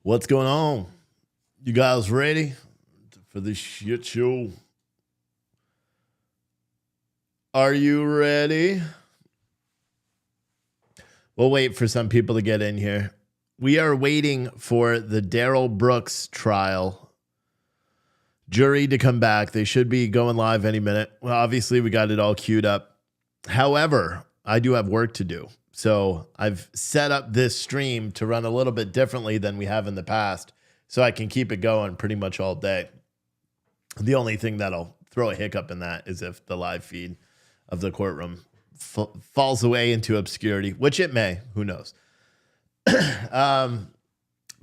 What's going on? You guys ready for this shit show? Are you ready? We'll wait for some people to get in here. We are waiting for the Darrell Brooks trial jury to come back. They should be going live any minute. Well, obviously, we got it all queued up. However, I do have work to do. So I've set up this stream to run a little bit differently than we have in the past, so I can keep it going pretty much all day. The only thing that'll throw a hiccup in that is if the live feed of the courtroom falls away into obscurity, which it may. Who knows?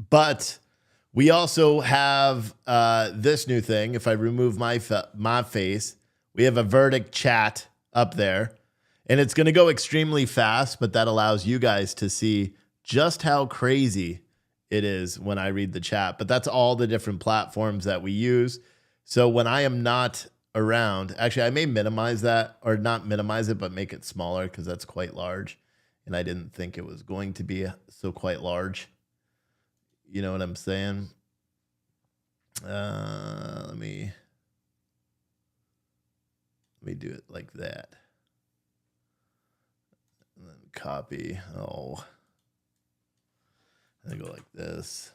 But we also have this new thing. If I remove my face, we have a verdict chat up there. And it's going to go extremely fast, but that allows you guys to see just how crazy it is when I read the chat. But that's all the different platforms that we use. So when I am not around, actually, I may minimize that, or not minimize it, but make it smaller because that's quite large. And I didn't think it was going to be so quite large. You know what I'm saying? Let me do it like that. And then copy. Oh. And go like this.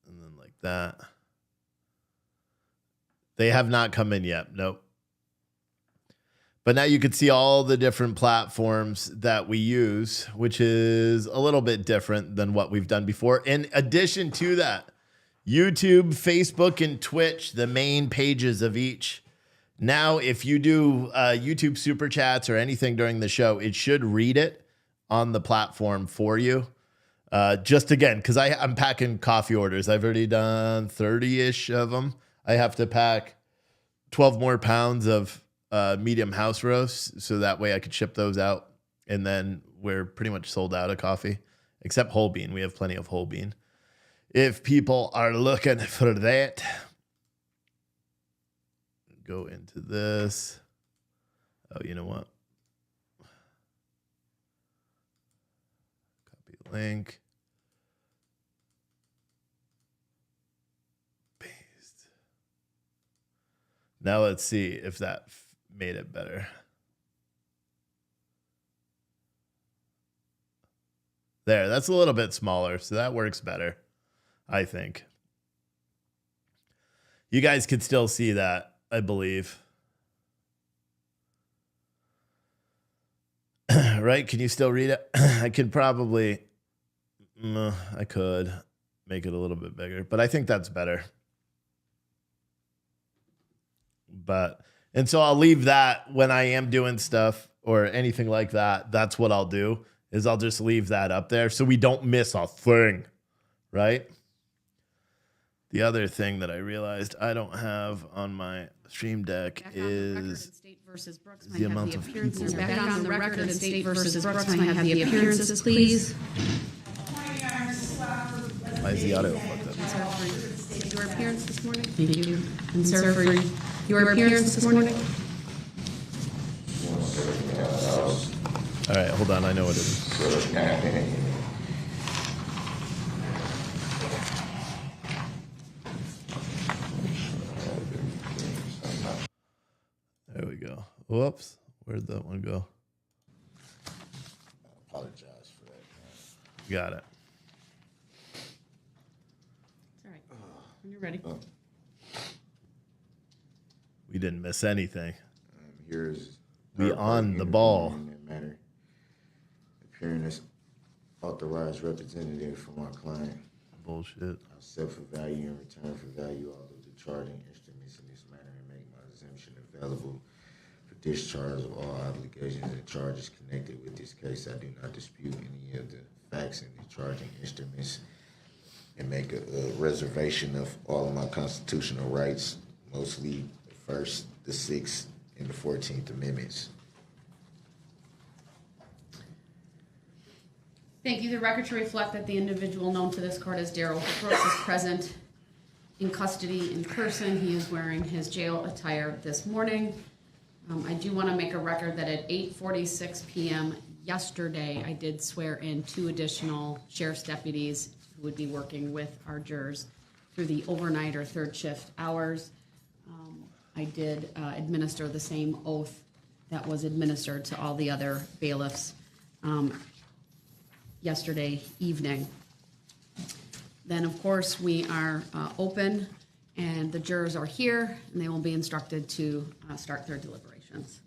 And then like that. They have not come in yet. Nope. But now you can see all the different platforms that we use, which is a little bit different than what we've done before. In addition to that, YouTube, Facebook, and Twitch, the main pages of each. Now, if you do YouTube super chats or anything during the show, it should read it on the platform for you. Just again, because I'm packing coffee orders. I've already done 30-ish of them. I have to pack 12 more pounds of medium house roasts, so that way I could ship those out. And then we're pretty much sold out of coffee, except whole bean. We have plenty of whole bean. If people are looking for that, go into this. Oh, you know what? Copy link. Paste. Now let's see if that made it better. There, that's a little bit smaller, so that works better, I think. You guys can still see that, I believe. Right? Can you still read it? I could probably, I could make it a little bit bigger, but I think that's better. And so I'll leave that when I am doing stuff or anything like that. That's what I'll do, is I'll just leave that up there so we don't miss a thing, right? The other thing that I realized I don't have on my stream deck is the amount of people. Back on the record in State versus Brooks. May I have the appearances, please? Why is the audio fucked up? Your appearance this morning? Thank you. And sir, for your appearance this morning? All right, hold on. I know what it is. There we go. Whoops. Where'd that one go? I apologize for that. Got it. It's all right. When you're ready. We didn't miss anything. Here's we on the ball. In that matter. Appearing as authorized representative for my client. Bullshit. I set for value in return for value all of the charging instruments in this matter and make my exemption available for discharge of all obligations and charges connected with this case. I do not dispute any of the facts in the charging instruments and make a reservation of all of my constitutional rights, mostly the First, the Sixth, and the 14th Amendments. Thank you. The record to reflect that the individual known to this court as Darrell Brooks is present in custody in person. He is wearing his jail attire this morning. I do want to make a record that at 8:46 p.m. yesterday, I did swear in 2 additional sheriff's deputies who would be working with our jurors through the overnight or third shift hours. I did administer the same oath that was administered to all the other bailiffs yesterday evening. Then, of course, we are open, and the jurors are here, and they will be instructed to start their deliberations.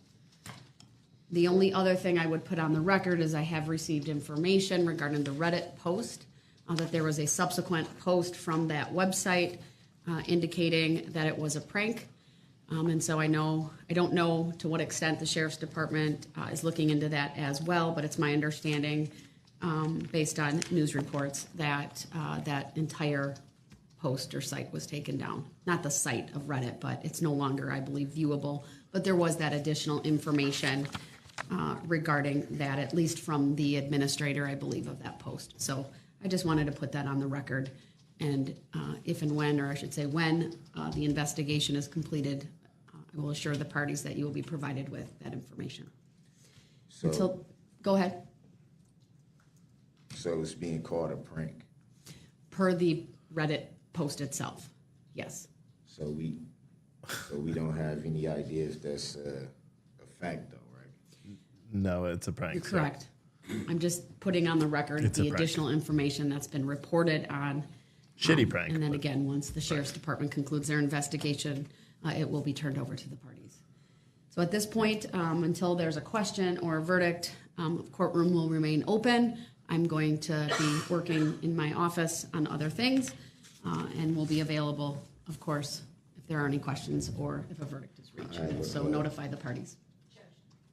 The only other thing I would put on the record is I have received information regarding the Reddit post, that there was a subsequent post from that website indicating that it was a prank. And so I don't know to what extent the Sheriff's Department is looking into that as well, but it's my understanding, based on news reports, that that entire post or site was taken down. Not the site of Reddit, but it's no longer, I believe, viewable. But there was that additional information regarding that, at least from the administrator, I believe, of that post. So I just wanted to put that on the record. And if and when, or I should say when, the investigation is completed, I will assure the parties that you will be provided with that information. So, go ahead. So it's being called a prank. Per the Reddit post itself, yes. So we don't have any idea if that's a fact, though, right? No, it's a prank. You're correct. I'm just putting on the record It's a the prank. additional information that's been reported on. Shitty prank. And then again, once the Sheriff's Department concludes their investigation, it will be turned over to the parties. So at this point, until there's a question or a verdict, courtroom will remain open. I'm going to be working in my office on other things, and will be available, of course, if there are any questions or if a verdict is reached. All right, So well, notify the parties.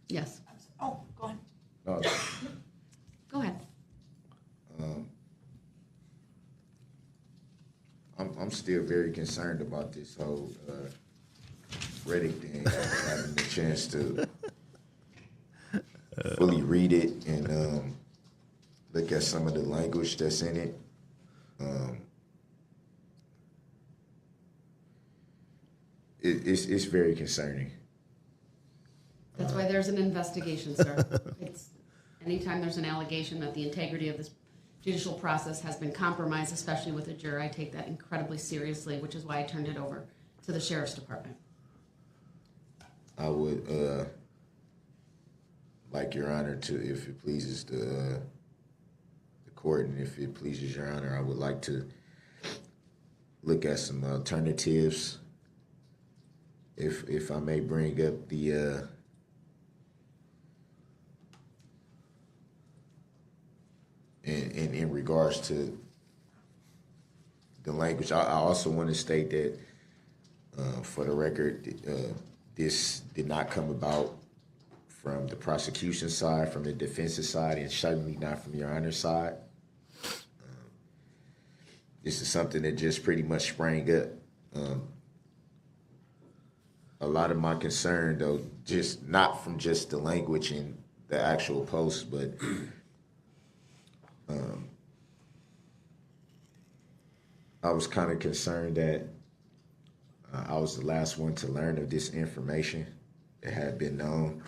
Yes, Oh, go on. No, go ahead. I'm still very concerned about this whole Reddit thing. Having the chance to fully read it and look at some of the language that's in it. It's very concerning. That's why there's an investigation, sir. It's anytime there's an allegation that the integrity of this judicial process has been compromised, especially with a juror, I take that incredibly seriously, which is why I turned it over to the Sheriff's Department. I would like Your Honor to, if it pleases the court, and if it pleases Your Honor, I would like to look at some alternatives. If I may bring up the in regards to the language, I also want to state that for the record, this did not come about from the prosecution side, from the defense's side, and certainly not from Your Honor's side. This is something that just pretty much sprang up. A lot of my concern, though, just not from just the language in the actual post, but I was kind of concerned that I was the last one to learn of this information that had been known.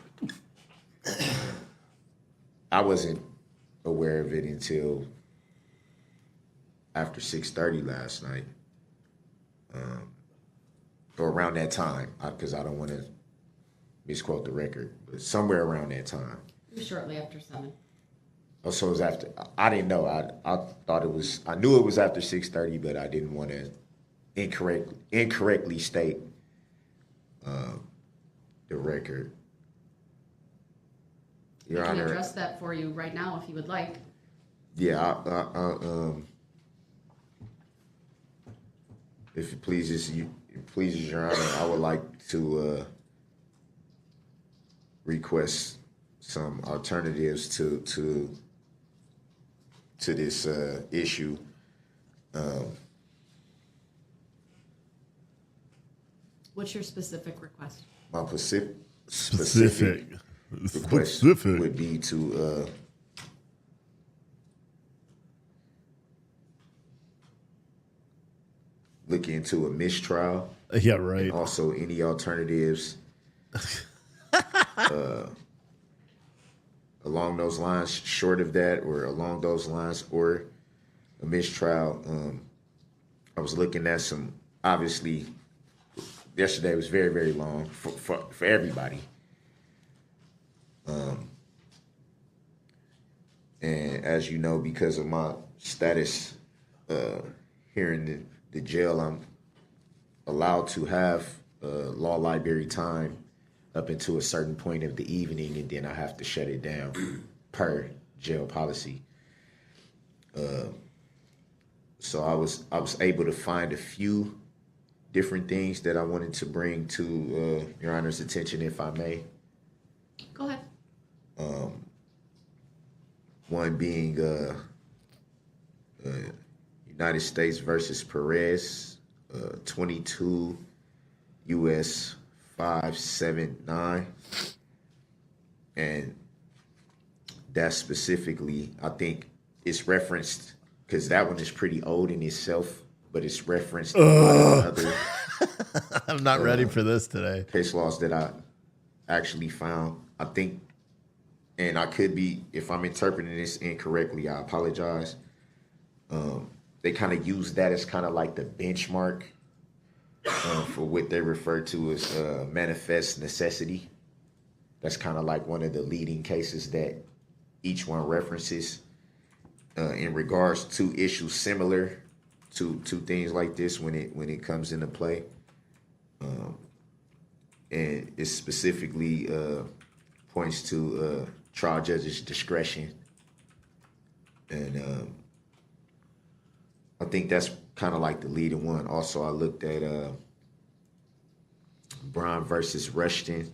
I wasn't aware of it until after 6:30 last night, or around that time, because I don't want to misquote the record, but somewhere around that time. It was shortly after 7. Oh, so it was after. I didn't know. I thought it was. I knew it was after 6:30, but I didn't want to incorrectly state the record. Your I can Honor, address that for you right now if you would like. yeah. If it pleases you, Your Honor, I would like to request some alternatives to this issue. What's your specific request? My specific request Specific. would be to look into a mistrial. Yeah, right. And also any alternatives along those lines, short of that, or along those lines, or a mistrial. I was looking at some, obviously, yesterday was very, very long for everybody. And as you know, because of my status here in the jail, I'm allowed to have law library time up until a certain point of the evening, and then I have to shut it down per jail policy. So I was able to find a few different things that I wanted to bring to Your Honor's attention, if I may. Go ahead. One being United States versus Perez, 22 U.S. 579. And that specifically, I think it's referenced, because that one is pretty old in itself, but it's referenced in a lot of other I'm not ready for this today. case laws that I actually found. I think, and I could be, if I'm interpreting this incorrectly, I apologize. They kind of use that as kind of like the benchmark for what they refer to as manifest necessity. That's kind of like one of the leading cases that each one references in regards to issues similar to things like this when it comes into play. And it specifically points to trial judge's discretion. And I think that's kind of like the leading one. Also, I looked at Brown versus Rushton,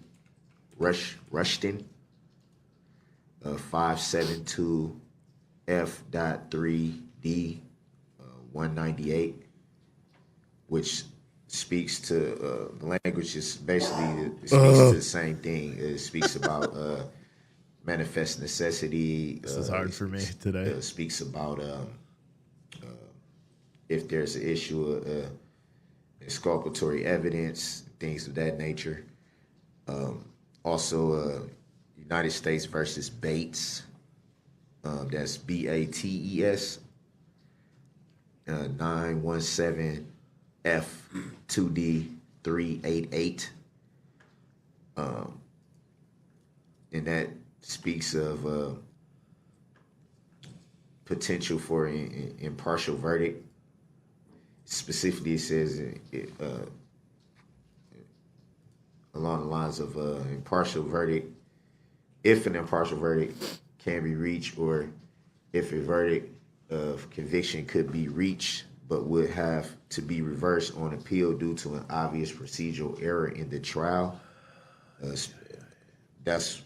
572 F.3D 198, which speaks to the language is basically it speaks to the same thing. It speaks about manifest necessity. This is hard for me today. It speaks about if there's an issue of exculpatory evidence, things of that nature. Also, United States versus Bates. That's BATES. 917 F2D 388. And that speaks of potential for an impartial verdict. Specifically, it says along the lines of impartial verdict, if an impartial verdict can be reached, or if a verdict of conviction could be reached but would have to be reversed on appeal due to an obvious procedural error in the trial. That's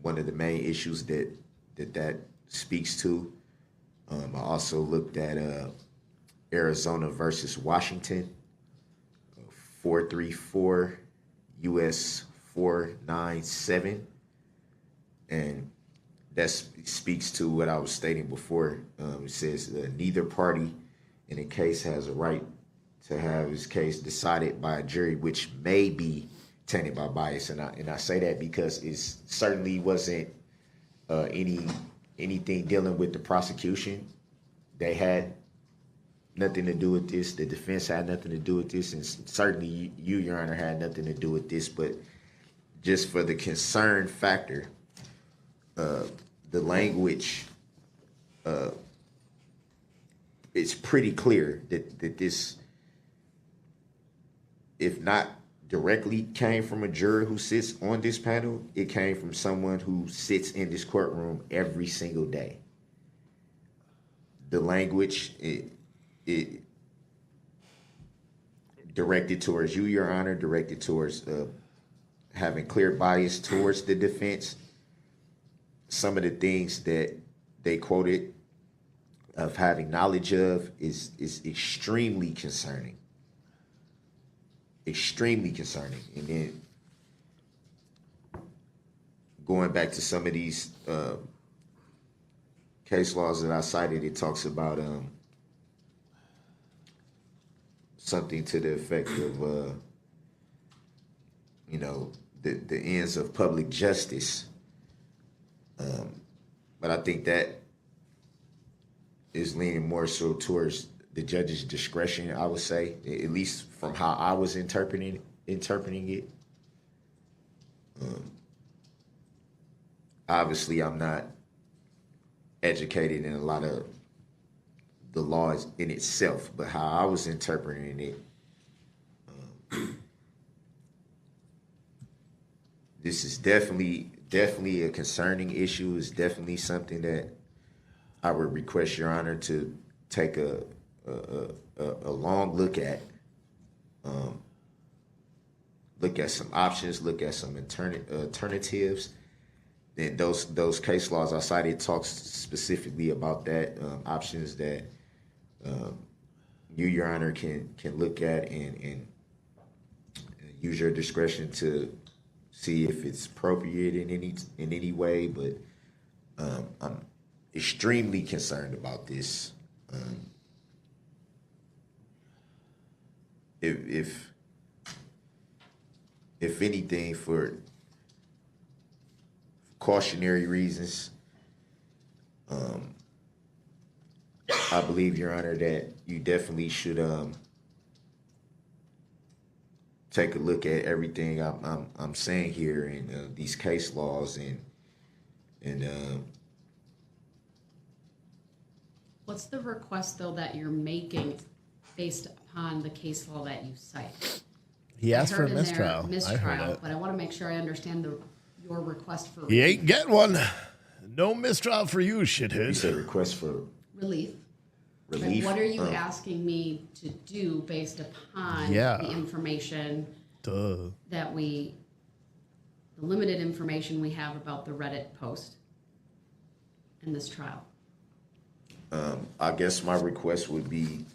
one of the main issues that speaks to. I also looked at Arizona versus Washington, 434 U.S. 497. And that speaks to what I was stating before. It says neither party in a case has a right to have his case decided by a jury which may be tainted by bias. And I say that because it certainly wasn't anything dealing with the prosecution. They had nothing to do with this. The defense had nothing to do with this. And certainly you, Your Honor, had nothing to do with this. But just for the concern factor, the language, it's pretty clear that this, if not directly came from a juror who sits on this panel, it came from someone who sits in this courtroom every single day. The language, it directed towards you, Your Honor, directed towards having clear bias towards the defense. Some of the things that they quoted of having knowledge of is extremely concerning. Extremely concerning. And then going back to some of these case laws that I cited, it talks about something to the effect of, the ends of public justice. But I think that is leaning more so towards the judge's discretion, I would say, at least from how I was interpreting it. Obviously, I'm not educated in a lot of the laws in itself, but how I was interpreting it, this is definitely a concerning issue. It's definitely something that I would request Your Honor to take a long look at. Look at some options. Look at some alternatives. Then those case laws I cited talks specifically about that, options that you, Your Honor, can look at and use your discretion to see if it's appropriate in any way. But I'm extremely concerned about this. If anything, for cautionary reasons, I believe, Your Honor, that you definitely should take a look at everything I'm saying here in these case laws and What's the request, though, that you're making based upon the case law that you cite? He asked I for heard a in there mistrial. I heard mistrial, it. but I want to make sure I understand your request for He ain't getting one. No mistrial for you, you shithead. said request for relief. relief. But what are you asking me to do based upon Yeah. the information Duh. that the limited information we have about the Reddit post and this trial? I guess my request would be,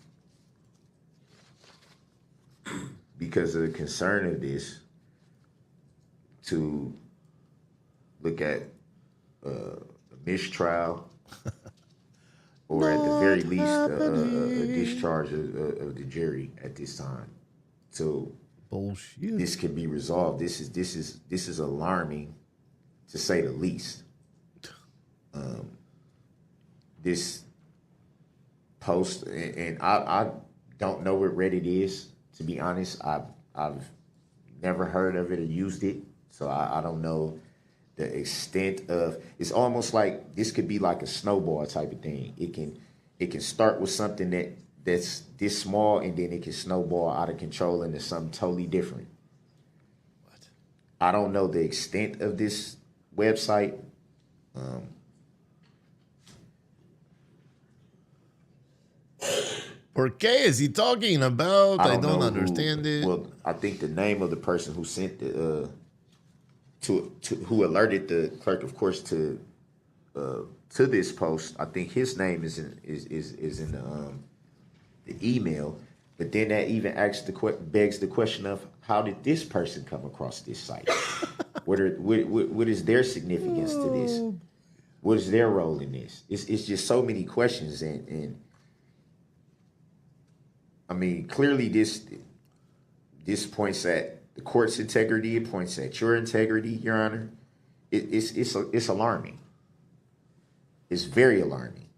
because of the concern of this, to look at a mistrial or at the very least a discharge of the jury at this time. So Bullshit. this can be resolved. This is alarming, to say the least. This post, and I don't know what Reddit is, to be honest. I've never heard of it or used it, so I don't know the extent of. It's almost like this could be like a snowball type of thing. It can start with something that's this small, and then it can snowball out of control into something totally different. What? I don't know the extent of this website. ¿Por qué is he talking about? I don't know understand it. Well, I think the name of the person who sent the who alerted the clerk, of course, to this post. I think his name is in the email. But then that even begs the question of, how did this person come across this site? What is their significance to this? What is their role in this? It's just so many questions, and I mean, clearly this points at the court's integrity. It points at your integrity, Your Honor. It's alarming. It's very alarming.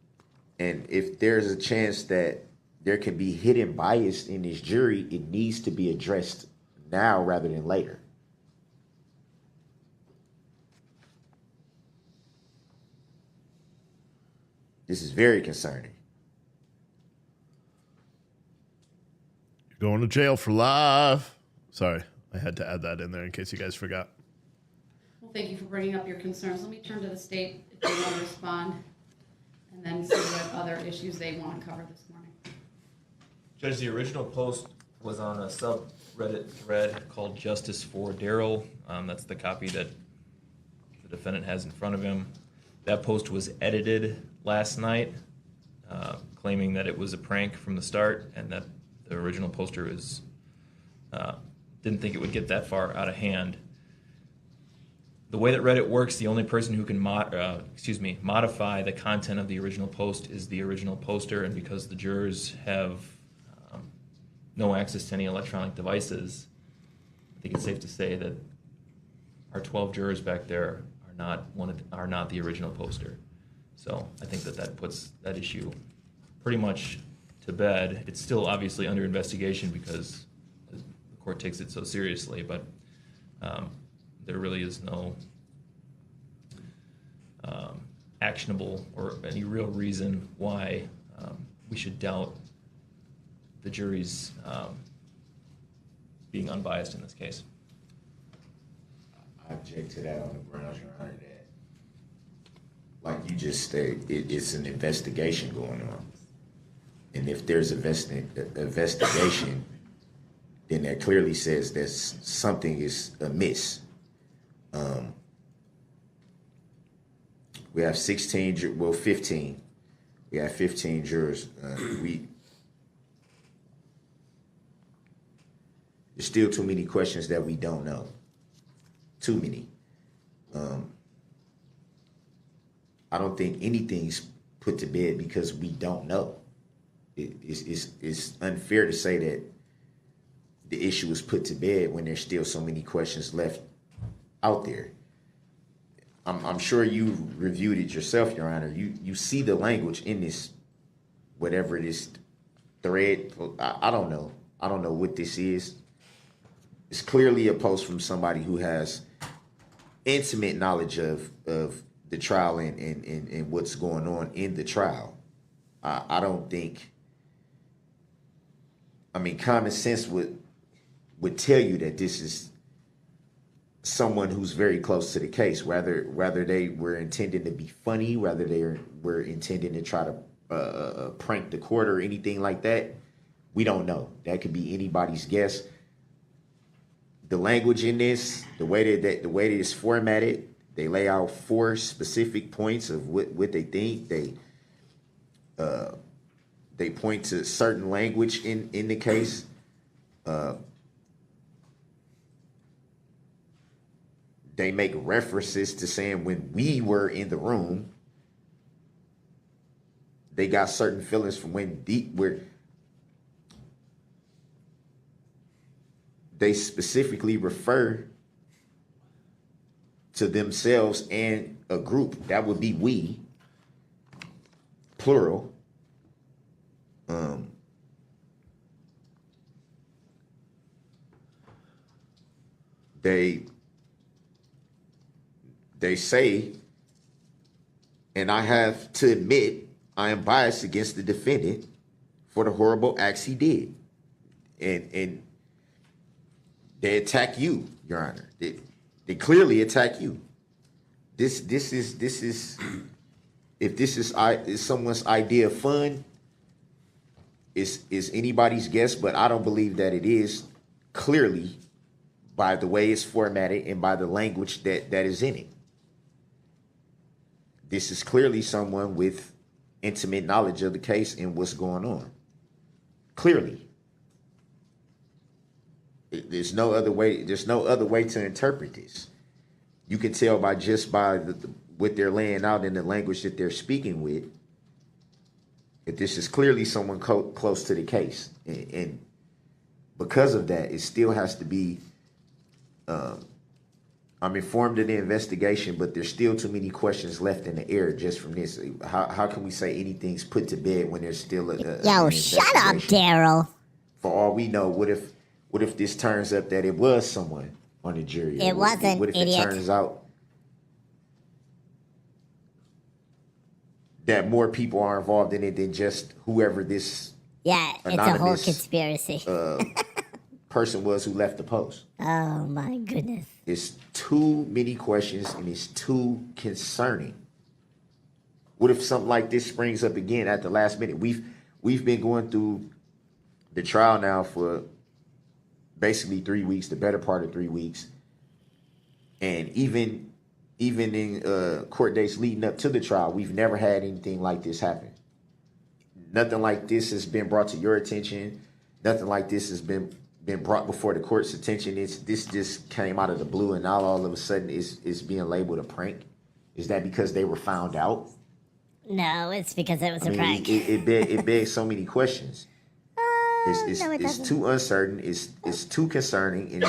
And if there's a chance that there can be hidden bias in this jury, it needs to be addressed now rather than later. This is very concerning. You're going to jail for life. Sorry, I had to add that in there in case you guys forgot. Well, thank you for bringing up your concerns. Let me turn to the state if they want to respond, and then see what other issues they want to cover this morning. Judge, the original post was on a subreddit thread called Justice for Darrell. That's the copy that the defendant has in front of him. That post was edited last night, claiming that it was a prank from the start, and that the original poster didn't think it would get that far out of hand. The way that Reddit works, the only person who can modify the content of the original post is the original poster, and because the jurors have no access to any electronic devices, I think it's safe to say that our 12 jurors back there are not the original poster. So I think that puts that issue pretty much to bed. It's still obviously under investigation because the court takes it so seriously, but there really is no actionable or any real reason why we should doubt the jury's being unbiased in this case. I object to that on the grounds, Your Honor, that, like you just stated, it's an investigation going on. And if there's investigation, then that clearly says that something is amiss. We have 15. We have 15 jurors. There's still too many questions that we don't know. Too many. I don't think anything's put to bed because we don't know. It's unfair to say that the issue is put to bed when there's still so many questions left out there. I'm sure you reviewed it yourself, Your Honor. You see the language in this, whatever it is, thread. I don't know. I don't know what this is. It's clearly a post from somebody who has intimate knowledge of the trial and what's going on in the trial. I don't think. I mean, common sense would tell you that this is someone who's very close to the case, whether they were intending to be funny, whether they were intending to try to prank the court or anything like that. We don't know. That could be anybody's guess. The language in this, the way that it's formatted, they lay out 4 specific points of what they think. They point to certain language in the case. They make references to saying when we were in the room. They got certain feelings from where they specifically refer to themselves and a group. That would be we, plural. They say, and I have to admit, I am biased against the defendant for the horrible acts he did. And they attack you, Your Honor. They clearly attack you. This is if this is someone's idea of fun, is anybody's guess, but I don't believe that it is, clearly by the way it's formatted and by the language that is in it. This is clearly someone with intimate knowledge of the case and what's going on. Clearly. There's no other way to interpret this. You can tell by what they're laying out in the language that they're speaking with, that this is clearly someone close to the case. And because of that, it still has to be, I'm informed of the investigation, but there's still too many questions left in the air just from this. How can we say anything's put to bed when there's still Yo, shut up, Darrell. For all we know, what if this turns up that it was someone on the jury? It wasn't, What if idiot. it turns out that more people are involved in it than just whoever this Yeah, it's a whole anonymous, conspiracy. person was who left the post? Oh, my goodness. It's too many questions and it's too concerning. What if something like this springs up again at the last minute? We've been going through the trial now for basically 3 weeks, the better part of 3 weeks. And even in court dates leading up to the trial, we've never had anything like this happen. Nothing like this has been brought to your attention. Nothing like this has been brought before the court's attention. This just came out of the blue, and now all of a sudden it's being labeled a prank. Is that because they were found out? No, it's because it was a prank. It begs so many questions. No, it It's doesn't. too uncertain. It's too concerning, and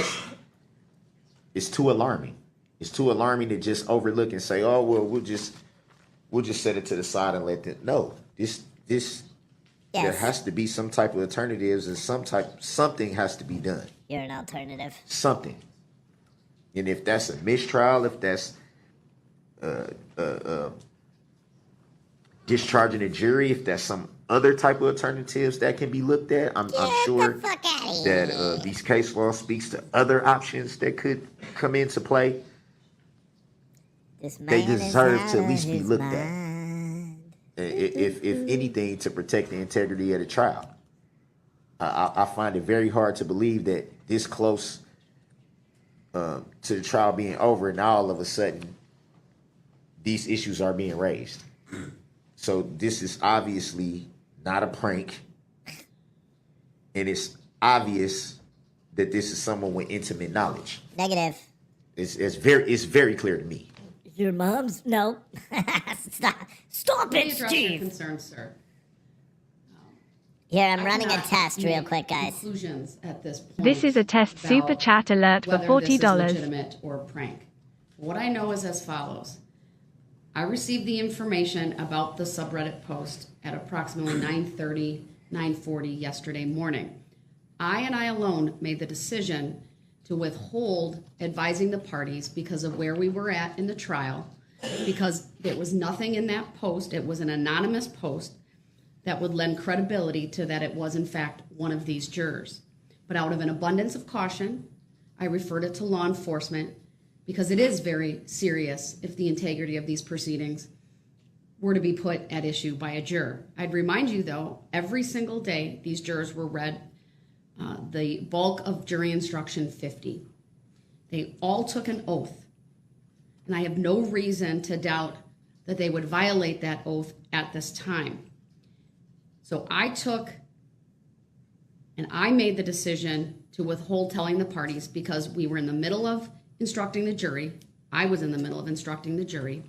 it's too alarming. It's too alarming to just overlook and say, "Oh well, we'll just we'll just set it to the side and let them know this. There Yes, has to be some type of alternatives and something has to be done. you're an alternative. Something. And if that's a mistrial, if that's discharging a jury, if that's some other type of alternatives that can be looked at, I'm sure Get the fuck out of here. that these case law speaks to other options that could come into play. This man They deserve is to out at least of be his looked at. mind. If anything, to protect the integrity of the trial. I find it very hard to believe that this close to the trial being over, and all of a sudden these issues are being raised. So this is obviously not a prank, and it's obvious that this is someone with intimate knowledge. Negative. It's very clear to me. Your mom's? No. Stop Let me it, address your Steve. concerns, sir. Here, I'm I running a cannot test real make quick, guys. Conclusions at this point. This is a test about super chat alert for whether this is $40. legitimate or prank. What I know is as follows. I received the information about the subreddit post at approximately 9:30, 9:40 yesterday morning. I alone made the decision to withhold advising the parties because of where we were at in the trial, because there was nothing in that post. It was an anonymous post that would lend credibility to that it was in fact one of these jurors. But out of an abundance of caution, I referred it to law enforcement because it is very serious if the integrity of these proceedings were to be put at issue by a juror. I'd remind you though, every single day these jurors were read the bulk of jury instruction 50. They all took an oath, and I have no reason to doubt that they would violate that oath at this time. So I took and I made the decision to withhold telling the parties because we were in the middle of instructing the jury. I was in the middle of instructing the jury,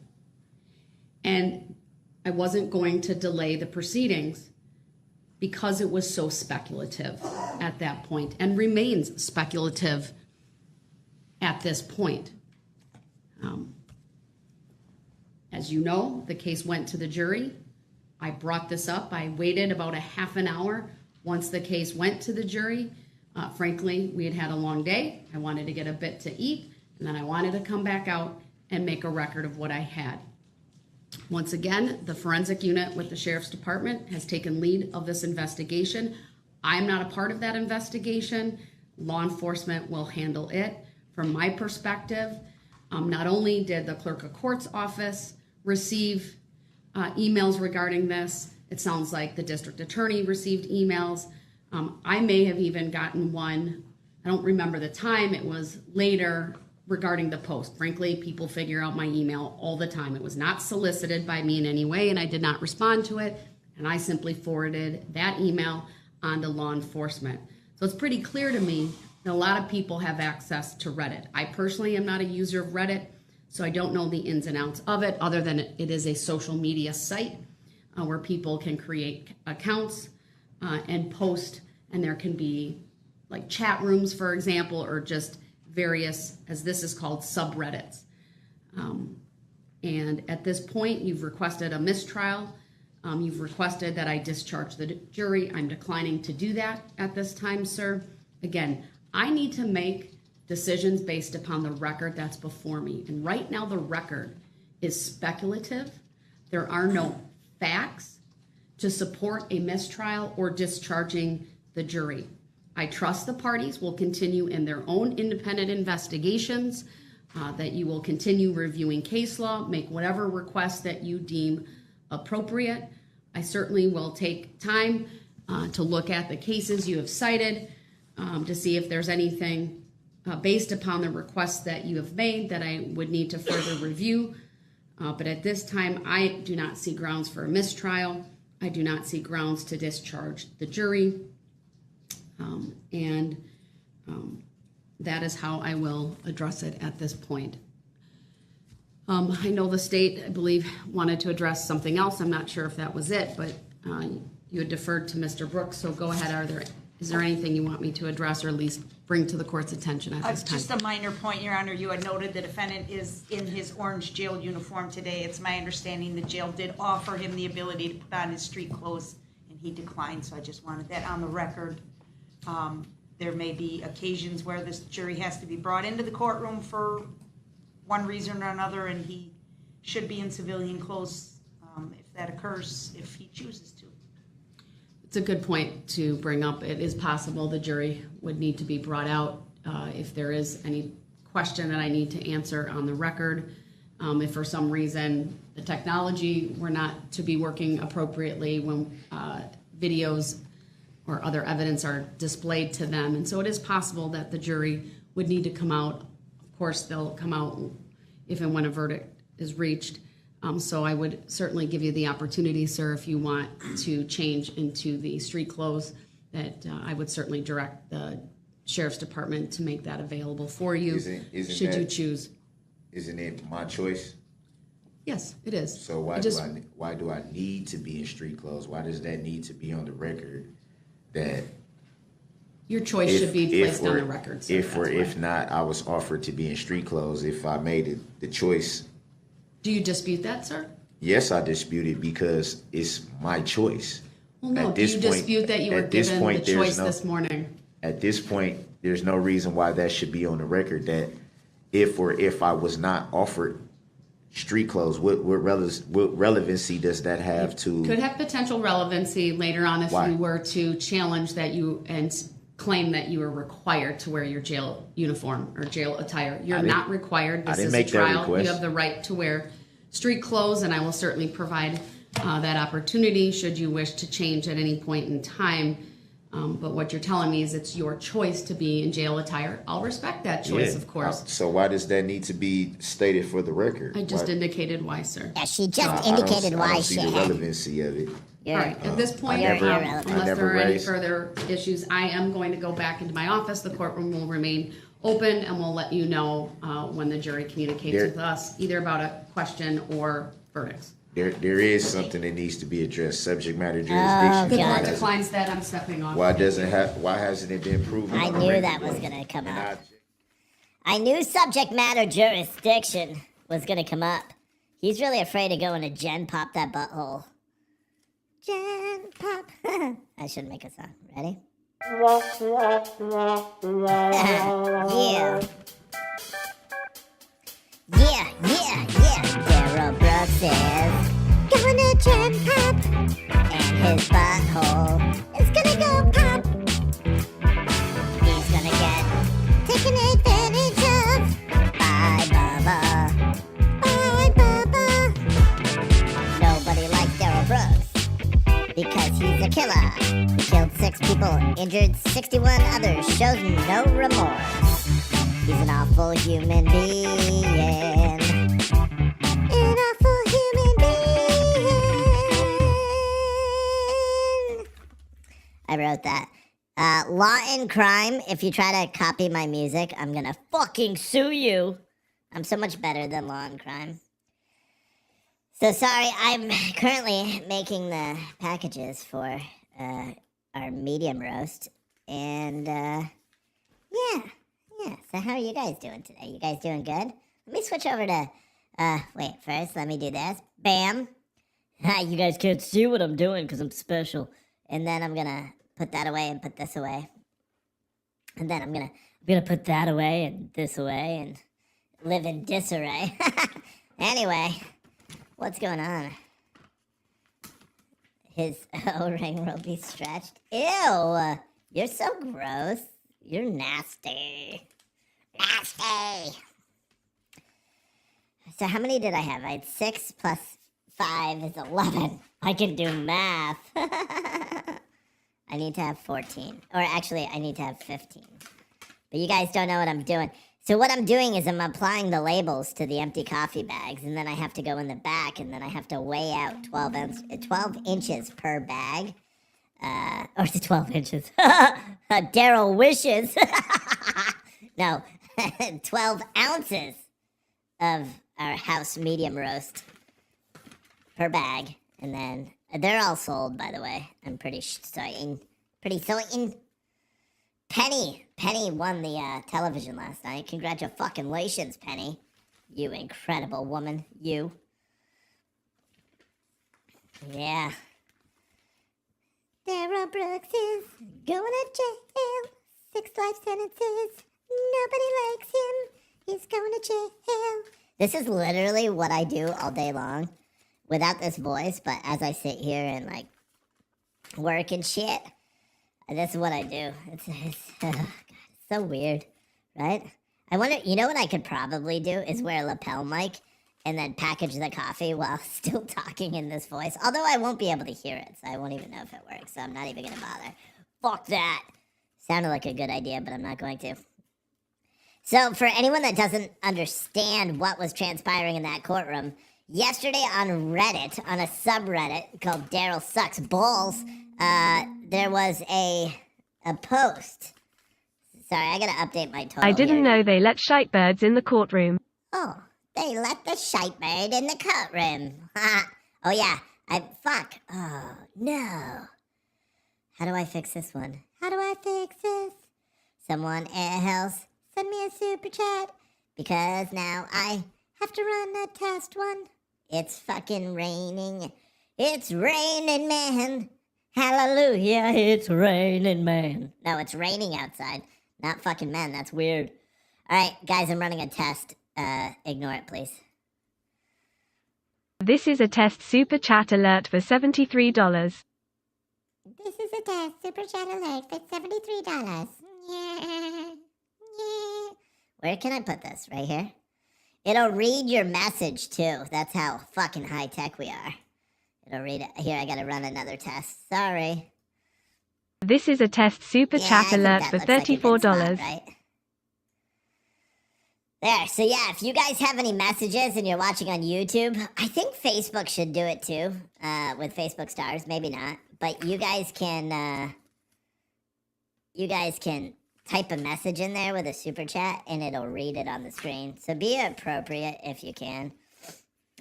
and I wasn't going to delay the proceedings because it was so speculative at that point and remains speculative at this point. As you know, the case went to the jury. I brought this up. I waited about a half an hour once the case went to the jury. Frankly, we had had a long day. I wanted to get a bit to eat, and then I wanted to come back out and make a record of what I had. Once again, the forensic unit with the Sheriff's Department has taken lead of this investigation. I'm not a part of that investigation. Law enforcement will handle it. From my perspective, not only did the Clerk of Court's office receive emails regarding this, it sounds like the district attorney received emails. I may have even gotten one, I don't remember the time, it was later, regarding the post. Frankly, people figure out my email all the time. It was not solicited by me in any way, and I did not respond to it, and I simply forwarded that email onto law enforcement. So it's pretty clear to me that a lot of people have access to Reddit. I personally am not a user of Reddit, so I don't know the ins and outs of it, other than it is a social media site where people can create accounts and post, and there can be like chat rooms, for example, or just various, as this is called, subreddits. And at this point, you've requested a mistrial. You've requested that I discharge the jury. I'm declining to do that at this time, sir. Again, I need to make decisions based upon the record that's before me. And right now, the record is speculative. There are no facts to support a mistrial or discharging the jury. I trust the parties will continue in their own independent investigations, that you will continue reviewing case law, make whatever requests that you deem appropriate. I certainly will take time to look at the cases you have cited to see if there's anything based upon the requests that you have made that I would need to further review. But at this time, I do not see grounds for a mistrial. I do not see grounds to discharge the jury. That is how I will address it at this point. I know the state, I believe, wanted to address something else. I'm not sure if that was it, but you had deferred to Mr. Brooks, so go ahead. Are there Is there anything you want me to address or at least bring to the court's attention at this time? Just a minor point, Your Honor. You had noted the defendant is in his orange jail uniform today. It's my understanding the jail did offer him the ability to put on his street clothes, and he declined, so I just wanted that on the record. There may be occasions where this jury has to be brought into the courtroom for one reason or another, and he should be in civilian clothes if that occurs, if he chooses to. It's a good point to bring up. It is possible the jury would need to be brought out if there is any question that I need to answer on the record. If for some reason the technology were not to be working appropriately when videos or other evidence are displayed to them. And so it is possible that the jury would need to come out. Of course, they'll come out if and when a verdict is reached. So I would certainly give you the opportunity, sir, if you want to change into the street clothes, that I would certainly direct the Sheriff's Department to make that available for you, Isn't should you that- choose. Isn't it my choice? Yes, it is. So why do I need to be in street clothes? Why does that need to be on the record? That Your choice should be placed on the record, sir. If or That's why. if not, I was offered to be in street clothes. If I made it the choice, Do you dispute that, sir? yes, I dispute it because it's my choice. Well, no. At Do this you point- dispute that you were at this given point, the there's choice no- this morning? At this point, there's no reason why that should be on the record. That if I was not offered street clothes, what relevancy does that have to? Could have potential relevancy later on if Why? you were to challenge that you and claim that you were required to wear your jail uniform or jail attire. You're didn't- not required. I This didn't is a make that trial. request. You have the right to wear street clothes, and I will certainly provide that opportunity should you wish to change at any point in time. But what you're telling me is it's your choice to be in jail attire. I'll respect that choice, Yeah. of course. So why does that need to be stated for the record? I just Why- indicated why, sir. Yeah, she just I don't- indicated I why don't she see the had. relevancy of it. All right. At this point, never- I unless never there are any raised- further issues, I am going to go back into my office. The courtroom will remain open, and we'll let you know when the jury communicates There- with us, either about a question or verdicts. There is something that needs to be addressed. Subject matter The jurisdiction. God. court declines that. I'm stepping off. Why hasn't it been proven? I on the knew record? that was gonna come And up. I knew subject matter jurisdiction was gonna come up. He's really afraid to go into Jen Pop that butthole. Jen Pop. I should make a song. Ready? Yeah. Yeah. Darrell Brooks is going to Jen Pop, and his butthole is gonna go pop. He's gonna get taken advantage of by Bubba. By Bubba. Nobody likes Darrell Brooks because he's a killer. He killed 6 people, injured 61 others, shows no remorse. He's an awful human being. An awful human being. I wrote that. Law and crime. If you try to copy my music, I'm gonna fucking sue you. I'm so much better than law and crime. So sorry, I'm currently making the packages for our medium roast. And yeah. So how are you guys doing today? You guys doing good? Let me switch over to wait, first let me do this. Bam. You guys can't see what I'm doing because I'm special. And then I'm gonna put that away and put this away. And then I'm gonna put that away and this away and live in disarray. Anyway, what's going on? His O-ring will be stretched. Ew! You're so gross. You're nasty. Nasty! So how many did I have? I had 6 plus 5 is 11. I can do math. I need to have 14. Or actually, I need to have 15. But you guys don't know what I'm doing. So what I'm doing is I'm applying the labels to the empty coffee bags, and then I have to go in the back, and then I have to weigh out 12 inches per bag. Or is it 12 inches? Darrell wishes. No, 12 ounces of our house medium roast per bag. And then they're all sold, by the way. I'm pretty certain. Penny won the television last night. Congratulations, Penny. You incredible woman. You. Yeah. Darrell Brooks is going to jail. 6 life sentences. Nobody likes him. He's going to jail. This is literally what I do all day long without this voice, but as I sit here and like work and shit, this is what I do. It's oh God, it's so weird, right? I wonder, you know what I could probably do is wear a lapel mic and then package the coffee while still talking in this voice. Although I won't be able to hear it, so I won't even know if it works, so I'm not even going to bother. Fuck that. Sounded like a good idea, but I'm not going to. So for anyone that doesn't understand what was transpiring in that courtroom, yesterday on Reddit, on a subreddit called Darrell Sucks Balls, there was a post. Sorry, I gotta update my total. I didn't here. know they let shite birds in the courtroom. Oh, they let the shite bird in the courtroom. Oh yeah, fuck. Oh no. How do I fix this one? How do I fix this? Someone else send me a super chat, because now I have to run a test one. It's fucking raining. It's raining, man. Hallelujah, it's raining, man. No, it's raining outside. Not fucking men, that's weird. Alright, guys, I'm running a test. Ignore it, please. This is a test super chat alert for $73. This is a test super chat alert for $73. Yeah. Where can I put this? Right here? It'll read your message, too. That's how fucking high-tech we are. It'll read it. Here, I gotta run another test. Sorry. This is a test super Yeah, I chat think alert that for looks like a good spot, $34. right? There, so yeah, if you guys have any messages and you're watching on YouTube, I think Facebook should do it too, with Facebook stars, maybe not. But you guys can type a message in there with a super chat and it'll read it on the screen. So be appropriate if you can.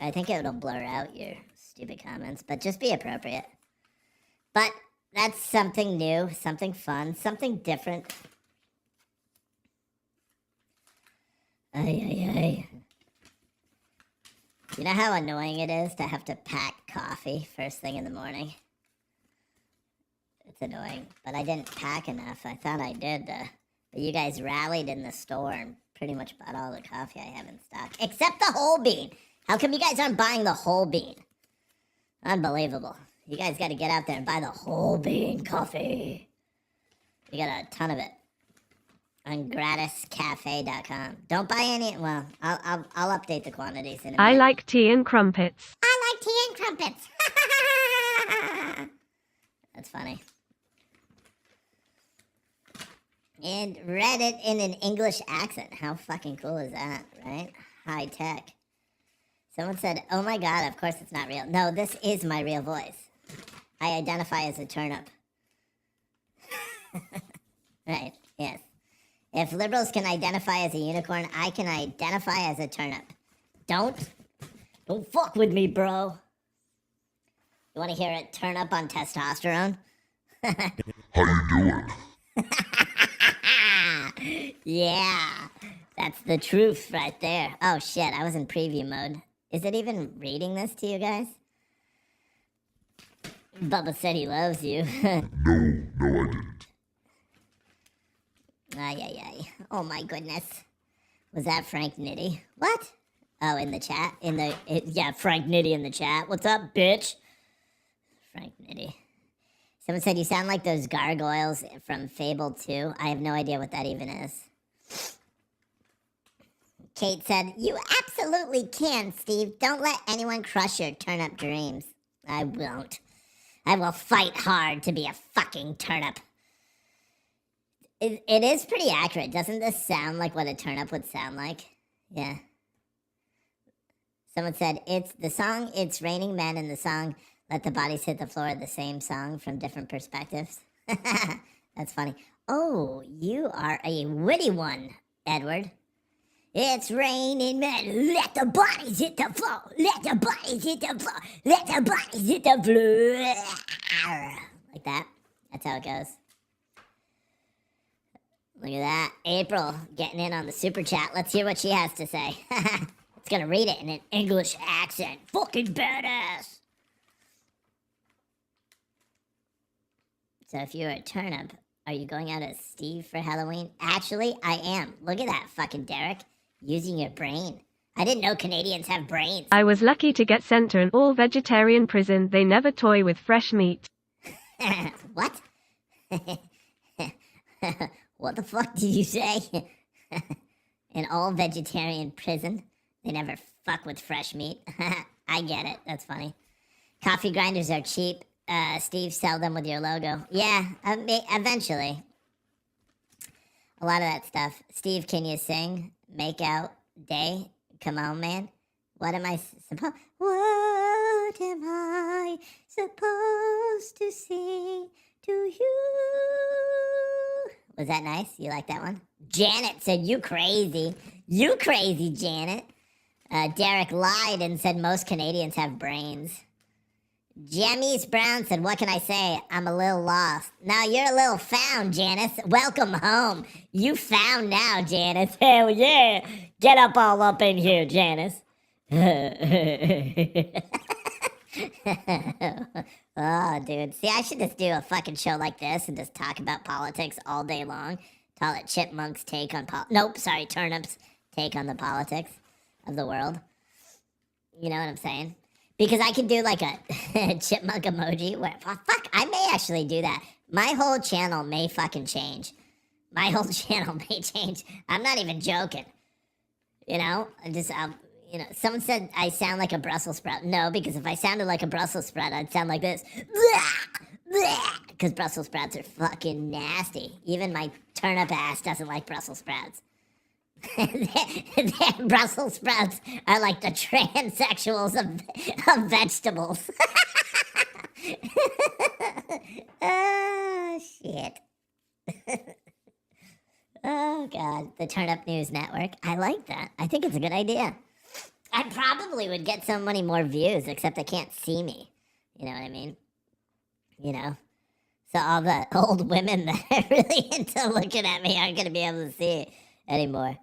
I think it'll blur out your stupid comments, but just be appropriate. But that's something new, something fun, something different. Ay. You know how annoying it is to have to pack coffee first thing in the morning? It's annoying, but I didn't pack enough. I thought I did, but you guys rallied in the store and pretty much bought all the coffee I have in stock. Except the whole bean. How come you guys aren't buying the whole bean? Unbelievable. You guys got to get out there and buy the whole bean coffee. You got a ton of it on gratiscafe.com. Don't buy any. Well, I'll update the quantities in a minute. I like tea and crumpets. I like tea and crumpets. That's funny. And read it in an English accent. How fucking cool is that, right? High tech. Someone said, oh my god, of course it's not real. No, this is my real voice. I identify as a turnip. Right, yes. If liberals can identify as a unicorn, I can identify as a turnip. Don't fuck with me, bro. You want to hear it turn up on testosterone? How you doing? Yeah, that's the truth right there. Oh shit, I was in preview mode. Is it even reading this to you guys? Bubba said he loves you. No, I didn't. Ay. Oh my goodness. Was that Frank Nitty? What? Oh, in the chat? Yeah, Frank Nitty in the chat. What's up, bitch? Frank Nitty. Someone said you sound like those gargoyles from Fable 2. I have no idea what that even is. Kate said, you absolutely can, Steve. Don't let anyone crush your turnip dreams. I won't. I will fight hard to be a fucking turnip. It is pretty accurate. Doesn't this sound like what a turnip would sound like? Yeah. Someone said, It's Raining Men, and the song Let the Bodies Hit the Floor, the same song from different perspectives. That's funny. Oh, you are a witty one, Edward. It's raining men, let the bodies hit the floor, let the bodies hit the floor, let the bodies hit the floor. Like that. That's how it goes. Look at that. April getting in on the super chat. Let's hear what she has to say. It's gonna read it in an English accent. Fucking badass. So if you're a turnip, are you going out as Steve for Halloween? Actually, I am. Look at that, fucking Derek. Using your brain. I didn't know Canadians have brains. I was lucky to get sent to an all-vegetarian prison. They never toy with fresh meat. What? What the fuck did you say? An all-vegetarian prison? They never fuck with fresh meat. I get it. That's funny. Coffee grinders are cheap. Steve, sell them with your logo. Yeah, eventually. A lot of that stuff. Steve, can you sing? Make out day? Come on, man. What am I supposed... What am I supposed to sing to you? Was that nice? You like that one? Janet said, you crazy. You crazy, Janet. Derek lied and said most Canadians have brains. Jammies Brown said, what can I say? I'm a little lost. Now you're a little found, Janice. Welcome home. You found now, Janice. Hell yeah. Get up all up in here, Janice. Oh, dude. See, I should just do a fucking show like this and just talk about politics all day long. Call it Chipmunk's take on Turnip's take on the politics of the world. You know what I'm saying? Because I can do like a chipmunk emoji where, fuck, I may actually do that. My whole channel may fucking change. My whole channel may change. I'm not even joking. You know, someone said I sound like a Brussels sprout. No, because if I sounded like a Brussels sprout, I'd sound like this. Because Brussels sprouts are fucking nasty. Even my turnip ass doesn't like Brussels sprouts. Brussels sprouts are like the transsexuals of vegetables. Oh, shit. Oh, God. The Turnip News Network. I like that. I think it's a good idea. I probably would get so many more views, except they can't see me. You know what I mean? You know? So all the old women that are really into looking at me aren't going to be able to see it anymore.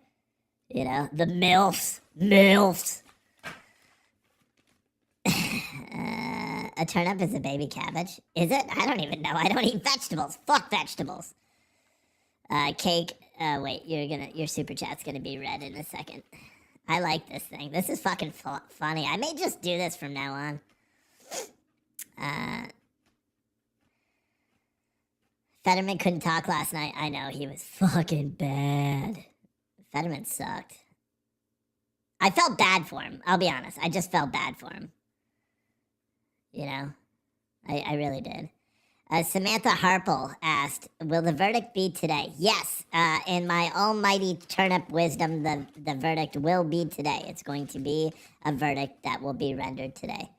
You know, the MILFs. MILFs. A turnip is a baby cabbage. Is it? I don't even know. I don't eat vegetables. Fuck vegetables. Cake. Wait, your super chat's gonna be read in a second. I like this thing. This is fucking funny. I may just do this from now on. Fetterman couldn't talk last night. I know, he was fucking bad. Fetterman sucked. I felt bad for him. I'll be honest. I just felt bad for him. You know? I really did. Samantha Harple asked, will the verdict be today? Yes. In my almighty turnip wisdom, the verdict will be today. It's going to be a verdict that will be rendered today.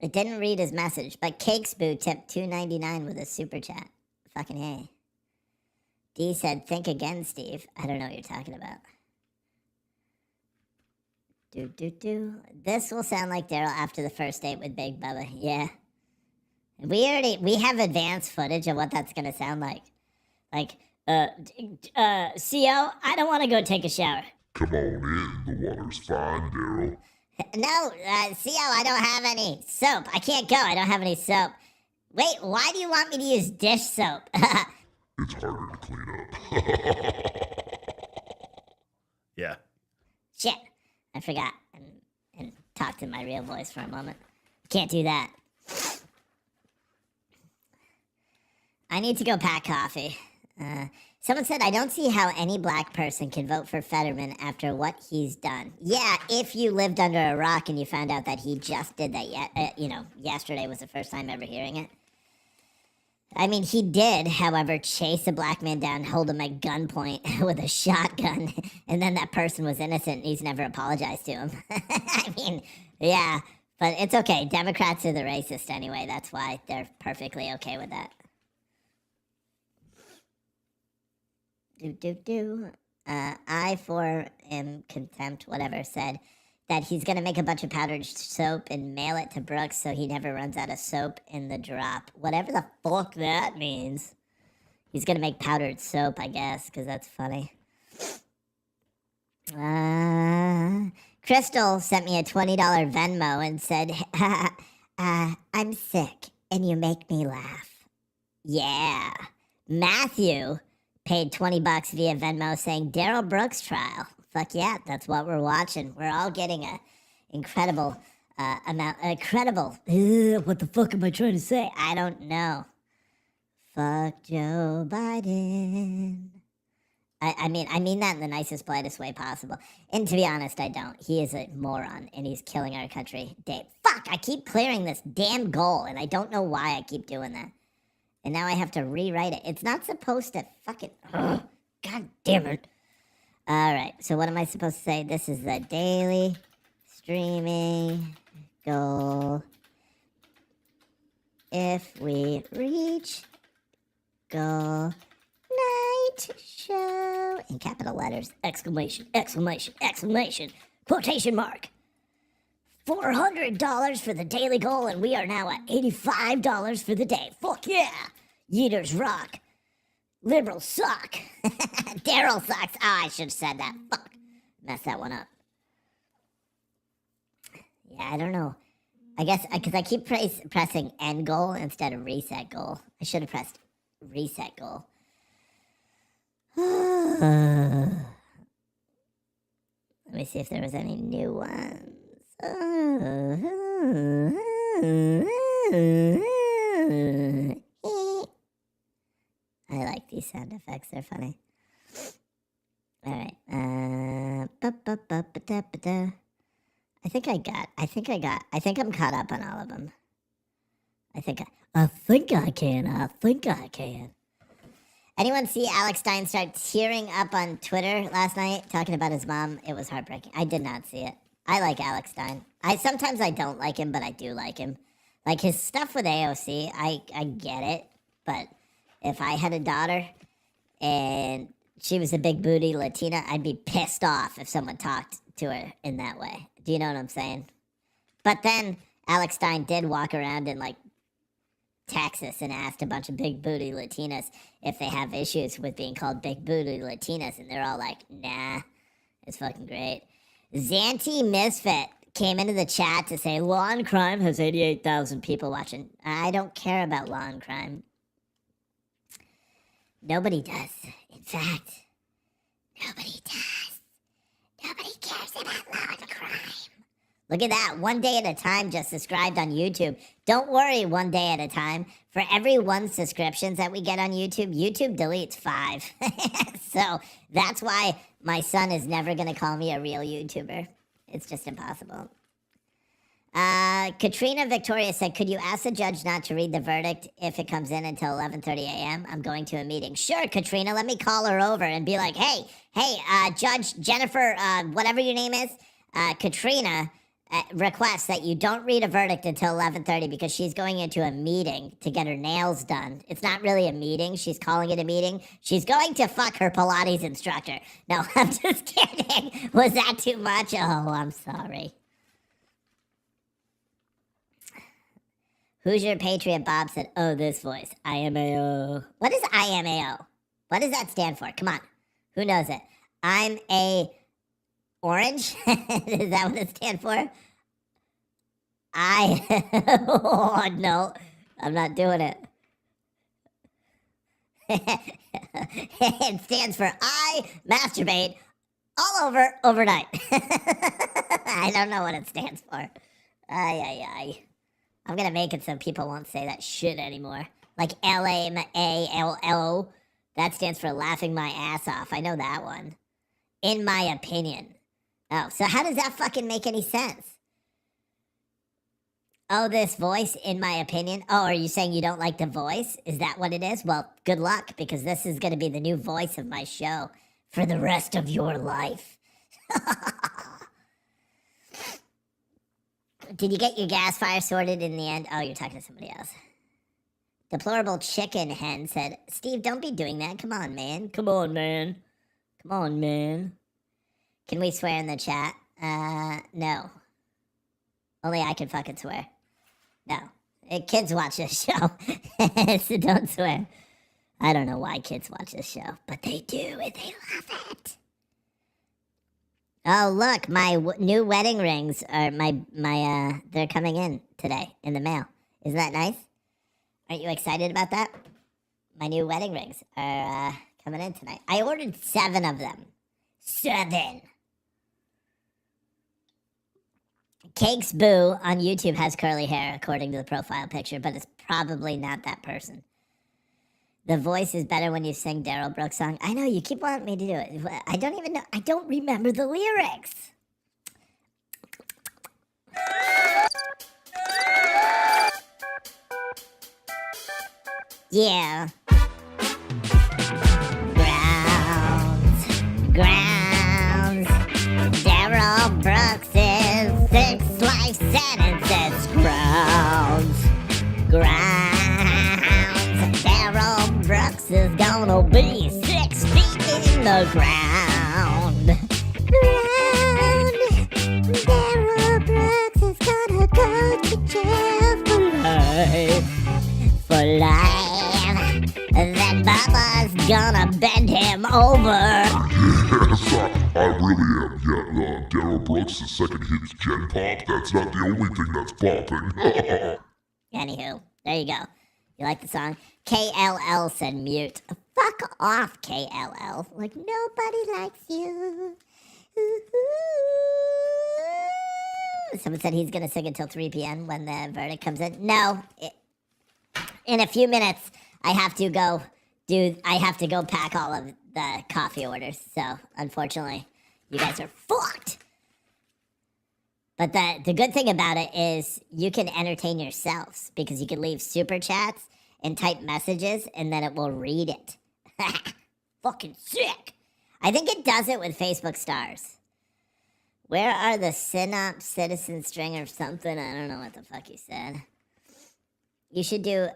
It didn't read his message, but Cakesboo tipped $2.99 with a super chat. Fucking hey. D said, think again, Steve. I don't know what you're talking about. This will sound like Darrell after the first date with Big Bubba. Yeah. We have advanced footage of what that's gonna sound like. Like, CO, I don't want to go take a shower. Come on in, the water's fine, Darrell. No, CO, I don't have any soap. I can't go, I don't have any soap. Wait, why do you want me to use dish soap? It's harder to clean up. Yeah. Shit, I forgot. And talked in my real voice for a moment. Can't do that. I need to go pack coffee. Someone said, I don't see how any black person can vote for Fetterman after what he's done. Yeah, if you lived under a rock and you found out that he just did that, yesterday was the first time ever hearing it. I mean, he did, however, chase a black man down, hold him at gunpoint with a shotgun, and then that person was innocent and he's never apologized to him. I mean, yeah, but it's okay. Democrats are the racist anyway. That's why they're perfectly okay with that. I for him contempt, whatever, said that he's going to make a bunch of powdered soap and mail it to Brooks so he never runs out of soap in the drop. Whatever the fuck that means. He's gonna make powdered soap, I guess, because that's funny. Crystal sent me a $20 Venmo and said, I'm sick and you make me laugh. Yeah. Matthew paid $20 via Venmo saying Darrell Brooks trial. Fuck yeah, that's what we're watching. We're all getting a incredible incredible. What the fuck am I trying to say? I don't know. Fuck Joe Biden. I mean that in the nicest, politest way possible. And to be honest, I don't. He is a moron, and he's killing our country. Fuck, I keep clearing this damn goal, and I don't know why I keep doing that. And now I have to rewrite it. It's not supposed to fucking... Ugh, God damn it. All right, so what am I supposed to say? This is the daily streaming goal. If we reach goal... night show in capital letters, exclamation, exclamation, exclamation, quotation mark. $400 for the daily goal, and we are now at $85 for the day. Fuck yeah! Yeeters rock. Liberals suck. Darrell sucks. Oh, I should have said that. Fuck. Messed that one up. Yeah, I don't know. I guess, because I keep pressing end goal instead of reset goal. I should have pressed reset goal. Let me see if there was any new ones. I like these sound effects, they're funny. Alright. I think I'm caught up on all of them. I think I can. Anyone see Alex Stein start tearing up on Twitter last night talking about his mom? It was heartbreaking. I did not see it. I like Alex Stein. Sometimes I don't like him, but I do like him. Like his stuff with AOC, I get it. But if I had a daughter and she was a big booty Latina, I'd be pissed off if someone talked to her in that way. Do you know what I'm saying? But then Alex Stein did walk around and like Texas and asked a bunch of big booty Latinas if they have issues with being called big booty Latinas, and they're all like, nah. It's fucking great. Zanty Misfit came into the chat to say Law and Crime has 88,000 people watching. I don't care about Law and Crime. Nobody does. In fact, nobody does. Nobody cares about Law and Crime. Look at that. 1 day at a time just subscribed on YouTube. Don't worry, 1 day at a time. For every 1 subscriptions that we get on YouTube, YouTube deletes 5. So that's why my son is never going to call me a real YouTuber. It's just impossible. Katrina Victoria said, could you ask the judge not to read the verdict if it comes in until 11:30 a.m.? I'm going to a meeting. Sure, Katrina, let me call her over and be like, hey, Judge Jennifer, whatever your name is, Katrina, requests that you don't read a verdict until 11:30 because she's going into a meeting to get her nails done. It's not really a meeting. She's calling it a meeting. She's going to fuck her Pilates instructor. No, I'm just kidding. Was that too much? Oh, I'm sorry. Who's your Patriot? Bob said, oh, this voice. IMAO. What is IMAO? What does that stand for? Come on. Who knows it? I'm a orange? Is that what it stands for? Oh, no. I'm not doing it. It stands for I masturbate all over overnight. I don't know what it stands for. Ay. I'm gonna make it so people won't say that shit anymore. Like LAMALO. That stands for laughing my ass off. I know that one. In my opinion. Oh, so how does that fucking make any sense? Oh, this voice, in my opinion. Oh, are you saying you don't like the voice? Is that what it is? Well, good luck, because this is gonna be the new voice of my show for the rest of your life. Did you get your gas fire sorted in the end? Oh, you're talking to somebody else. Deplorable Chicken Hen said, Steve, don't be doing that. Come on, man. Come on, man. Can we swear in the chat? No. Only I can fucking swear. No. Kids watch this show, so don't swear. I don't know why kids watch this show, but they do, and they love it. Oh, look, my new wedding rings are they're coming in today in the mail. Isn't that nice? Aren't you excited about that? My new wedding rings are coming in tonight. I ordered 7 of them. 7. Cakes Boo on YouTube has curly hair, according to the profile picture, but it's probably not that person. The voice is better when you sing Darrell Brooks song. I know, you keep wanting me to do it. I don't even know. I don't remember the lyrics. Yeah. Grounds. Darrell Brooks is 6 life sentences. Grounds. Darrell Brooks is gonna be 6 feet in the ground. Darrell Brooks is gonna go to jail for life. For life. Then Bubba's gonna bend him over. Yes, I really am. Yeah, Darrell Brooks' second hit is Gen Pop. That's not the only thing that's popping. Anywho, there you go. You like the song? KLL said mute. Fuck off, KLL. Like, nobody likes you. Someone said he's gonna sing until 3 p.m. when the verdict comes in. No. In a few minutes, I have to go pack all of the coffee orders. So, unfortunately, you guys are fucked. But the good thing about it is you can entertain yourselves because you can leave super chats and type messages and then it will read it. Fucking sick. I think it does it with Facebook stars. Where are the Synops citizen string or something? I don't know what the fuck you said. You should do,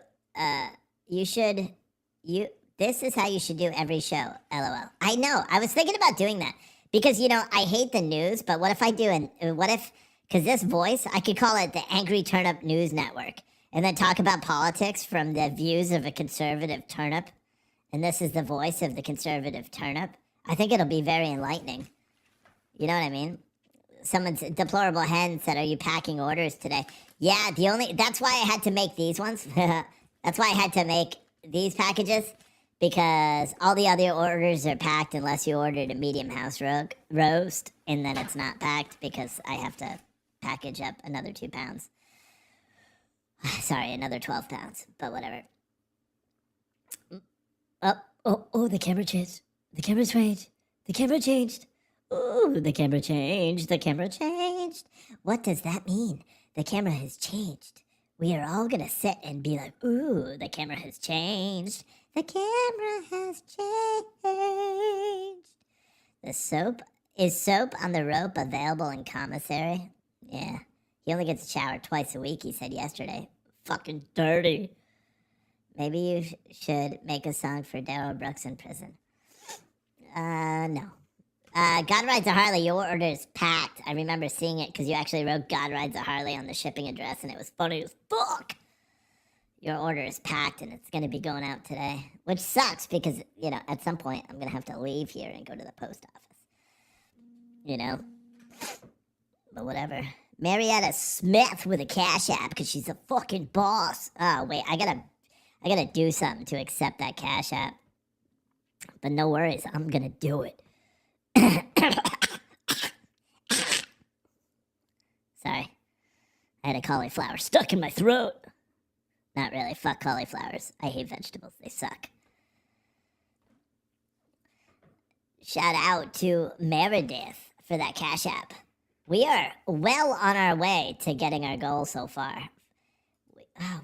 this is how you should do every show, LOL. I know, I was thinking about doing that. Because, you know, I hate the news, but what if I do, because this voice, I could call it the Angry Turnip News Network. And then talk about politics from the views of a conservative turnip. And this is the voice of the conservative turnip. I think it'll be very enlightening. You know what I mean? Someone's deplorable hen said, "Are you packing orders today?" Yeah, that's why I had to make these ones. That's why I had to make these packages. Because all the other orders are packed unless you ordered a medium house roast. And then it's not packed because I have to package up another 2 pounds. Sorry, another 12 pounds. But whatever. Oh, the camera changed. The camera changed. The camera changed. Ooh, the camera changed. The camera changed. What does that mean? The camera has changed. We are all going to sit and be like, ooh, the camera has changed. The camera has changed. Is soap on the rope available in commissary? Yeah. He only gets a shower twice a week, he said yesterday. Fucking dirty. Maybe you should make a song for Darrell Brooks in prison. No. God Rides a Harley, your order is packed. I remember seeing it because you actually wrote God Rides a Harley on the shipping address and it was funny as fuck. Your order is packed and it's going to be going out today. Which sucks because, you know, at some point I'm going to have to leave here and go to the post office. You know? But whatever. Marietta Smith with a Cash App because she's a fucking boss. Oh, wait, I gotta do something to accept that Cash App. But no worries, I'm going to do it. Sorry. I had a cauliflower stuck in my throat. Not really. Fuck cauliflowers. I hate vegetables. They suck. Shout out to Meredith for that Cash App. We are well on our way to getting our goal so far.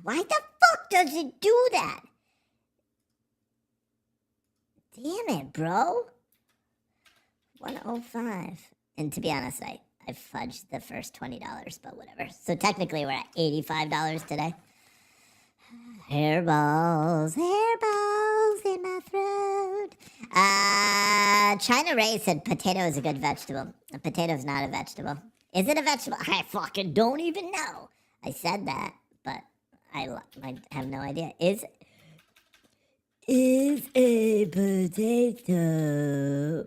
Why the fuck does it do that? Damn it, bro. 105. And to be honest, I fudged the first $20, but whatever. So technically we're at $85 today. Hairballs in my throat. China Ray said potato is a good vegetable. A potato's not a vegetable. Is it a vegetable? I fucking don't even know. I said that, but I have no idea. Is a potato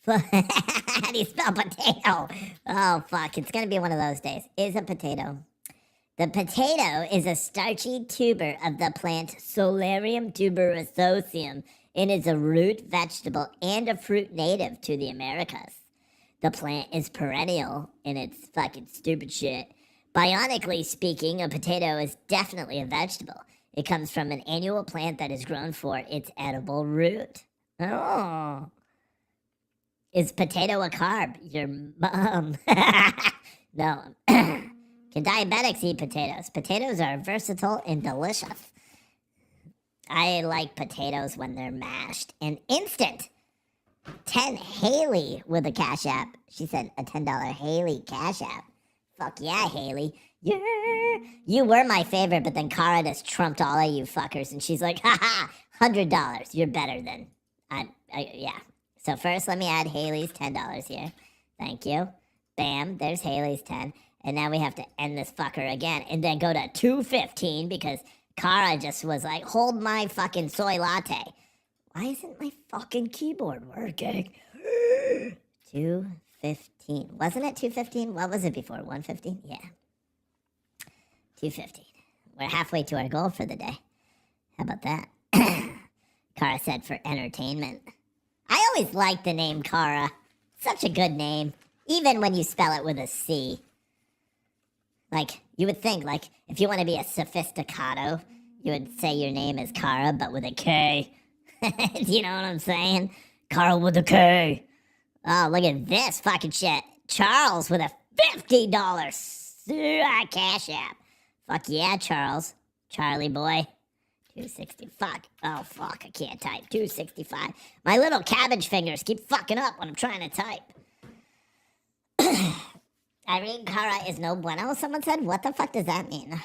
how do you spell potato? Oh, fuck. It's going to be one of those days. Is a potato. The potato is a starchy tuber of the plant Solarium tuberosum and is a root vegetable and a fruit native to the Americas. The plant is perennial and it's fucking stupid shit. Bionically speaking, a potato is definitely a vegetable. It comes from an annual plant that is grown for its edible root. Oh. Is potato a carb? Your mom. No. Can diabetics eat potatoes? Potatoes are versatile and delicious. I like potatoes when they're mashed and instant. 10 Haley with a Cash App. She said a $10 Haley Cash App. Fuck yeah, Haley. Yeah. You were my favorite, but then Kara just trumped all of you fuckers, and she's like, haha, $100. You're better than. Yeah. So first, let me add Haley's $10 here. Thank you. Bam, there's Haley's 10. And now we have to end this fucker again, and then go to $2.15 because Kara just was like, hold my fucking soy latte. Why isn't my fucking keyboard working? $2.15. Wasn't it $2.15? What was it before? $1.15? Yeah. $2.15. We're halfway to our goal for the day. How about that? Kara said for entertainment. I always liked the name Kara. Such a good name. Even when you spell it with a C. Like, you would think, like, if you want to be a sophisticato, you would say your name is Kara, but with a K. Do you know what I'm saying? Kara with a K. Oh, look at this fucking shit. Charles with a $50 Cash App. Fuck yeah, Charles. Charlie boy. 260. Fuck. Oh, fuck. I can't type. 265. My little cabbage fingers keep fucking up when I'm trying to type. Irene Cara is no bueno, someone said. What the fuck does that mean?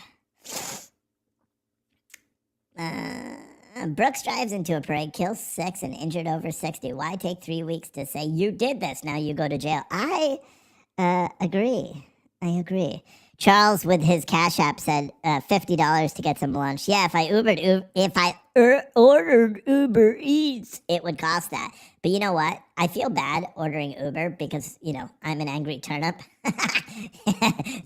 Brooks drives into a parade, kills 6 and injured over 60. Why take 3 weeks to say you did this? Now you go to jail. I agree. I agree. Charles with his Cash App said $50 to get some lunch. Yeah, if I ordered Uber Eats, it would cost that. But you know what? I feel bad ordering Uber because, you know, I'm an angry turnip.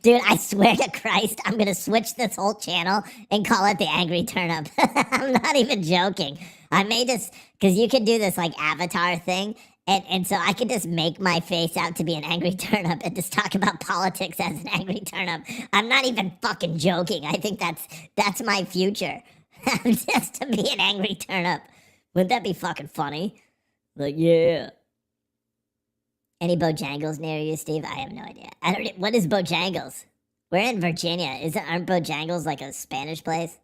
Dude, I swear to Christ, I'm going to switch this whole channel and call it the Angry Turnip. I'm not even joking. I made this because you can do this like avatar thing. And so I could just make my face out to be an angry turnip and just talk about politics as an angry turnip. I'm not even fucking joking. I think that's my future. Just to be an angry turnip. Wouldn't that be fucking funny? Like, yeah. Any Bojangles near you, Steve? I have no idea. What is Bojangles? We're in Virginia. Aren't Bojangles like a Spanish place?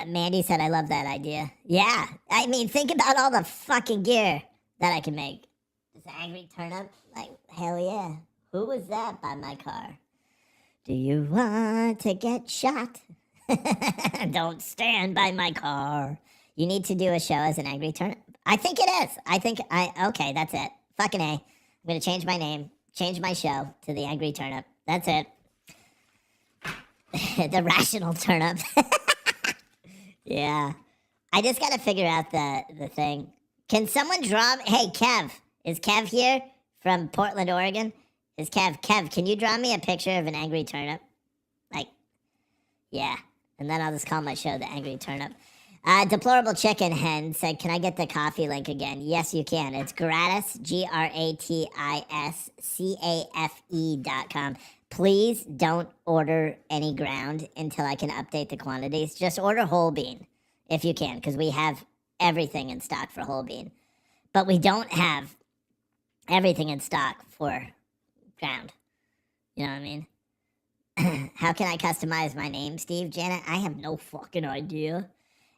Mandy said, I love that idea. Yeah. I mean, think about all the fucking gear that I can make. This angry turnip? Like, hell yeah. Who was that by my car? Do you want to get shot? Don't stand by my car. You need to do a show as an angry turnip. I think it is. Okay, that's it. Fucking A. I'm going to change my name, change my show to the angry turnip. That's it. The rational turnip. Yeah. I just got to figure out the thing. Can someone draw me? Hey, Kev. Is Kev here from Portland, Oregon? Is Kev, can you draw me a picture of an angry turnip? Like, yeah. And then I'll just call my show The Angry Turnip. Deplorable Chicken Hen said, can I get the coffee link again? Yes, you can. It's gratis, GratisCafe.com. Please don't order any ground until I can update the quantities. Just order whole bean if you can, because we have everything in stock for whole bean. But we don't have everything in stock for ground. You know what I mean? How can I customize my name, Steve? Janet, I have no fucking idea.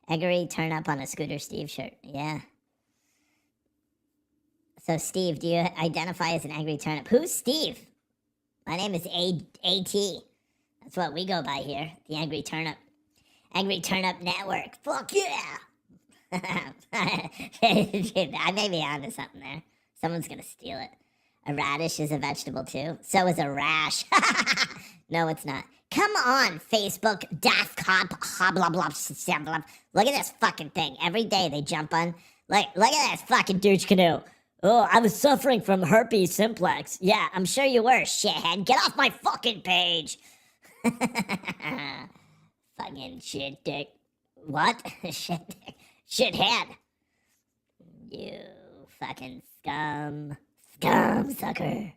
Eggery turn up on a Scooter Steve shirt. Yeah. So, Steve, do you identify as an angry turnip? Who's Steve? My name is A.T. That's what we go by here. The Angry Turnip. Angry Turnip Network. Fuck yeah! I may be onto something there. Someone's gonna steal it. A radish is a vegetable too. So is a rash. No, it's not. Come on, Facebook, Daft Cop, blah, blah, blah. Look at this fucking thing. Every day they jump on. Like, look at this fucking douche canoe. Oh, I was suffering from herpes simplex. Yeah, I'm sure you were, shithead. Get off my fucking page. Fucking shit dick. What? Shit dick. Shithead. You fucking scum. Scum sucker.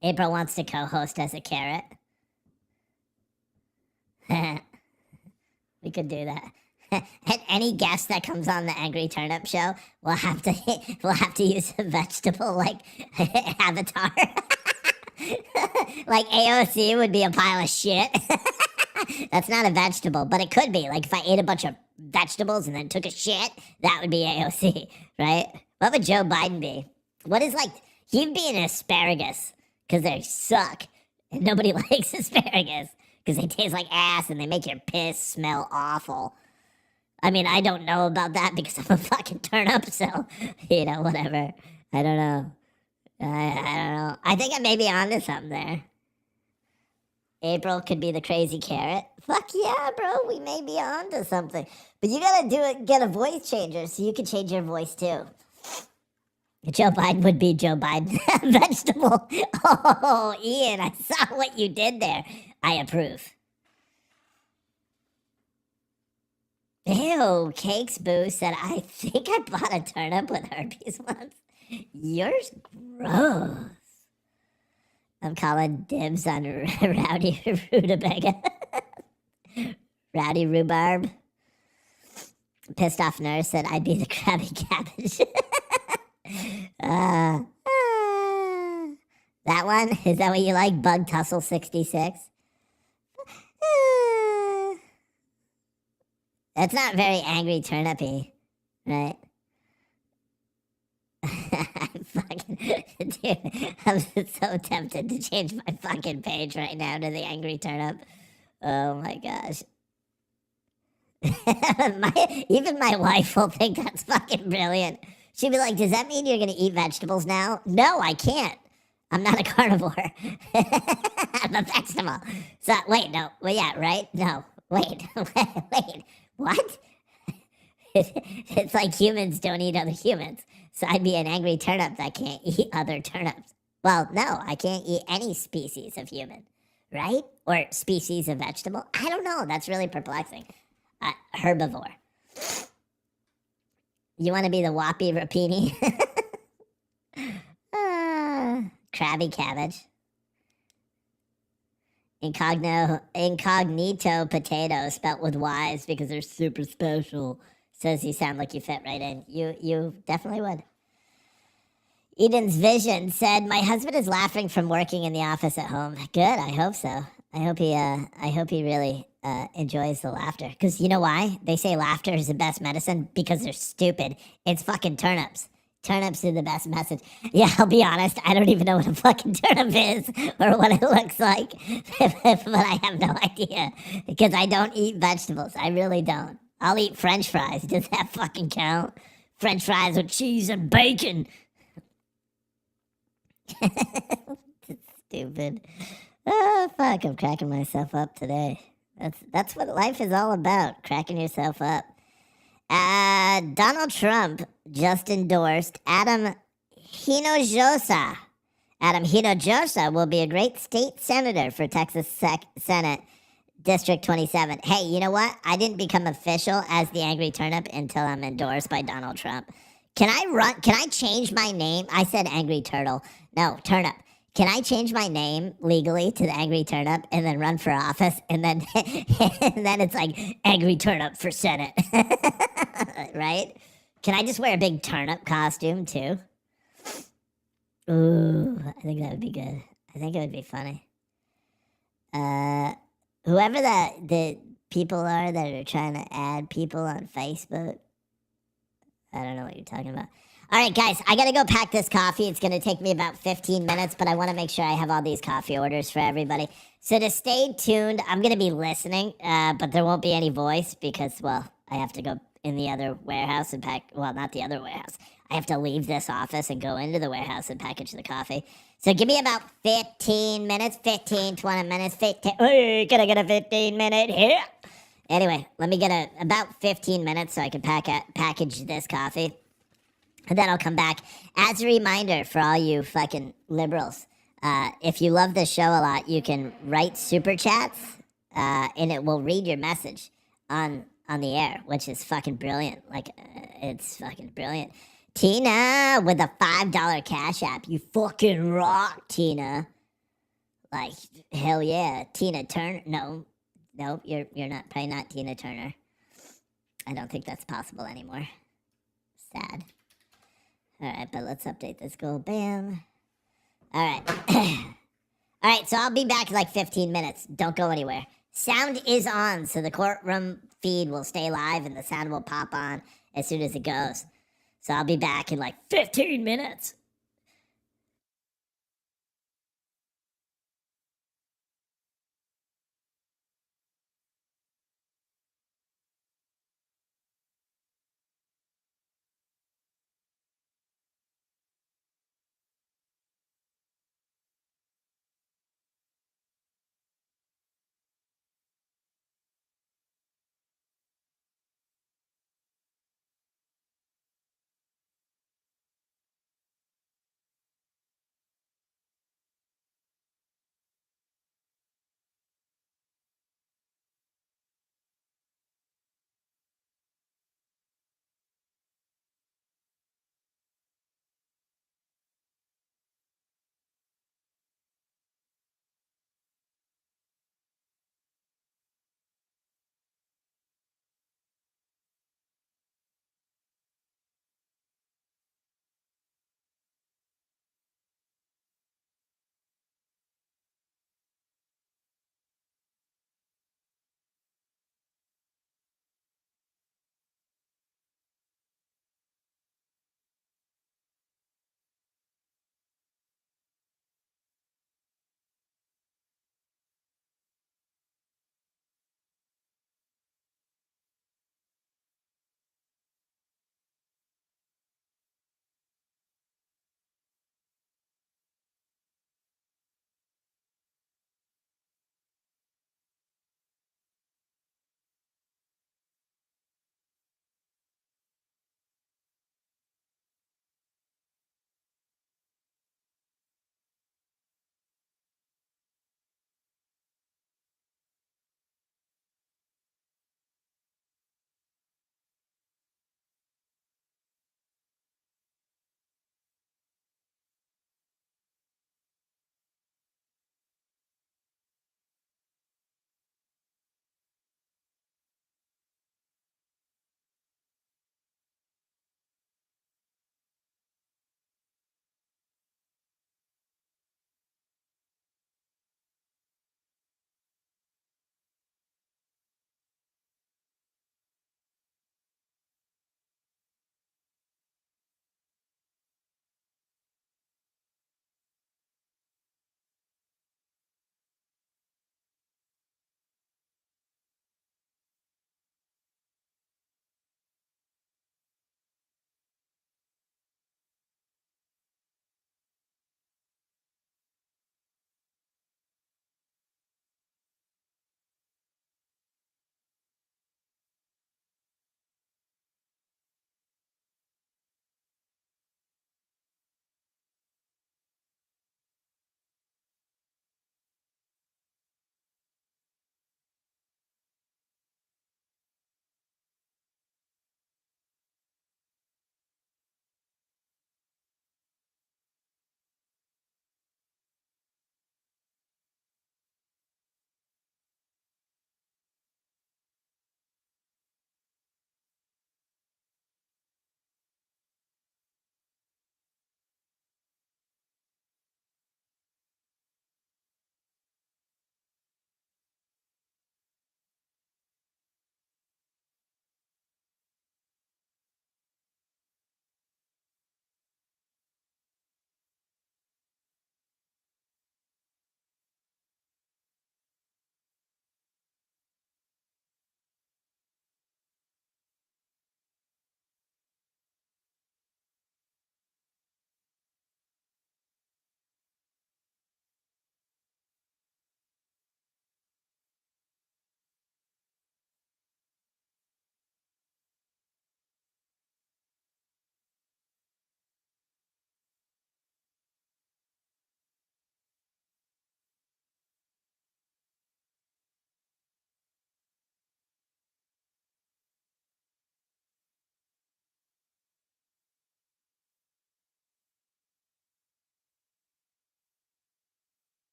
April wants to co-host as a carrot. We could do that. And any guest that comes on the Angry Turnip Show will have to use a vegetable like avatar. Like AOC would be a pile of shit. That's not a vegetable, but it could be. Like if I ate a bunch of vegetables and then took a shit, that would be AOC, right? What would Joe Biden be? What is like, he'd be an asparagus because they suck and nobody likes asparagus because they taste like ass and they make your piss smell awful. I mean, I don't know about that because I'm a fucking turnip, so, you know, whatever. I don't know. I don't know. I think I may be onto something there. April could be the crazy carrot. Fuck yeah, bro. We may be onto something. But you gotta do it, get a voice changer so you can change your voice too. Joe Biden would be Joe Biden. Vegetable. Oh, Ian, I saw what you did there. I approve. Ew, Cakes Boo said, I think I bought a turnip with herpes once. Yours gross. I'm calling dibs on Rowdy Rutabaga. Rowdy Rhubarb. Pissed off nurse said I'd be the Krabby Cabbage. That one? Is that what you like? Bug Tussle 66? That's not very angry turnipy, right? Dude, I'm so tempted to change my fucking page right now to the angry turnip. Oh my gosh. Even my wife will think that's fucking brilliant. She'd be like, does that mean you're gonna eat vegetables now? No, I can't. I'm not a carnivore. I'm a vegetable. So, wait, no. Well, yeah, right? No. Wait. Wait. What? It's like humans don't eat other humans. So I'd be an angry turnip that can't eat other turnips. Well, no, I can't eat any species of human, right? Or species of vegetable. I don't know. That's really perplexing. Herbivore. You want to be the Whoppy Rapini? Krabby Cabbage. Incognito potato spelt with Y's because they're super special. Says you sound like you fit right in. You definitely would. Eden's Vision said, my husband is laughing from working in the office at home. Good, I hope so. I hope he really enjoys the laughter. Because you know why? They say laughter is the best medicine because they're stupid. It's fucking turnips. Turnips are the best message. Yeah, I'll be honest. I don't even know what a fucking turnip is or what it looks like. But I have no idea. Because I don't eat vegetables. I really don't. I'll eat French fries. Does that fucking count? French fries with cheese and bacon. Stupid. Oh, fuck. I'm cracking myself up today. That's what life is all about. Cracking yourself up. Donald Trump just endorsed Adam Hinojosa. Adam Hinojosa will be a great state senator for Texas Senate District 27. Hey, you know what? I didn't become official as the Angry Turnip until I'm endorsed by Donald Trump. Can I change my name? I said Angry Turtle. No, Turnip. Can I change my name legally to the Angry Turnip and then run for office and then and then it's like Angry Turnip for Senate? Right? Can I just wear a big turnip costume too? Ooh, I think that would be good. I think it would be funny. Whoever the people are that are trying to add people on Facebook, I don't know what you're talking about. All right, guys, I got to go pack this coffee. It's going to take me about 15 minutes, but I want to make sure I have all these coffee orders for everybody. So to stay tuned, I'm going to be listening, but there won't be any voice because, well, I have to go in the other warehouse and pack. Well, not the other warehouse. I have to leave this office and go into the warehouse and package the coffee. So give me about 15 minutes, 15, 20 minutes, 15. Hey, can I get a 15-minute here? Anyway, let me get about 15 minutes so I can package this coffee. And then I'll come back. As a reminder for all you fucking liberals, if you love this show a lot, you can write super chats, and it will read your message on the air, which is fucking brilliant. Like, it's fucking brilliant. Tina with a $5 Cash App. You fucking rock, Tina. Like, hell yeah. Tina Turner. No, you're not, probably not Tina Turner. I don't think that's possible anymore. Sad. All right, but let's update this goal. Bam. All right. All right, so I'll be back in like 15 minutes. Don't go anywhere. Sound is on, so the courtroom feed will stay live and the sound will pop on as soon as it goes. So I'll be back in like 15 minutes.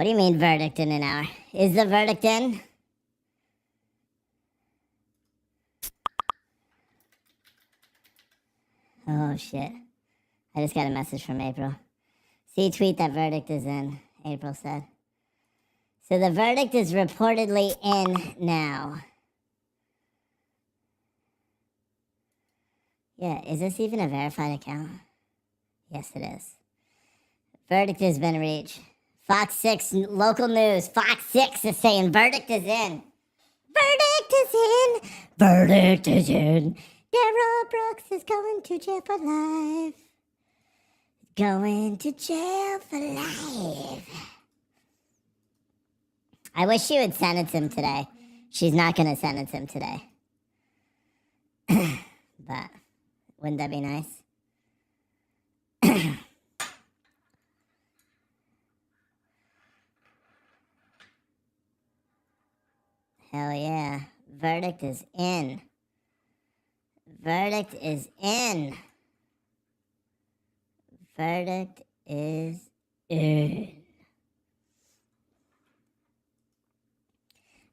What do you mean verdict in an hour? Is the verdict in? Oh, shit. I just got a message from April. See, tweet that verdict is in, April said. So the verdict is reportedly in now. Yeah, is this even a verified account? Yes, it is. Verdict has been reached. Fox 6 local news. Fox 6 is saying verdict is in. Verdict is in. Verdict is in. Darrell Brooks is going to jail for life. Going to jail for life. I wish she would sentence him today. She's not going to sentence him today. But wouldn't that be nice? Hell yeah. Verdict is in. Verdict is in. Verdict is in.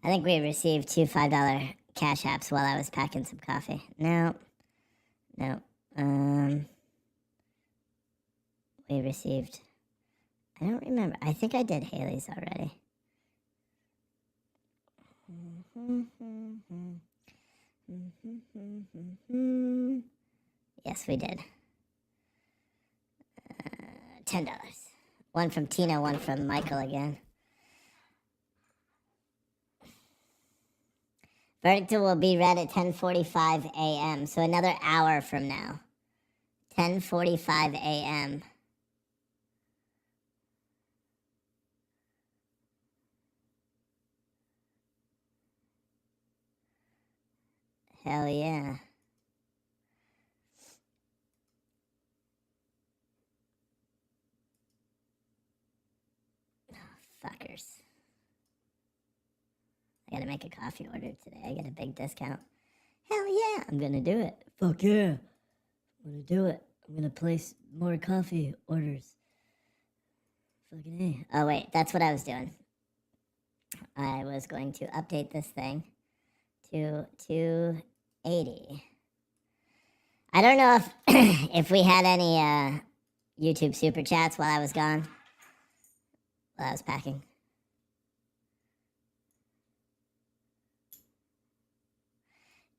I think we received 2 $5 cash apps while I was packing some coffee. No. We received... I don't remember. I think I did Haley's already. Yes, we did. $10. One from Tina, one from Michael again. Verdict will be read at 10:45 a.m., so another hour from now. 10:45 a.m. Hell yeah. Oh, fuckers. I gotta make a coffee order today. I get a big discount. Hell yeah, I'm gonna do it. Fuck yeah. I'm gonna do it. I'm gonna place more coffee orders. Fucking A. Oh, wait, that's what I was doing. I was going to update this thing to 280. I don't know if if we had any YouTube super chats while I was gone. While I was packing.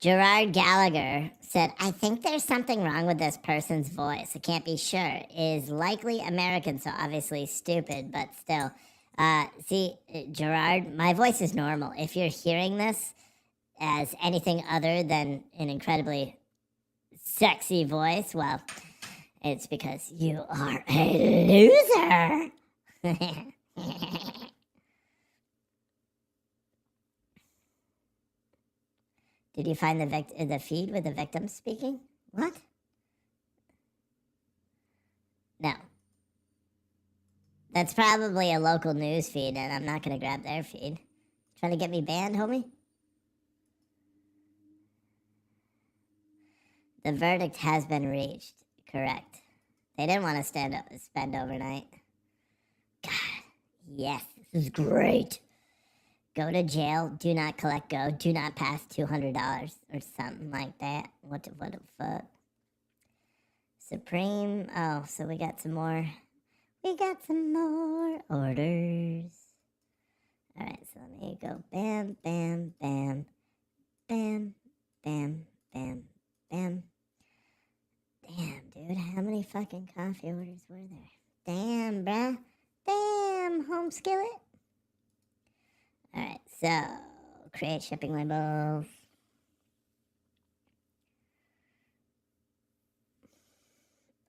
Gerard Gallagher said, I think there's something wrong with this person's voice. I can't be sure. Is likely American, so obviously stupid, but still. See, Gerard, my voice is normal. If you're hearing this as anything other than an incredibly sexy voice, well, it's because you are a loser. Did you find the feed with the victim speaking? What? No. That's probably a local news feed, and I'm not going to grab their feed. Trying to get me banned, homie? The verdict has been reached. Correct. They didn't want to spend overnight. God, yes, this is great. Go to jail, do not collect go, do not pass $200 or something like that. What the fuck? Supreme, oh, so we got some more. We got some more orders. Alright, so let me go bam, bam, bam, bam, bam, bam, bam. Damn, dude, how many fucking coffee orders were there? Damn, bruh. Damn, home skillet. Alright, so create shipping labels.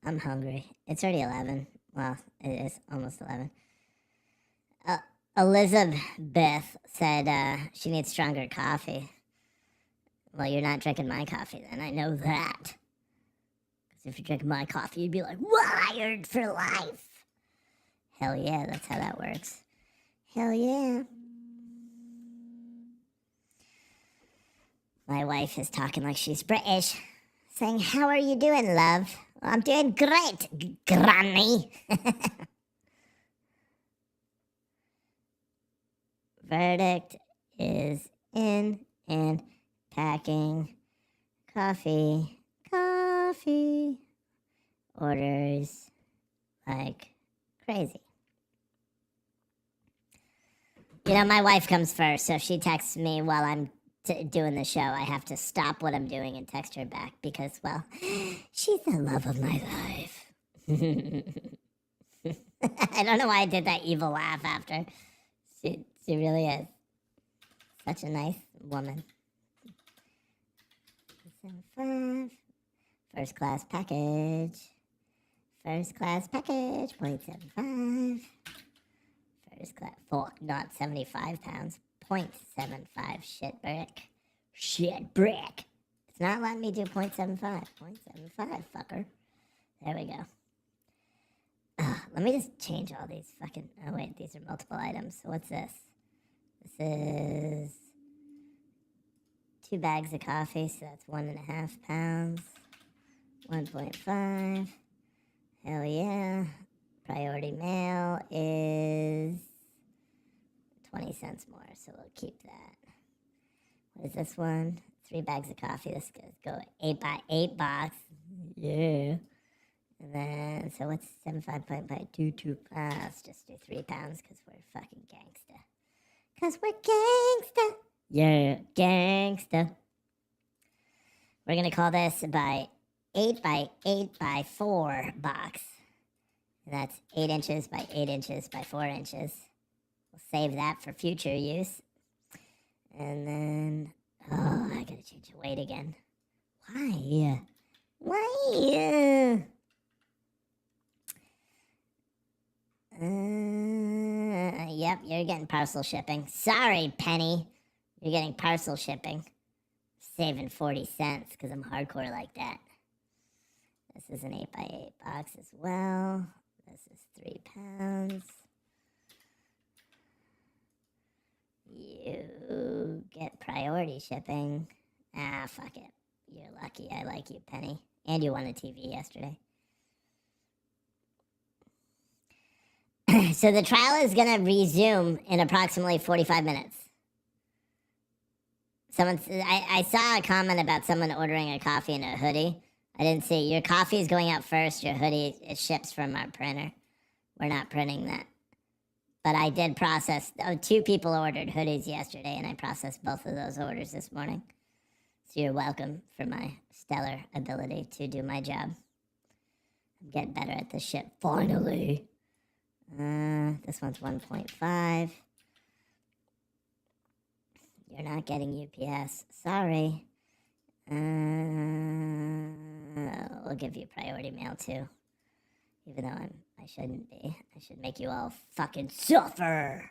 I'm hungry. It's already 11. Well, it is almost 11. Elizabeth said she needs stronger coffee. Well, you're not drinking my coffee then. I know that. Because if you're drinking my coffee, you'd be like, wired for life. Hell yeah, that's how that works. Hell yeah. My wife is talking like she's British, saying, how are you doing, love? Well, I'm doing great, Granny. Verdict is in and packing. Coffee. Orders like crazy. You know, my wife comes first, so if she texts me while I'm doing the show, I have to stop what I'm doing and text her back because, well, she's the love of my life. I don't know why I did that evil laugh after. She really is such a nice woman. 75. First class package. 0.75. First class, not 75 pounds. 0.75. Shit brick. It's not letting me do 0.75. 0.75, fucker. There we go. Let me just change all these fucking... Oh, wait, these are multiple items. So what's this? This is 2 bags of coffee, so that's 1.5 pounds. 1.5. Hell yeah. Priority mail is 20 cents more, so we'll keep that. What is this one? 3 bags of coffee. This could go 8x8 box. Yeah. And then, so what's 75.22? Let's just do 3 pounds because we're fucking gangsta. Because we're gangsta. Yeah, gangsta. We're going to call this by 8x8x4 box. And that's 8 inches by 8 inches by 4 inches. We'll save that for future use. And then, oh, I gotta change the weight again. Why? Yep, you're getting parcel shipping. Sorry, Penny. You're getting parcel shipping. Saving 40 cents because I'm hardcore like that. This is an 8x8 box as well. This is 3 pounds. You get priority shipping. Ah, fuck it. You're lucky. I like you, Penny. And you won a TV yesterday. So the trial is going to resume in approximately 45 minutes. I saw a comment about someone ordering a coffee and a hoodie. I didn't see. Your coffee is going out first. Your hoodie, it ships from our printer. We're not printing that. But I did process. 2 people ordered hoodies yesterday, and I processed both of those orders this morning. So you're welcome for my stellar ability to do my job. I'm getting better at this shit. Finally. This one's 1.5. You're not getting UPS. Sorry. We'll give you priority mail too. Even though I shouldn't be. I should make you all fucking suffer.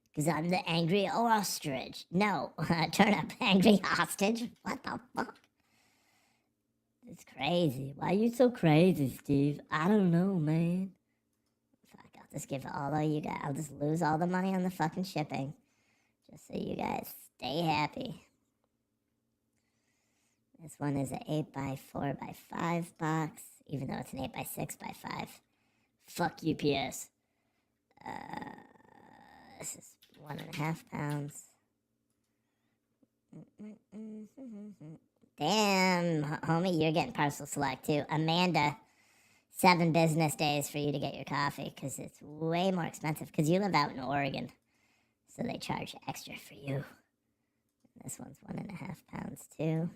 Because I'm the angry ostrich. No, turn up angry hostage. What the fuck? It's crazy. Why are you so crazy, Steve? I don't know, man. Fuck, I'll just give all of you guys. I'll just lose all the money on the fucking shipping. Just so you guys stay happy. This one is an 8x4x5 box, even though it's an 8x6x5. Fuck UPS. This is 1.5 pounds. Damn, homie, you're getting parcel select too. Amanda, 7 business days for you to get your coffee because it's way more expensive because you live out in Oregon. So they charge extra for you. This one's 1.5 pounds too.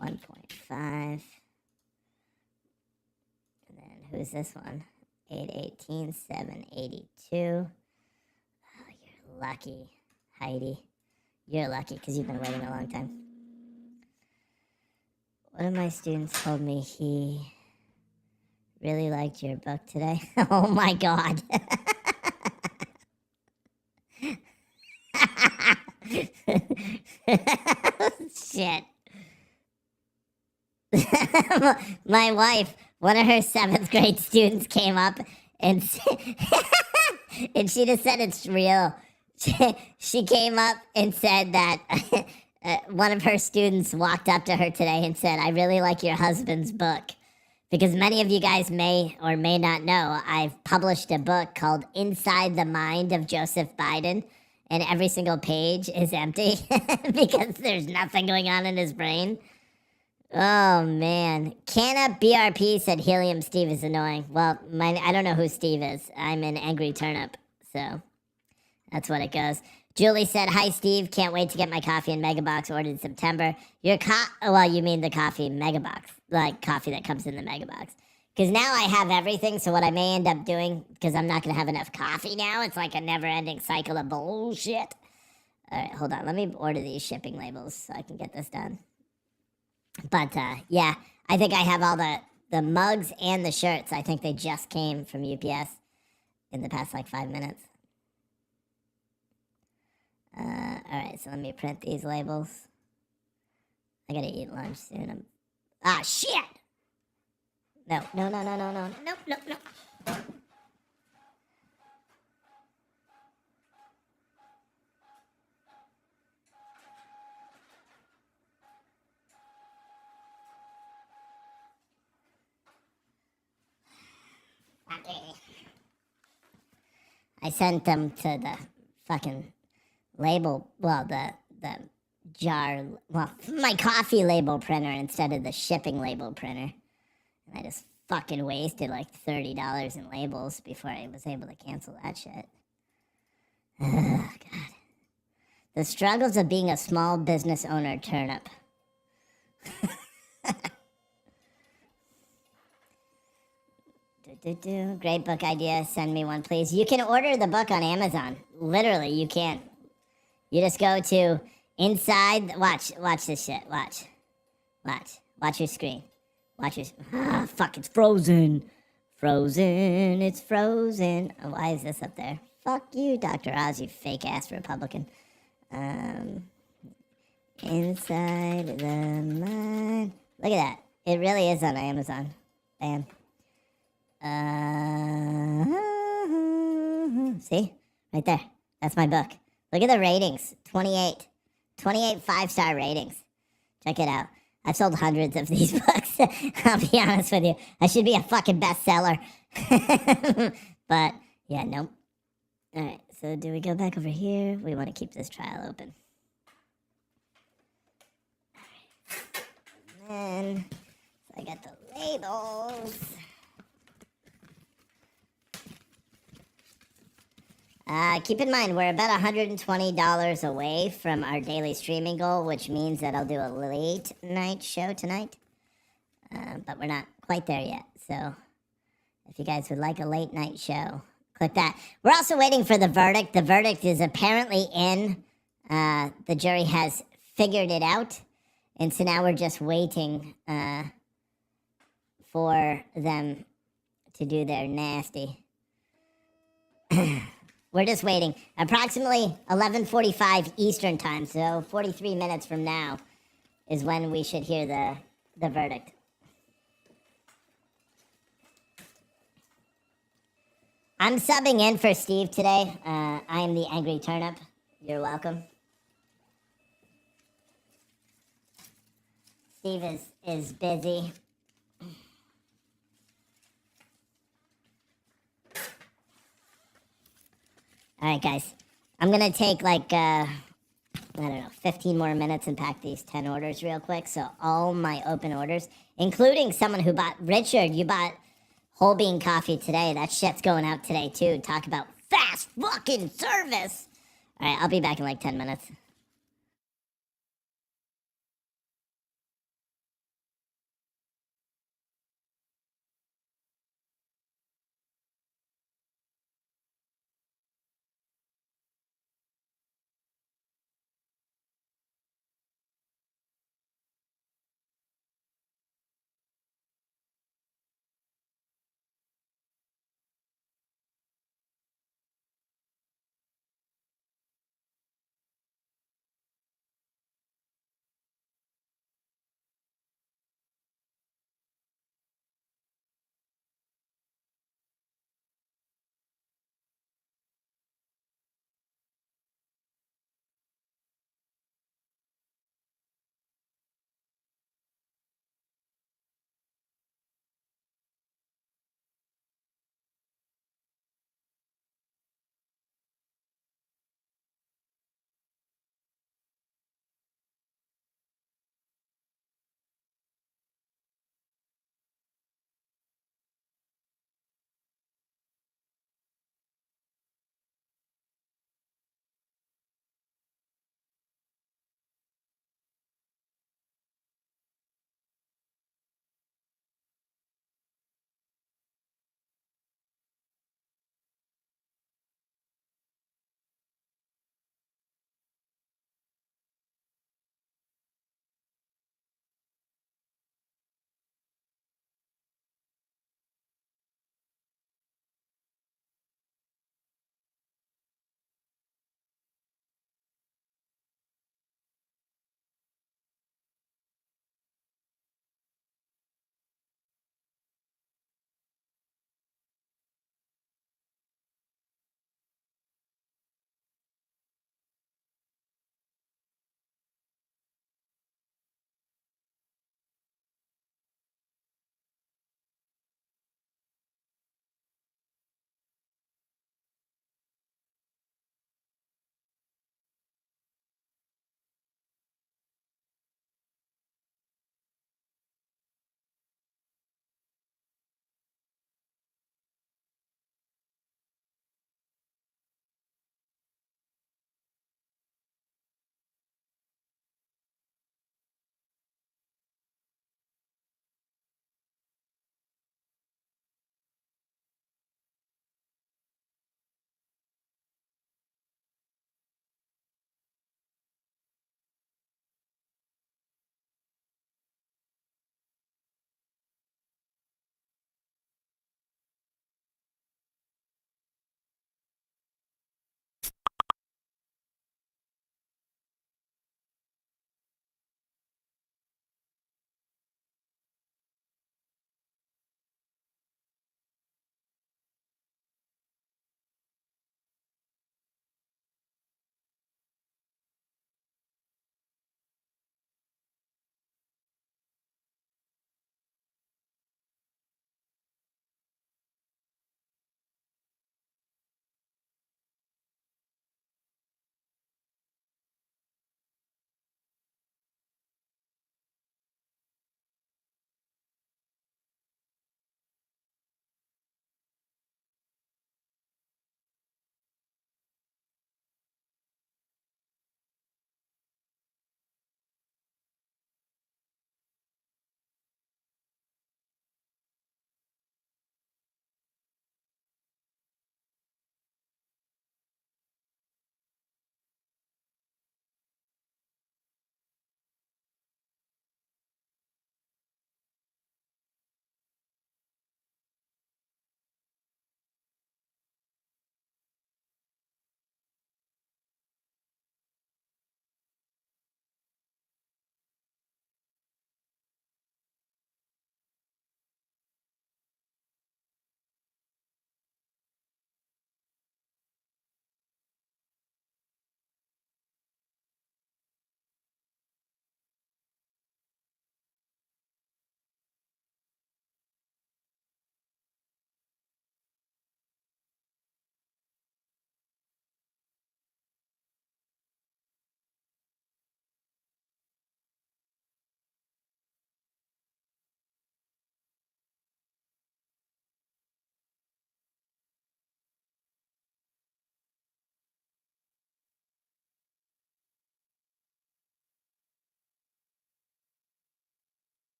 1.5. And then who's this one? 818, 782. Oh, you're lucky, Heidi. You're lucky because you've been waiting a long time. One of my students told me he really liked your book today. Oh my God. Shit. My wife, one of her 7th grade students came up and and she just said it's real. She came up and said that one of her students walked up to her today and said, I really like your husband's book. Because many of you guys may or may not know, I've published a book called Inside the Mind of Joseph Biden. and every single page is empty because there's nothing going on in his brain. Oh man. Canna BRP said Helium Steve is annoying. Well, I don't know who Steve is. I'm an angry turnip, so that's what it goes. Julie said, "Hi Steve, can't wait to get my coffee in Megabox ordered in September." Well, you mean the coffee Megabox, like coffee that comes in the Megabox. Because now I have everything, so what I may end up doing, because I'm not going to have enough coffee now, it's like a never-ending cycle of bullshit. All right, hold on. Let me order these shipping labels so I can get this done. But, yeah, I think I have all the mugs and the shirts. I think they just came from UPS in the past, 5 minutes. All right, so let me print these labels. I got to eat lunch soon. Shit! No. I sent them to the fucking label, the jar, my coffee label printer instead of the shipping label printer. And I just fucking wasted $30 in labels before I was able to cancel that shit. Oh, God. The struggles of being a small business owner turnip. Great book idea. Send me one, please. You can order the book on Amazon. Literally, you can. You just go to inside. Watch this shit. Watch your screen. Fuck, it's frozen. It's frozen. Oh, why is this up there? Fuck you, Dr. Oz, you fake ass Republican. Inside the mind. Look at that. It really is on Amazon. Bam. See? Right there. That's my book. Look at the ratings. 28 5-star ratings. Check it out. I've sold hundreds of these books. I'll be honest with you. I should be a fucking bestseller. But, yeah, nope. Alright, so do we go back over here? We want to keep this trial open. Alright. And then, so I got the labels. Keep in mind, we're about $120 away from our daily streaming goal, which means that I'll do a late night show tonight. But we're not quite there yet. So if you guys would like a late night show, click that. We're also waiting for the verdict. The verdict is apparently in. The jury has figured it out. And so now we're just waiting for them to do their nasty. We're just waiting. Approximately 11:45 Eastern time, so 43 minutes from now is when we should hear the verdict. I'm subbing in for Steve today. I am the Angry Turnip. You're welcome. Steve is busy. All right, guys. I'm going to take 15 more minutes and pack these 10 orders real quick. So all my open orders, including someone who bought, Richard, you bought whole bean coffee today. That shit's going out today, too. Talk about fast fucking service. All right, I'll be back in 10 minutes.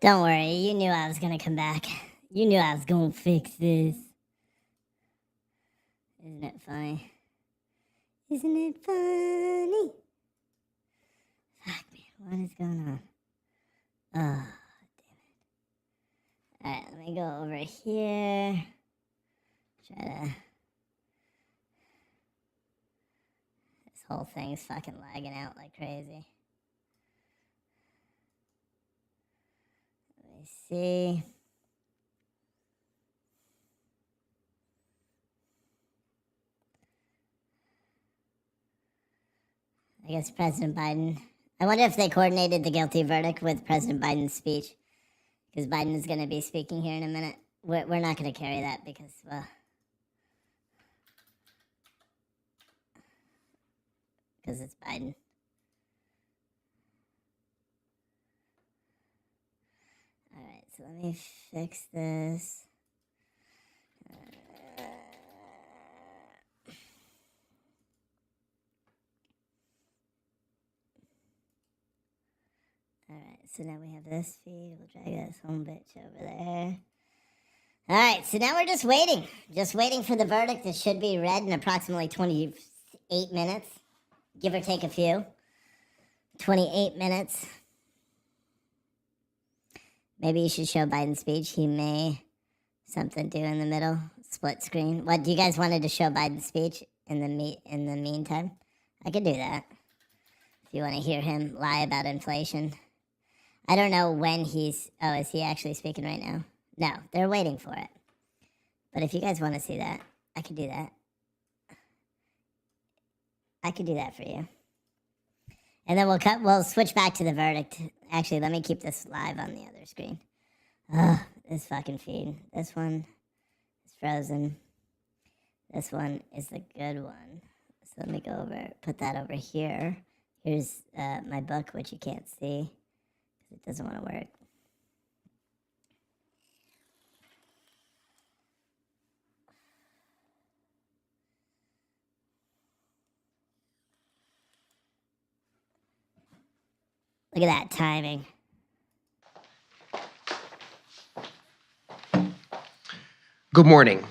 Don't worry, you knew I was gonna come back. You knew I was gonna fix this. Isn't it funny? Isn't it funny? Fuck, man, what is going on? Oh, damn it. Alright, let me go over here. Try to... This whole thing's fucking lagging out like crazy. Let me see. I guess President Biden. I wonder if they coordinated the guilty verdict with President Biden's speech. Because Biden is going to be speaking here in a minute. We're not going to carry that because, well... Because it's Biden. Alright, so let me fix this. Alright, so now we have this feed. We'll drag this home bitch over there. Alright, so now we're just waiting. Just waiting for the verdict. It should be read in approximately 28 minutes. Give or take a few. 28 minutes. Maybe you should show Biden's speech. He may something do in the middle. Split screen. What, do you guys wanted to show Biden's speech in the meantime? I could do that. If you want to hear him lie about inflation. I don't know when he's... Oh, is he actually speaking right now? No, they're waiting for it. But if you guys want to see that, I could do that. I could do that for you. And then we'll switch back to the verdict. Actually, let me keep this live on the other screen. Ugh, this fucking feed. This one is frozen. This one is the good one. So let me go over, put that over here. Here's my book, which you can't see because it doesn't want to work. Look at that timing. Good morning.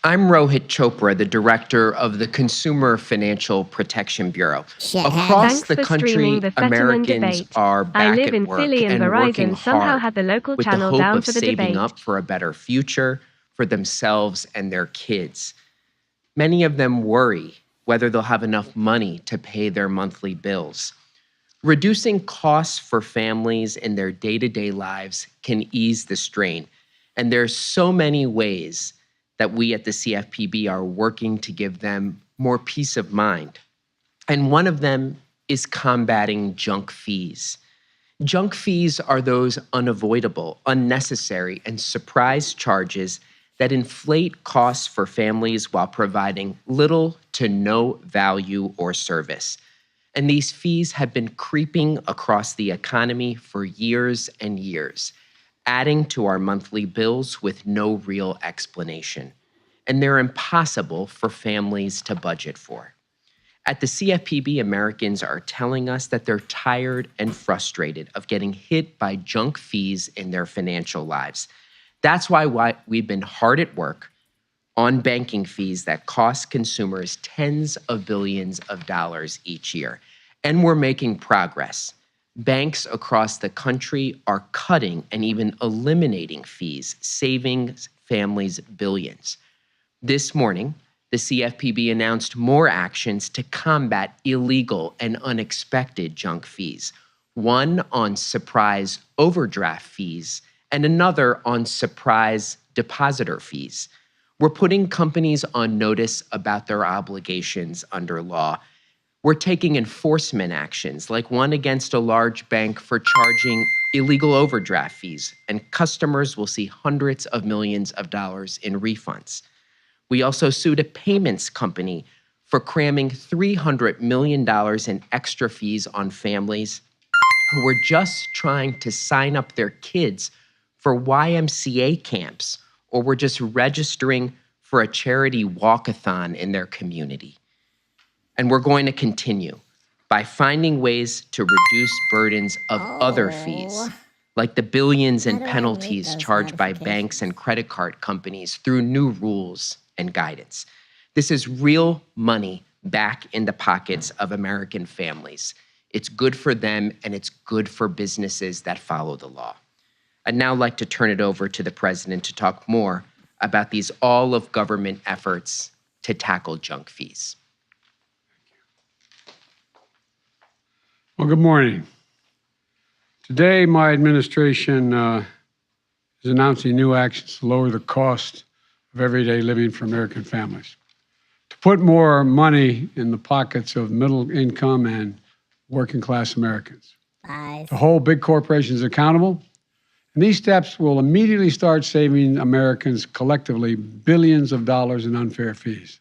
I'm Rohit Chopra, the director of the Consumer Financial Protection Bureau. Across Thanks the for country, streaming the Fetterman Americans debate. are I back live at in work Philly and working Verizon somehow hard had the local with the channel hope down of for the saving debate. up for a better future for themselves and their kids. Many of them worry whether they'll have enough money to pay their monthly bills. Reducing costs for families in their day-to-day lives can ease the strain. And there's so many ways that we at the CFPB are working to give them more peace of mind. And one of them is combating junk fees. Junk fees are those unavoidable, unnecessary, and surprise charges that inflate costs for families while providing little to no value or service. And these fees have been creeping across the economy for years and years, adding to our monthly bills with no real explanation. And they're impossible for families to budget for. At the CFPB, Americans are telling us that they're tired and frustrated of getting hit by junk fees in their financial lives. That's why we've been hard at work on banking fees that cost consumers tens of billions of dollars each year. And we're making progress. Banks across the country are cutting and even eliminating fees, saving families billions. This morning, the CFPB announced more actions to combat illegal and unexpected junk fees, one on surprise overdraft fees and another on surprise depositor fees. We're putting companies on notice about their obligations under law. We're taking enforcement actions, like one against a large bank for charging illegal overdraft fees, and customers will see hundreds of millions of dollars in refunds. We also sued a payments company for cramming $300 million in extra fees on families who were just trying to sign up their kids for YMCA camps or were just registering for a charity walkathon in their community. And we're going to continue by finding ways to reduce burdens of other fees, like the billions How in do I mute penalties those charged by banks and credit card companies through new rules and guidance. This is real money back in the pockets of American families. It's good for them, and it's good for businesses that follow the law. I'd now like to turn it over to the president to talk more about these all-of-government efforts to tackle junk fees. Well, good morning. Today, my administration is announcing new actions to lower the cost of everyday living for American families, to put more money in the pockets of middle income and working class Americans, Lies. to hold big corporations accountable. And these steps will immediately start saving Americans collectively billions of dollars in unfair fees.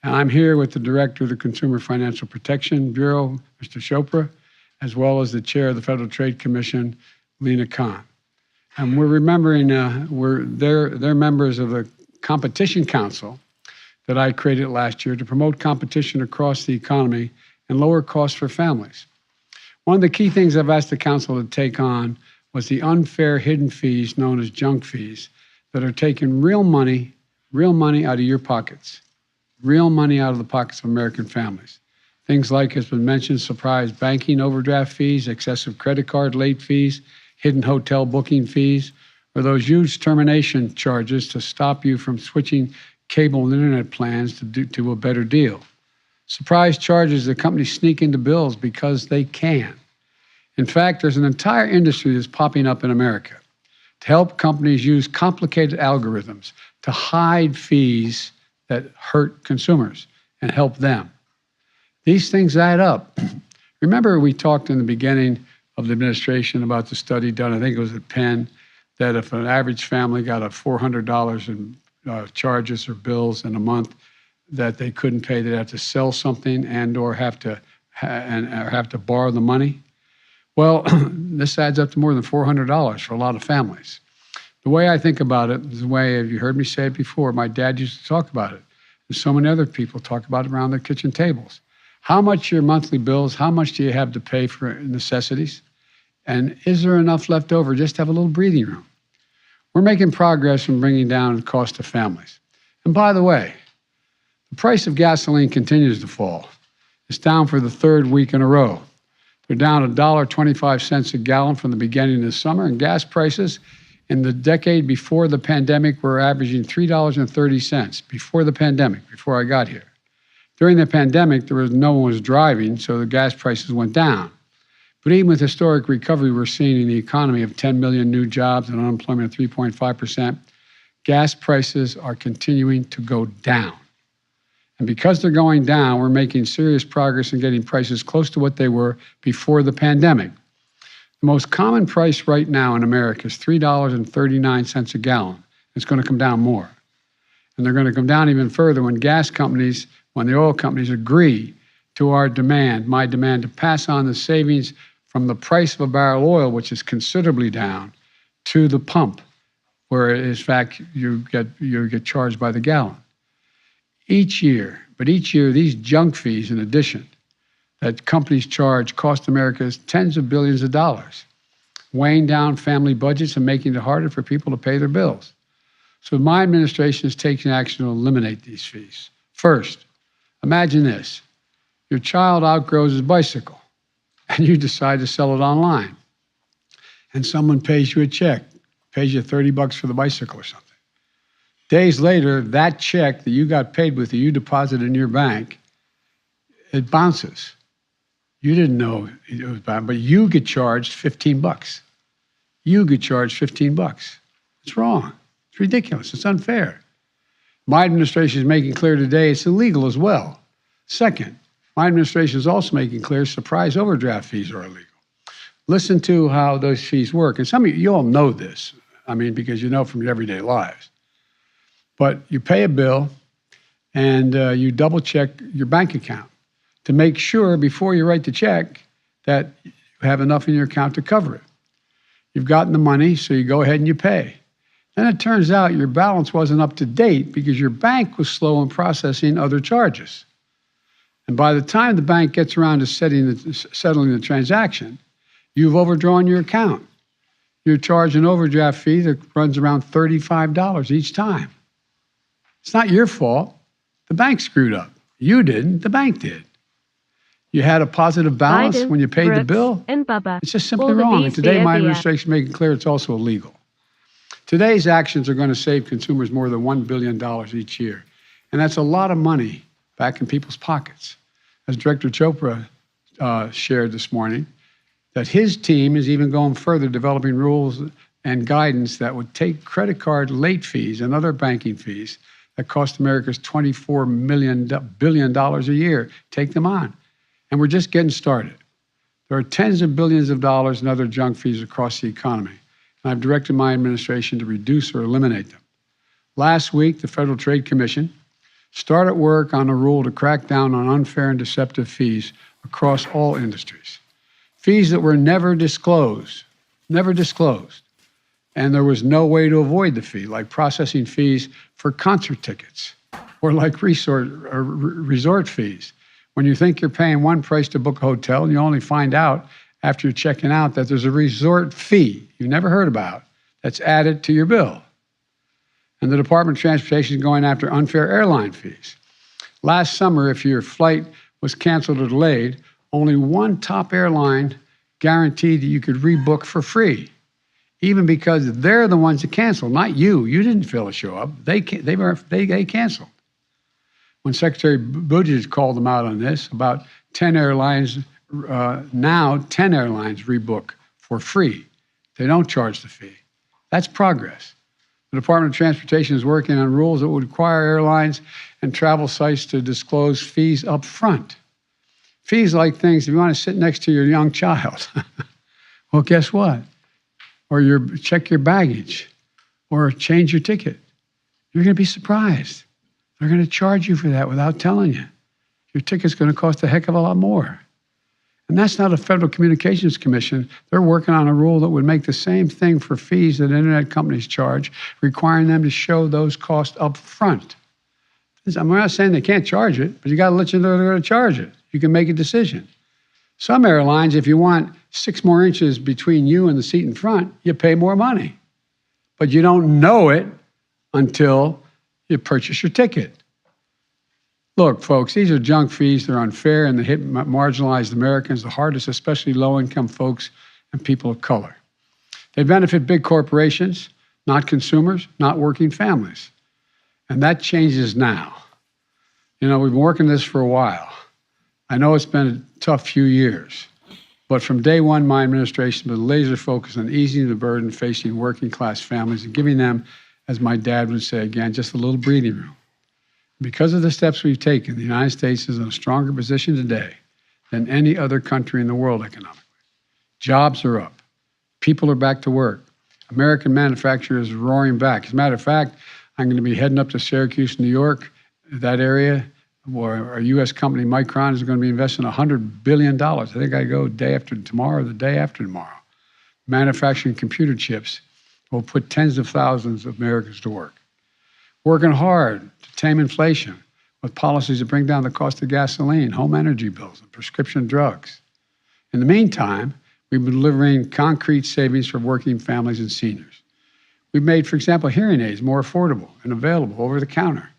And I'm here with the director of the Consumer Financial Protection Bureau, Mr. Chopra, as well as the chair of the Federal Trade Commission, Lena Khan. And we're remembering, they're members of the Competition Council that I created last year to promote competition across the economy and lower costs for families. One of the key things I've asked the council to take on was the unfair hidden fees known as junk fees that are taking real money out of your pockets, real money out of the pockets of American families. Things like, has been mentioned, surprise banking overdraft fees, excessive credit card late fees, hidden hotel booking fees, or those huge termination charges to stop you from switching cable and internet plans to a better deal. Surprise charges that companies sneak into bills because they can. In fact, there's an entire industry that's popping up in America to help companies use complicated algorithms to hide fees that hurt consumers and help them. These things add up. Remember, we talked in the beginning of the administration about the study done, I think it was at Penn, that if an average family got a $400 in charges or bills in a month that they couldn't pay, they'd have to sell something or have to borrow the money. Well, this adds up to more than $400 for a lot of families. The way I think about it is the way, you heard me say it before, my dad used to talk about it, and so many other people talk about it around their kitchen tables. How much your monthly bills, how much do you have to pay for necessities? And is there enough left over just to have a little breathing room? We're making progress in bringing down the cost of families. And by the way, the price of gasoline continues to fall. It's down for the third week in a row. They're down $1.25 a gallon from the beginning of the summer, and gas prices in the decade before the pandemic were averaging $3.30 before the pandemic, before I got here. During the pandemic, no one was driving, so the gas prices went down. But even with historic recovery we're seeing in the economy of 10 million new jobs and unemployment of 3.5%, gas prices are continuing to go down. And because they're going down, we're making serious progress in getting prices close to what they were before the pandemic. The most common price right now in America is $3.39 a gallon. It's going to come down more. And they're going to come down even further when the oil companies agree to our demand, my demand, to pass on the savings from the price of a barrel of oil, which is considerably down, to the pump, where in fact you get charged by the gallon. Each year, these junk fees, in addition, that companies charge cost Americans tens of billions of dollars, weighing down family budgets and making it harder for people to pay their bills. So my administration is taking action to eliminate these fees. First, imagine this. Your child outgrows his bicycle, and you decide to sell it online. And someone pays you a check, pays you $30 for the bicycle or something. Days later, that check that you got paid with, that you deposited in your bank, it bounces. You didn't know it was bad, but you get charged $15. You get charged $15. It's wrong. It's ridiculous. It's unfair. My administration is making clear today it's illegal as well. Second, my administration is also making clear surprise overdraft fees are illegal. Listen to how those fees work. And some of you all know this, because you know from your everyday lives. But you pay a bill and you double check your bank account to make sure before you write the check that you have enough in your account to cover it. You've gotten the money, so you go ahead and you pay. Then it turns out your balance wasn't up to date because your bank was slow in processing other charges. And by the time the bank gets around to settling the transaction, you've overdrawn your account. you're charged an overdraft fee that runs around $35 each time. It's not your fault. The bank screwed up. You didn't. The bank did. You had a positive balance Biden, when you paid the Brooks, bill. and Bubba. It's just simply All the wrong. And B's today, via my via. administration is making clear it's also illegal. Today's actions are going to save consumers more than $1 billion each year. And that's a lot of money back in people's pockets. As Director Chopra shared this morning, that his team is even going further, developing rules and guidance that would take credit card late fees and other banking fees that cost Americans $24 billion a year, take them on. And we're just getting started. There are tens of billions of dollars in other junk fees across the economy, and I've directed my administration to reduce or eliminate them. Last week, the Federal Trade Commission started work on a rule to crack down on unfair and deceptive fees across all industries. Fees that were never disclosed. And there was no way to avoid the fee, like processing fees for concert tickets or like resort fees. When you think you're paying one price to book a hotel, and you only find out after you're checking out that there's a resort fee you never heard about that's added to your bill. And the Department of Transportation is going after unfair airline fees. Last summer, if your flight was canceled or delayed, only one top airline guaranteed that you could rebook for free, even because they're the ones that canceled, not you. You didn't fail to show up. They canceled. When Secretary Buttigieg called them out on this, about 10 airlines, now 10 airlines rebook for free. They don't charge the fee. That's progress. The Department of Transportation is working on rules that would require airlines and travel sites to disclose fees up front. Fees like things, if you want to sit next to your young child, well, guess what? Or check your baggage, or change your ticket. You're going to be surprised. They're going to charge you for that without telling you. Your ticket's going to cost a heck of a lot more. And that's not a Federal Communications Commission. They're working on a rule that would make the same thing for fees that internet companies charge, requiring them to show those costs up front. I'm not saying they can't charge it, but you got to let you know they're going to charge it. You can make a decision. Some airlines, if you want 6 more inches between you and the seat in front, you pay more money. But you don't know it until you purchase your ticket. Look, folks, these are junk fees. They're unfair, and they hit marginalized Americans the hardest, especially low-income folks and people of color. They benefit big corporations, not consumers, not working families. And that changes now. You know, we've been working this for a while. I know it's been a tough few years, but from day one, my administration has been laser focused on easing the burden facing working class families and giving them, as my dad would say again, just a little breathing room. Because of the steps we've taken, the United States is in a stronger position today than any other country in the world economically. Jobs are up. People are back to work. American manufacturers are roaring back. As a matter of fact, I'm going to be heading up to Syracuse, New York, that area, where our U.S. company, Micron, is going to be investing $100 billion. I think I go day after tomorrow or the day after tomorrow. Manufacturing computer chips will put tens of thousands of Americans to work. Working hard to tame inflation with policies that bring down the cost of gasoline, home energy bills, and prescription drugs. In the meantime, we've been delivering concrete savings for working families and seniors. We've made, for example, hearing aids more affordable and available over the counter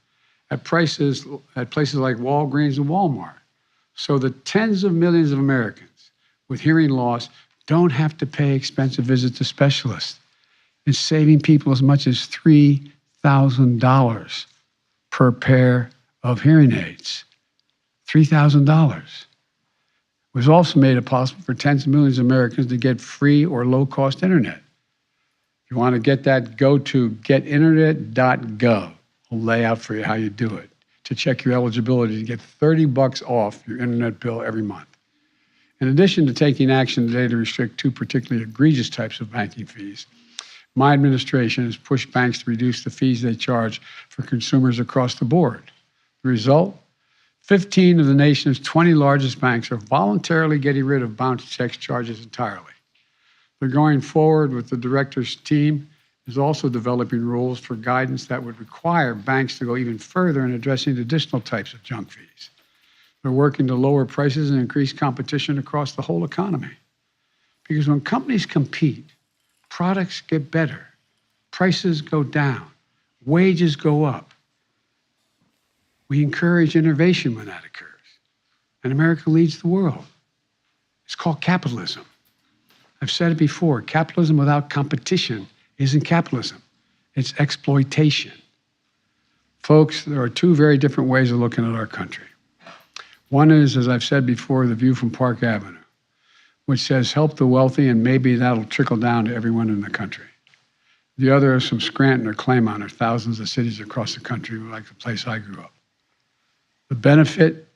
at places like Walgreens and Walmart, so that tens of millions of Americans with hearing loss don't have to pay expensive visits to specialists. It's saving people as much as $3,000 per pair of hearing aids. $3,000. We've also made it possible for tens of millions of Americans to get free or low-cost internet. If you want to get that, go to getinternet.gov. We'll lay out for you how you do it to check your eligibility to get $30 off your internet bill every month. In addition to taking action today to restrict 2 particularly egregious types of banking fees, my administration has pushed banks to reduce the fees they charge for consumers across the board. The result? 15 of the nation's 20 largest banks are voluntarily getting rid of bounce checks charges entirely. They're going forward with the director's team is also developing rules for guidance that would require banks to go even further in addressing additional types of junk fees. They're working to lower prices and increase competition across the whole economy. Because when companies compete, products get better, prices go down, wages go up. We encourage innovation when that occurs. And America leads the world. It's called capitalism. I've said it before, capitalism without competition isn't capitalism. It's exploitation. Folks, there are two very different ways of looking at our country. One is, as I've said before, the view from Park Avenue, which says help the wealthy and maybe that'll trickle down to everyone in the country. The other is from Scranton or Claymont or thousands of cities across the country, like the place I grew up. The benefit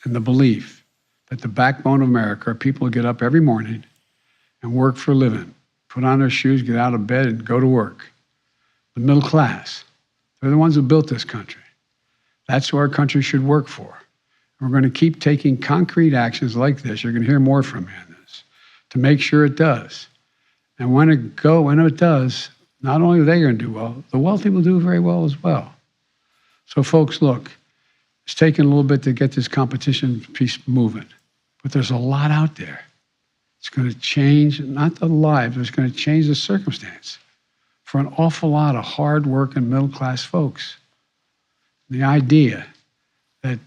and the belief that the backbone of America are people who get up every morning and work for a living, put on their shoes, get out of bed, and go to work. The middle class, they're the ones who built this country. That's who our country should work for. We're going to keep taking concrete actions like this. You're going to hear more from me on this to make sure it does. And when it does, not only are they going to do well, the wealthy will do very well as well. So folks, look, it's taken a little bit to get this competition piece moving, but there's a lot out there. It's going to change, not the lives, it's going to change the circumstance for an awful lot of hard-working middle-class folks. The idea that,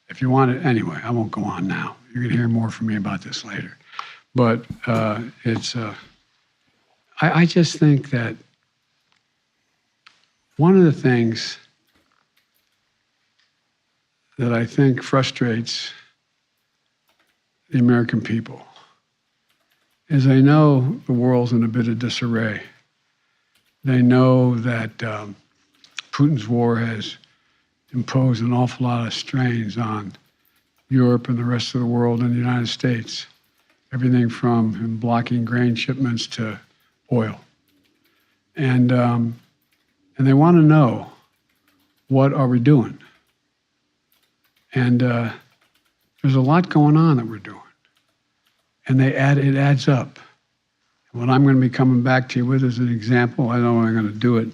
if you want it, anyway, I won't go on now. You're going to hear more from me about this later. But I just think that one of the things that I think frustrates the American people is they know the world's in a bit of disarray. They know that Putin's war has imposed an awful lot of strains on Europe and the rest of the world and the United States. Everything from him blocking grain shipments to oil. And they want to know, what are we doing? And there's a lot going on that we're doing. And it adds up. And what I'm going to be coming back to you with is an example. I don't know if I'm going to do it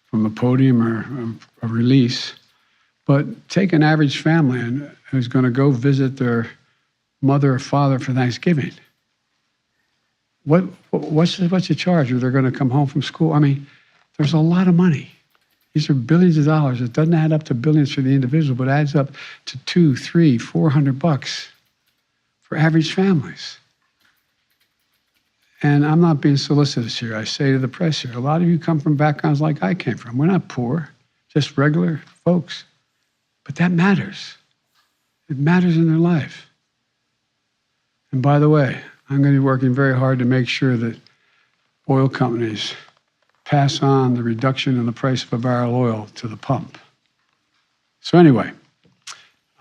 from a podium or a release, but take an average family who's going to go visit their mother or father for Thanksgiving. What's the charge? Or they're going to come home from school? I mean, there's a lot of money. These are billions of dollars. It doesn't add up to billions for the individual, but adds up to $200, $300, $400 for average families. And I'm not being solicitous here. I say to the press here, a lot of you come from backgrounds like I came from. We're not poor, just regular folks. But that matters. It matters in their life. And by the way, I'm going to be working very hard to make sure that oil companies pass on the reduction in the price of a barrel of oil to the pump. So anyway,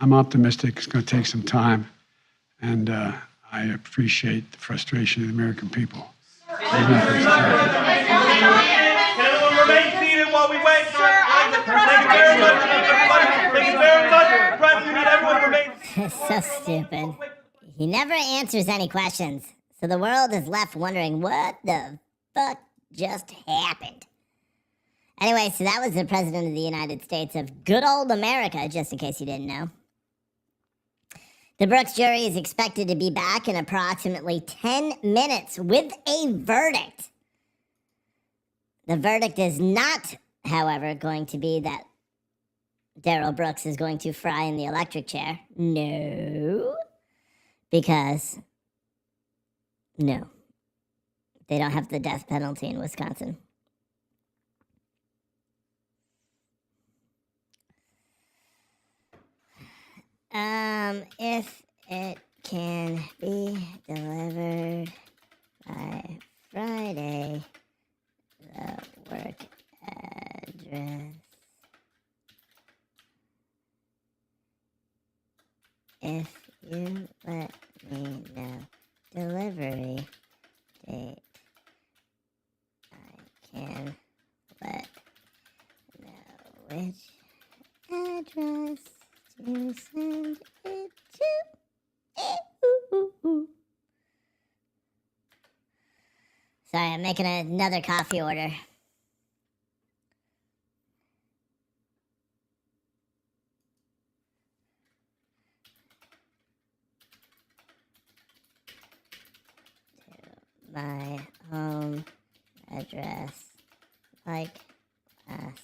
I'm optimistic. It's going to take some time, and I appreciate the frustration of the American people. Can everyone remain seated while we wait? Thank you very much. Thank you very much. President, we need everyone to remain. So stupid. He never answers any questions, so the world is left wondering what the fuck just happened. Anyway, so that was the President of the United States of good old America, just in case you didn't know. The Brooks jury is expected to be back in approximately 10 minutes with a verdict. The verdict is not, however, going to be that Darrell Brooks is going to fry in the electric chair. No. Because, no. They don't have the death penalty in Wisconsin. If it can be delivered by Friday, the work address. If you let me know delivery date, I can let know which address to send it to. Sorry, I'm making another coffee order. To my home address like last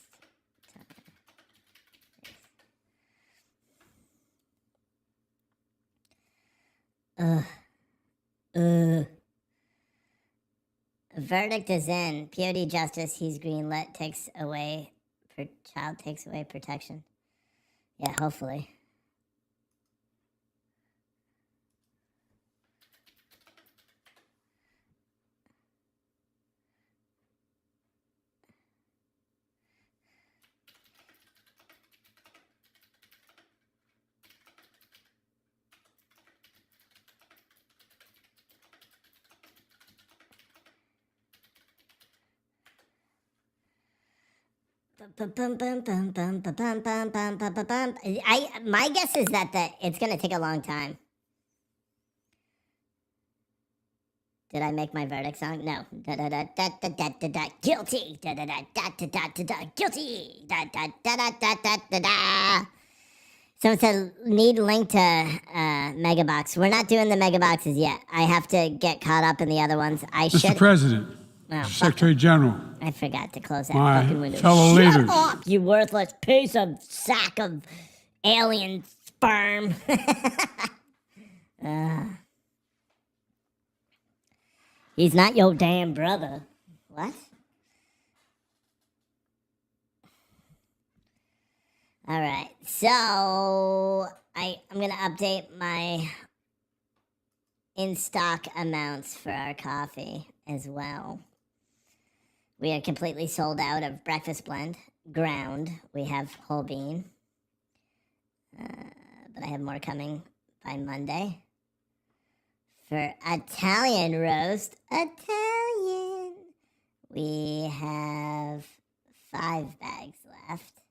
time. Verdict is in. POD justice. He's greenlit. Child takes away protection. Yeah, hopefully. My guess is that it's gonna take a long time. Did I make my verdict song? No. Da da da da da da da da. Guilty. Da da da da da da da da. Guilty. Da da da da da da da da. Someone said need link to Megabox. We're not doing the Megaboxes yet. I have to get caught up in the other ones. Mr. President, Oh, Secretary General, I forgot to close that my fucking window. fellow Shut leaders. up, you worthless piece of sack of alien sperm. He's not your damn brother. What? All right, so I'm gonna update my in-stock amounts for our coffee as well. We are completely sold out of breakfast blend, ground. We have whole bean, but I have more coming by Monday. For Italian roast, we have 5 bags left.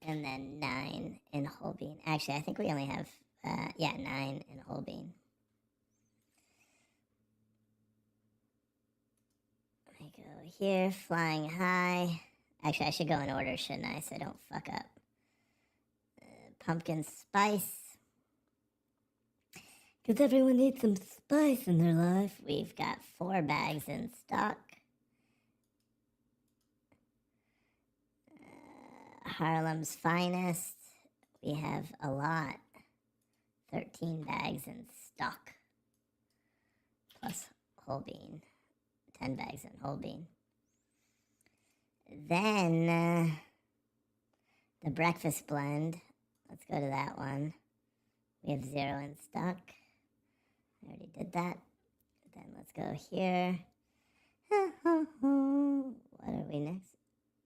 And then 9 in whole bean. Actually, I think we only have, 9 in whole bean. I go here, flying high. Actually, I should go in order, shouldn't I? So I don't fuck up. Pumpkin spice. Because everyone needs some spice in their life. We've got 4 bags in stock. Harlem's finest. We have a lot. 13 bags in stock. Plus whole bean. 10 bags in whole bean. Then the breakfast blend. Let's go to that one. We have 0 in stock. I already did that. Then let's go here. What are we next?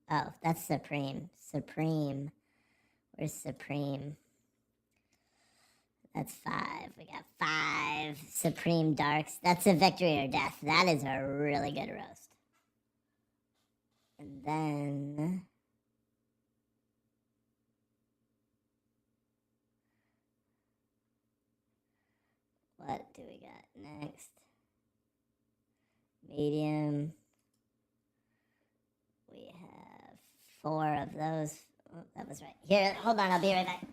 Oh, that's Supreme. Supreme. Where's Supreme? That's 5. We got 5 Supreme Darks. That's a victory or death. That is a really good roast. And then what do we got next? Medium. We have 4 of those. Oh, that was right. Here, hold on. I'll be right back.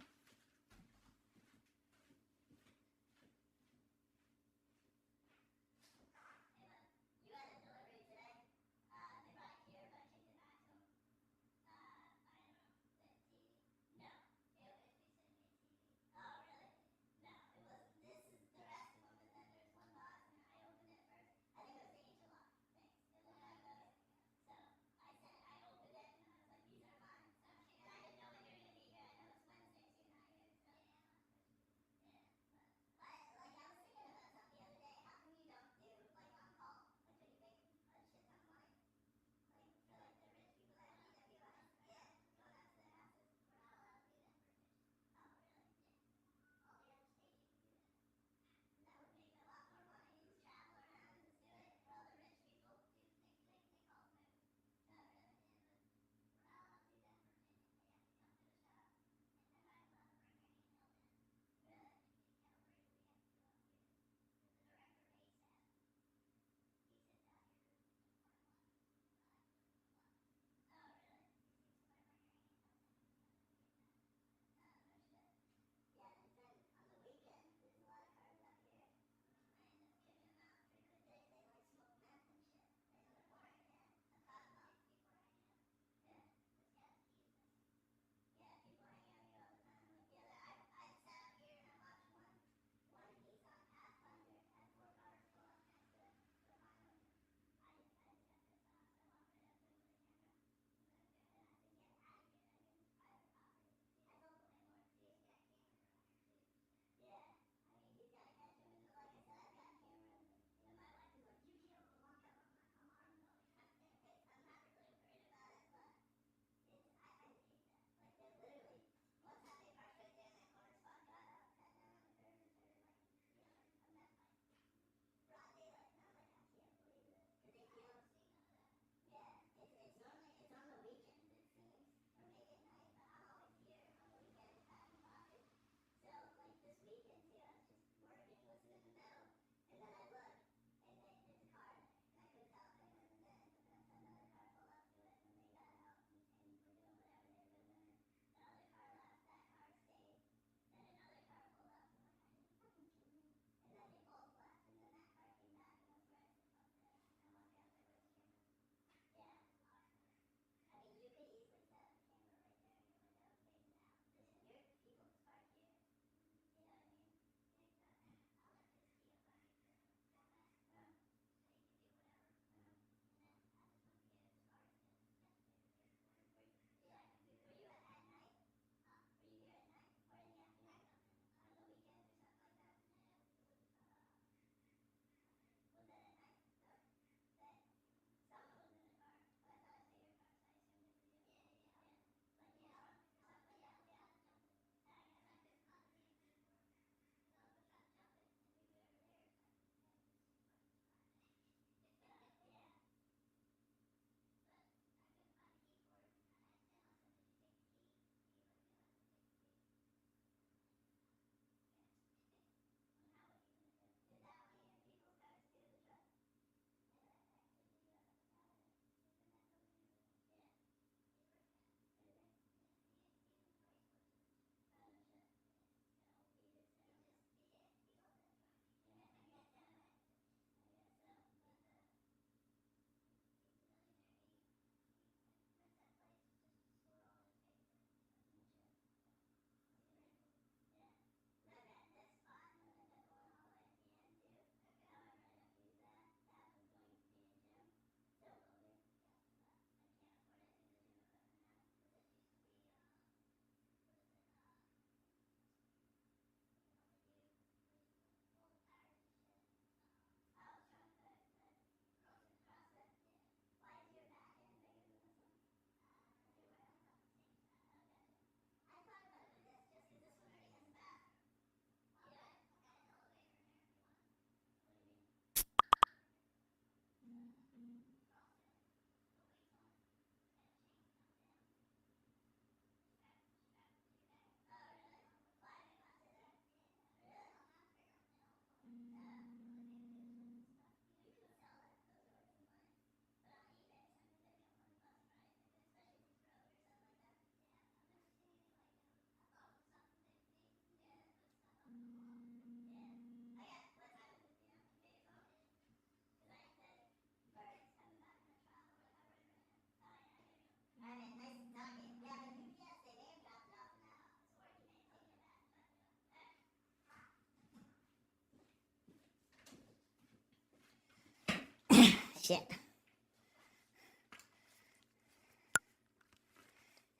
shit.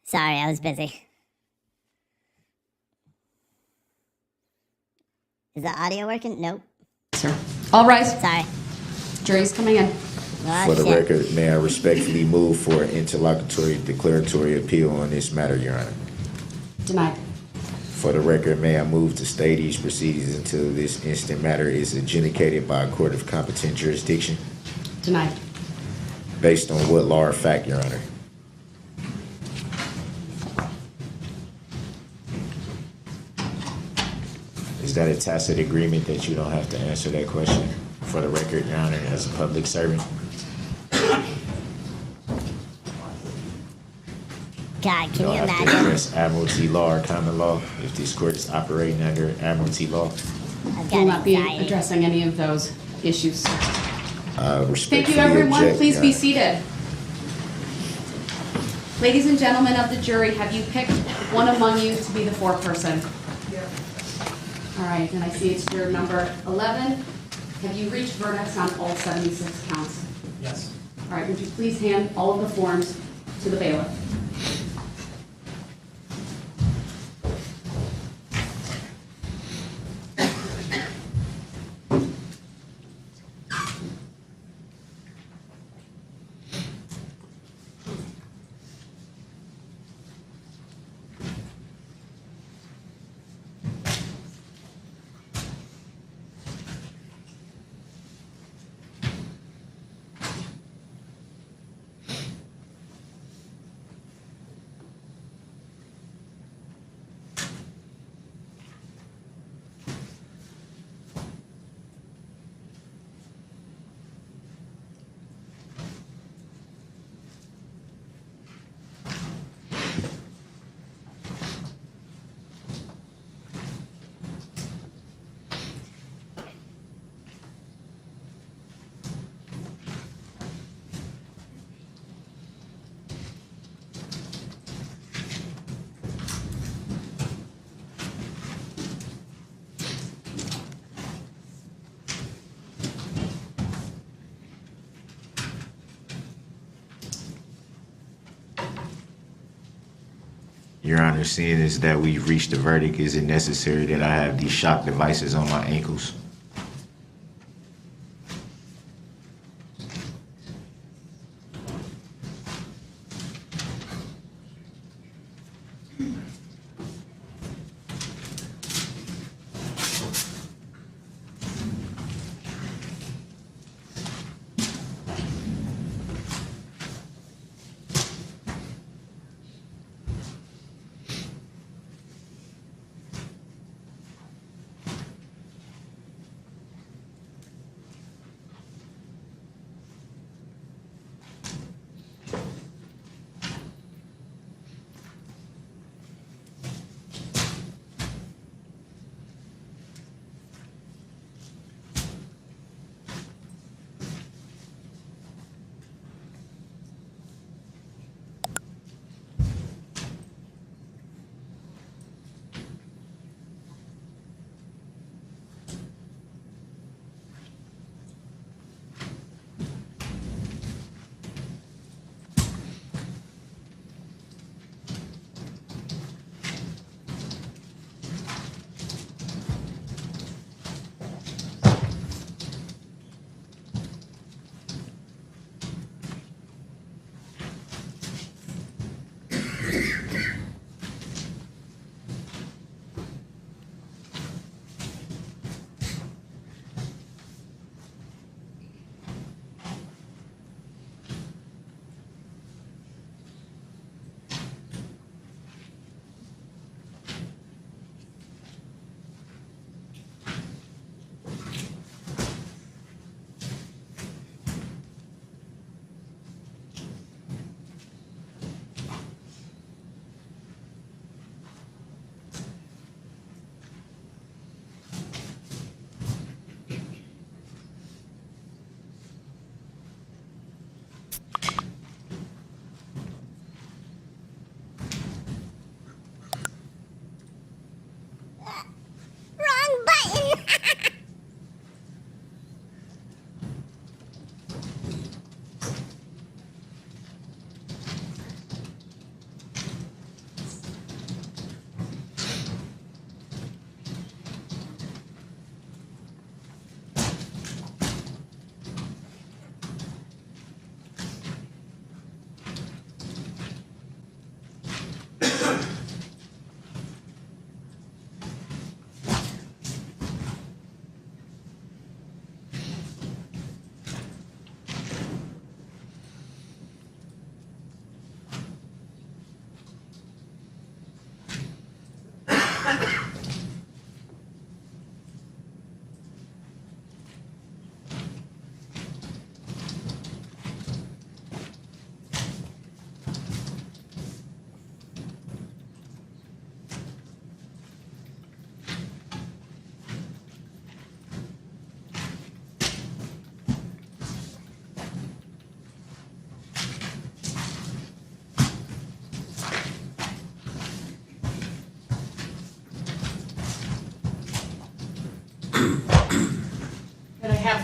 Sorry, I was busy. Is the audio working? Nope. Sir. All rise. Sorry. Jury's coming in. Oh, For the shit. record, may I respectfully move for an interlocutory declaratory appeal on this matter, Your Honor. Denied. For the record, may I move to stay these proceedings until this instant matter is adjudicated by a court of competent jurisdiction? Denied. Based on what law or fact, Your Honor? Is that a tacit agreement that you don't have to answer that question? For the record, Your Honor, as a public servant? God, can You you don't have to imagine? address admiralty law or common law if this court is operating under admiralty law. I've Will got not be anxiety. addressing any of those issues. Respectfully Thank you, everyone. object, Please Your be Honor. seated. Ladies and gentlemen of the jury, have you picked one among you to be the foreperson? All right, and I see it's juror number 11. Have you reached verdicts on all 76 counts? Yes. All right, would you please hand all of the forms to the bailiff? Your Honor, seeing as that we've reached a verdict, is it necessary that I have these shock devices on my ankles?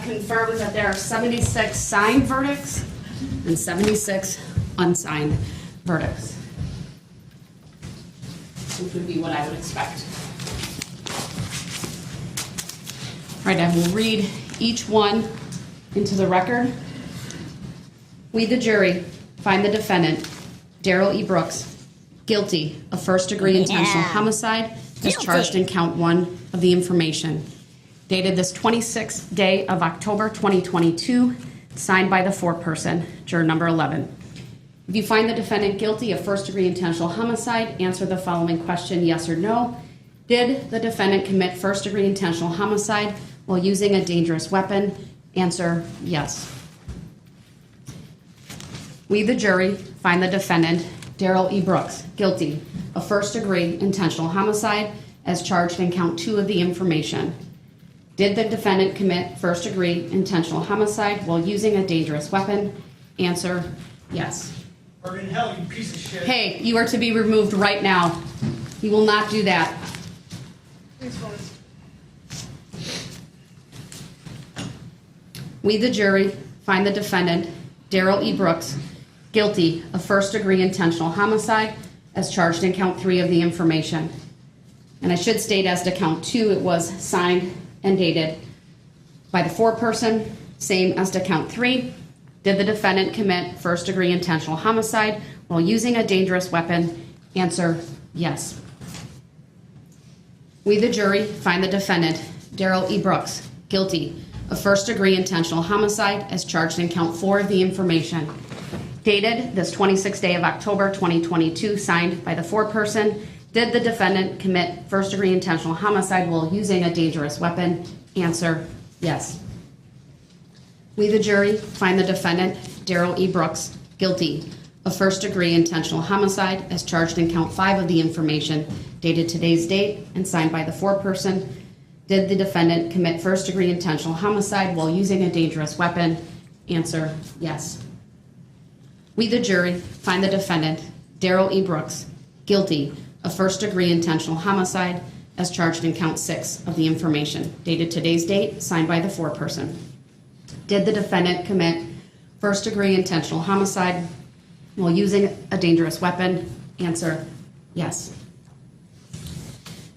confirm that there are 76 signed verdicts and 76 unsigned verdicts, which would be what I would expect. All right, I will read each one into the record. We, the jury, find the defendant, Darrell E. Brooks, guilty of first-degree intentional homicide as charged in count 1 of the information, dated this 26th day of October 2022, signed by the foreperson, juror number 11. If you find the defendant guilty of first-degree intentional homicide, answer the following question, yes or no. Did the defendant commit first-degree intentional homicide while using a dangerous weapon? Answer, yes. We, the jury, find the defendant, Darrell E. Brooks, guilty of first-degree intentional homicide as charged in count 2 of the information. Did the defendant commit first-degree intentional homicide while using a dangerous weapon? Answer, yes. Burn in hell, you piece of shit. Hey, you are to be removed right now. You will not do that. We, the jury, find the defendant, Darrell E. Brooks, guilty of first-degree intentional homicide as charged in count 3 of the information. And I should state as to count 2, it was signed and dated by the foreperson, same as to count 3. Did the defendant commit first-degree intentional homicide while using a dangerous weapon? Answer, yes. We, the jury, find the defendant, Darrell E. Brooks, guilty of first-degree intentional homicide as charged in count 4 of the information, dated this 26th day of October 2022, signed by the foreperson. Did the defendant commit first-degree intentional homicide while using a dangerous weapon? Answer, yes. We, the jury, find the defendant, Darrell E. Brooks, guilty of first-degree intentional homicide as charged in count 5 of the information, dated today's date and signed by the foreperson. Did the defendant commit first-degree intentional homicide while using a dangerous weapon? Answer, yes. We, the jury, find the defendant, Darrell E. Brooks, guilty of first-degree intentional homicide as charged in count 6 of the information, dated today's date, signed by the foreperson. Did the defendant commit first-degree intentional homicide while using a dangerous weapon? Answer, yes.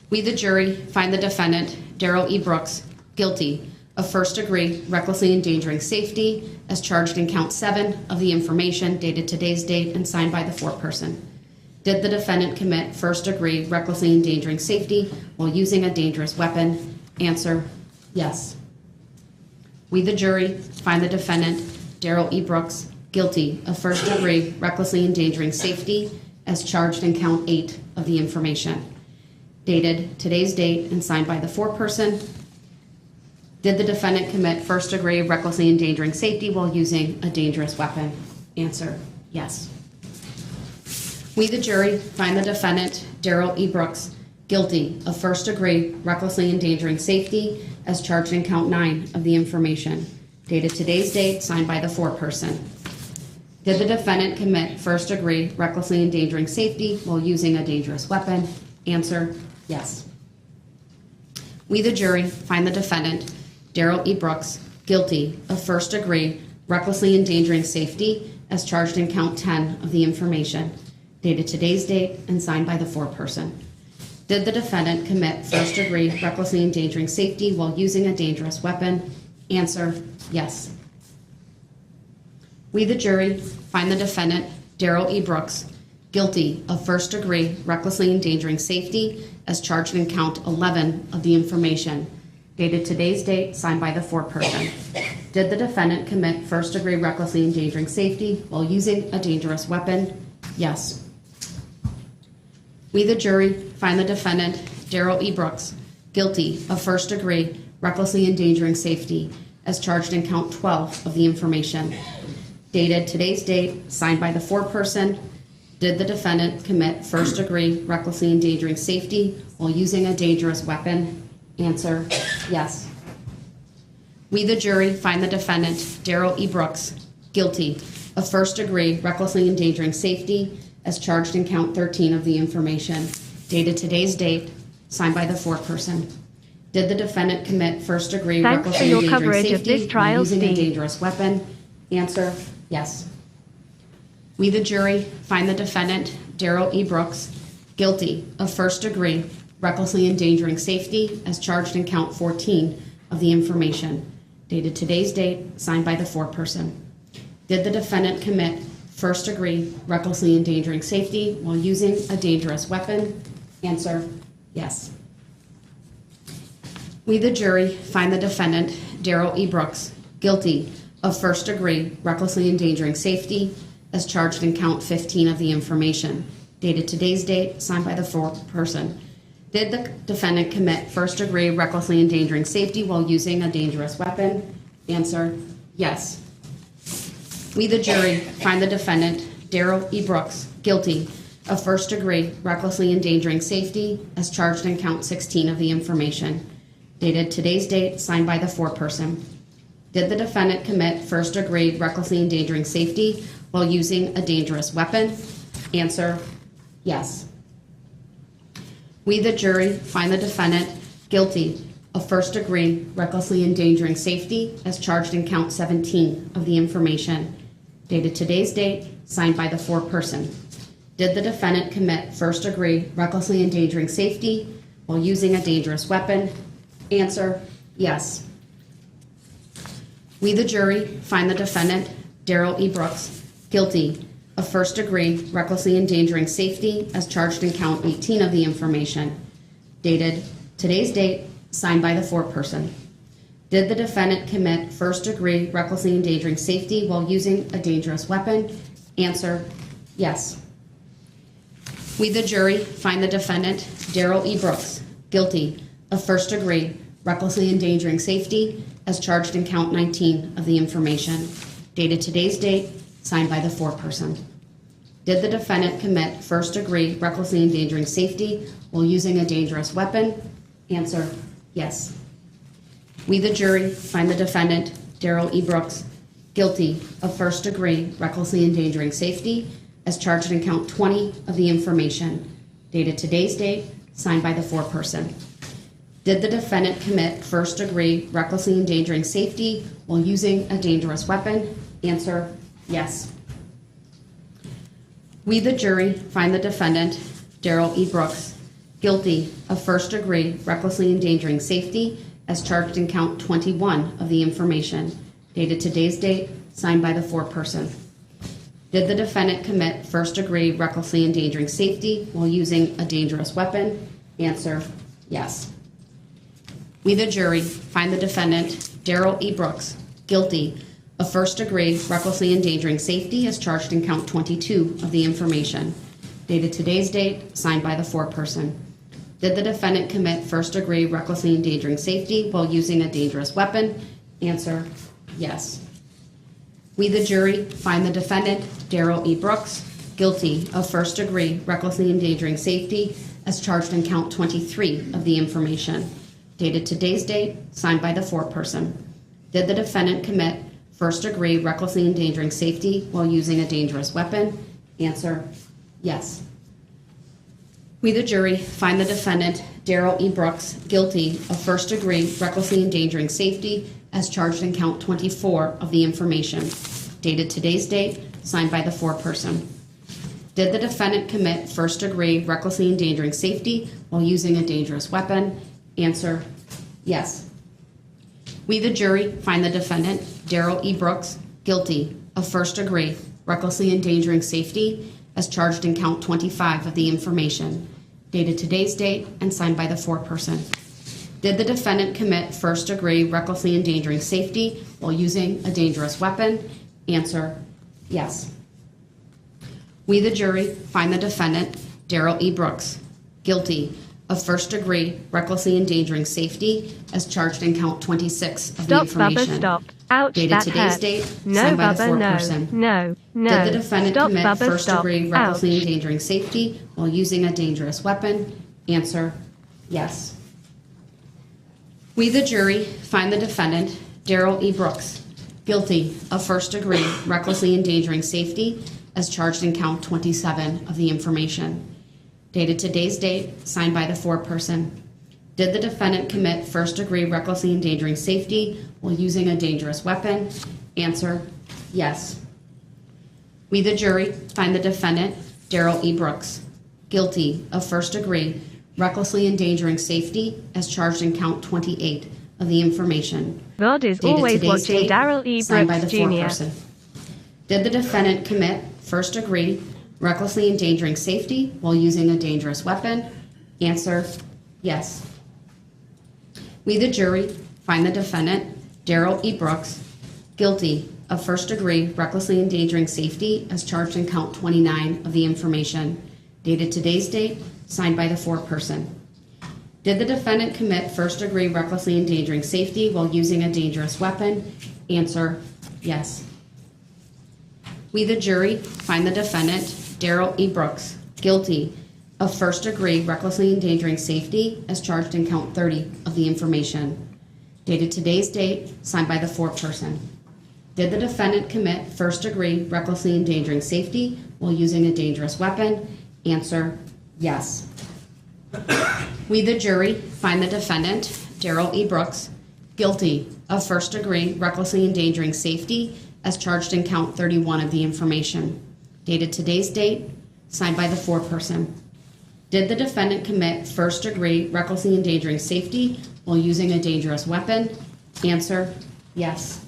We, the jury, find the defendant, Darrell E. Brooks, guilty of first-degree recklessly endangering safety as charged in count 7 of the information, dated today's date and signed by the foreperson. Did the defendant commit first-degree recklessly endangering safety while using a dangerous weapon? Answer, yes. We, the jury, find the defendant, Darrell E. Brooks, guilty of first-degree recklessly endangering safety as charged in count 8 of the information, dated today's date and signed by the foreperson. Did the defendant commit first-degree recklessly endangering safety while using a dangerous weapon? Answer, yes. We, the jury, find the defendant, Darrell E. Brooks, guilty of first-degree recklessly endangering safety as charged in count 9 of the information, dated today's date, signed by the foreperson. Did the defendant commit first-degree recklessly endangering safety while using a dangerous weapon? Answer, yes. We, the jury, find the defendant, Darrell E. Brooks, guilty of first-degree recklessly endangering safety as charged in count 10 of the information, dated today's date and signed by the foreperson. Did the defendant commit first-degree recklessly endangering safety while using a dangerous weapon? Answer, yes. We, the jury, find the defendant, Darrell E. Brooks, guilty of first-degree recklessly endangering safety as charged in count 11 of the information, dated today's date, signed by the foreperson. Did the defendant commit first-degree recklessly endangering safety while using a dangerous weapon? Yes. We, the jury, find the defendant, Darrell E. Brooks, guilty of first-degree recklessly endangering safety as charged in count 12 of the information, dated today's date, signed by the foreperson. Did the defendant commit first-degree recklessly endangering safety while using a dangerous weapon? Answer, yes. We, the jury, find the defendant, Darrell E. Brooks, guilty of first-degree recklessly endangering safety as charged in count 13 of the information, dated today's date, signed by the foreperson. Did the defendant commit first-degree Thanks for recklessly your endangering coverage of safety this trial, while using a Steve. dangerous weapon? Answer, yes. We, the jury, find the defendant, Darrell E. Brooks, guilty of first-degree recklessly endangering safety as charged in count 14 of the information, dated today's date, signed by the foreperson. Did the defendant commit first-degree recklessly endangering safety while using a dangerous weapon? Answer, yes. We, the jury, find the defendant, Darrell E. Brooks, guilty of first-degree recklessly endangering safety as charged in count 15 of the information, dated today's date, signed by the foreperson. Did the defendant commit first-degree recklessly endangering safety while using a dangerous weapon? Answer, yes. We, the jury, find the defendant, Darrell E. Brooks, guilty of first-degree recklessly endangering safety as charged in count 16 of the information, dated today's date, signed by the foreperson. Did the defendant commit first-degree recklessly endangering safety while using a dangerous weapon? Answer, yes. We, the jury, find the defendant guilty of first-degree recklessly endangering safety as charged in count 17 of the information, dated today's date, signed by the foreperson. Did the defendant commit first-degree recklessly endangering safety while using a dangerous weapon? Answer, yes. We, the jury, find the defendant, Darrell E. Brooks, guilty of first-degree recklessly endangering safety as charged in count 18 of the information, dated today's date, signed by the foreperson. Did the defendant commit first-degree recklessly endangering safety while using a dangerous weapon? Answer, yes. We, the jury, find the defendant, Darrell E. Brooks, guilty of first-degree recklessly endangering safety as charged in count 19 of the information, dated today's date, signed by the foreperson. Did the defendant commit first-degree recklessly endangering safety while using a dangerous weapon? Answer, yes. We, the jury, find the defendant, Darrell E. Brooks, guilty of first-degree recklessly endangering safety as charged in count 20 of the information, dated today's date, signed by the foreperson. Did the defendant commit first-degree recklessly endangering safety while using a dangerous weapon? Answer, yes. We, the jury, find the defendant, Darrell E. Brooks, guilty of first-degree recklessly endangering safety as charged in count 21 of the information, dated today's date, signed by the foreperson. Did the defendant commit first-degree recklessly endangering safety while using a dangerous weapon? Answer, yes. We, the jury, find the defendant, Darrell E. Brooks, guilty of first-degree recklessly endangering safety as charged in count 22 of the information, dated today's date, signed by the foreperson. Did the defendant commit first-degree recklessly endangering safety while using a dangerous weapon? Answer, yes. We, the jury, find the defendant, Darrell E. Brooks, guilty of first-degree recklessly endangering safety as charged in count 23 of the information, dated today's date, signed by the foreperson. Did the defendant commit first-degree recklessly endangering safety while using a dangerous weapon? Answer, yes. We, the jury, find the defendant, Darrell E. Brooks, guilty of first-degree recklessly endangering safety as charged in count 24 of the information, dated today's date, signed by the foreperson. Did the defendant commit first-degree recklessly endangering safety while using a dangerous weapon? Answer, yes. We, the jury, find the defendant, Darrell E. Brooks, guilty of first-degree recklessly endangering safety as charged in count 25 of the information, dated today's date and signed by the foreperson. Did the defendant commit first-degree recklessly endangering safety while using a dangerous weapon? Answer, yes. We, the jury, find the defendant, Darrell E. Brooks, guilty of first-degree recklessly endangering safety as charged in count 26 of the information. Bubba, stop. Ouch, dated that today's hurts. date, No, signed by the Bubba, foreperson. no. Did the defendant Stop, commit Bubba, first-degree stop. recklessly Ouch. endangering safety while using a dangerous weapon? Answer, yes. We, the jury, find the defendant, Darrell E. Brooks, guilty of first-degree recklessly endangering safety as charged in count 27 of the information, dated today's date, signed by the foreperson. Did the defendant commit first-degree recklessly endangering safety while using a dangerous weapon? Answer, yes. We, the jury, find the defendant, Darrell E. Brooks, guilty of first-degree recklessly endangering safety as charged in count 28 of the information. God is Dated always today's watching. date, Darrell E. signed by Brooks the Jr. foreperson. Did the defendant commit first-degree recklessly endangering safety while using a dangerous weapon? Answer, yes. We, the jury, find the defendant, Darrell E. Brooks, guilty of first-degree recklessly endangering safety as charged in count 29 of the information, dated today's date, signed by the foreperson. Did the defendant commit first-degree recklessly endangering safety while using a dangerous weapon? Answer, yes. We, the jury, find the defendant, Darrell E. Brooks, guilty of first-degree recklessly endangering safety as charged in count 30 of the information, dated today's date, signed by the foreperson. Did the defendant commit first-degree recklessly endangering safety while using a dangerous weapon? Answer, yes. We, the jury, find the defendant, Darrell E. Brooks, guilty of first-degree recklessly endangering safety as charged in count 31 of the information, dated today's date, signed by the foreperson. Did the defendant commit first-degree recklessly endangering safety while using a dangerous weapon? Answer, yes.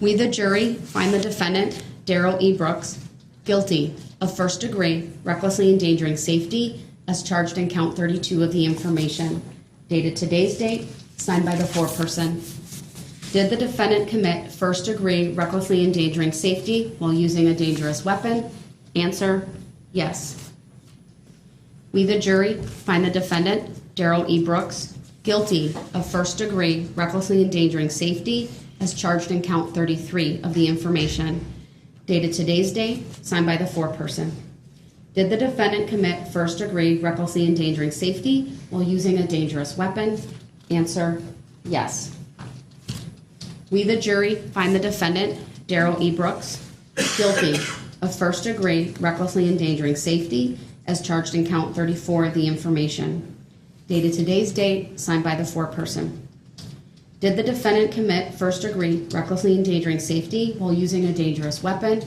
We, the jury, find the defendant, Darrell E. Brooks, guilty of first-degree recklessly endangering safety as charged in count 32 of the information, dated today's date, signed by the foreperson. Did the defendant commit first-degree recklessly endangering safety while using a dangerous weapon? Answer, yes. We, the jury, find the defendant, Darrell E. Brooks, guilty of first-degree recklessly endangering safety as charged in count 33 of the information, dated today's date, signed by the foreperson. Did the defendant commit first-degree recklessly endangering safety while using a dangerous weapon? Answer, yes. We, the jury, find the defendant, Darrell E. Brooks, guilty of first-degree recklessly endangering safety as charged in count 34 of the information, dated today's date, signed by the foreperson. Did the defendant commit first-degree recklessly endangering safety while using a dangerous weapon?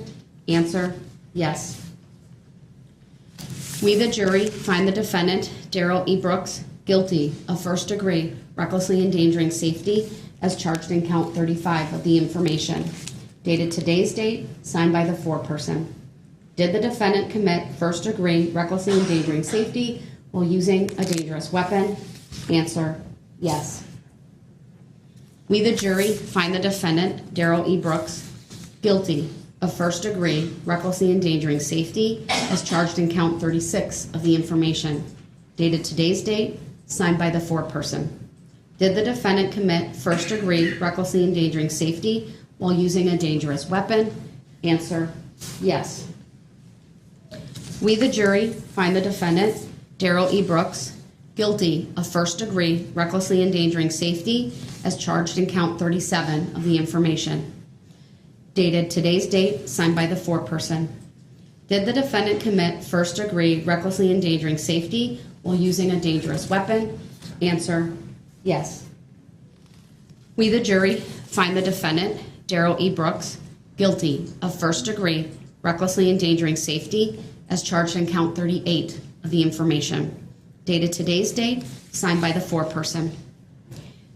Answer, yes. We, the jury, find the defendant, Darrell E. Brooks, guilty of first-degree recklessly endangering safety as charged in count 35 of the information, dated today's date, signed by the foreperson. Did the defendant commit first-degree recklessly endangering safety while using a dangerous weapon? Answer, yes. We, the jury, find the defendant, Darrell E. Brooks, guilty of first-degree recklessly endangering safety as charged in count 36 of the information, dated today's date, signed by the foreperson. Did the defendant commit first-degree recklessly endangering safety while using a dangerous weapon? Answer, yes. We, the jury, find the defendant, Darrell E. Brooks, guilty of first-degree recklessly endangering safety as charged in count 37 of the information, dated today's date, signed by the foreperson. Did the defendant commit first-degree recklessly endangering safety while using a dangerous weapon? Answer, yes. We, the jury, find the defendant, Darrell E. Brooks, guilty of first-degree recklessly endangering safety as charged in count 38 of the information, dated today's date, signed by the foreperson.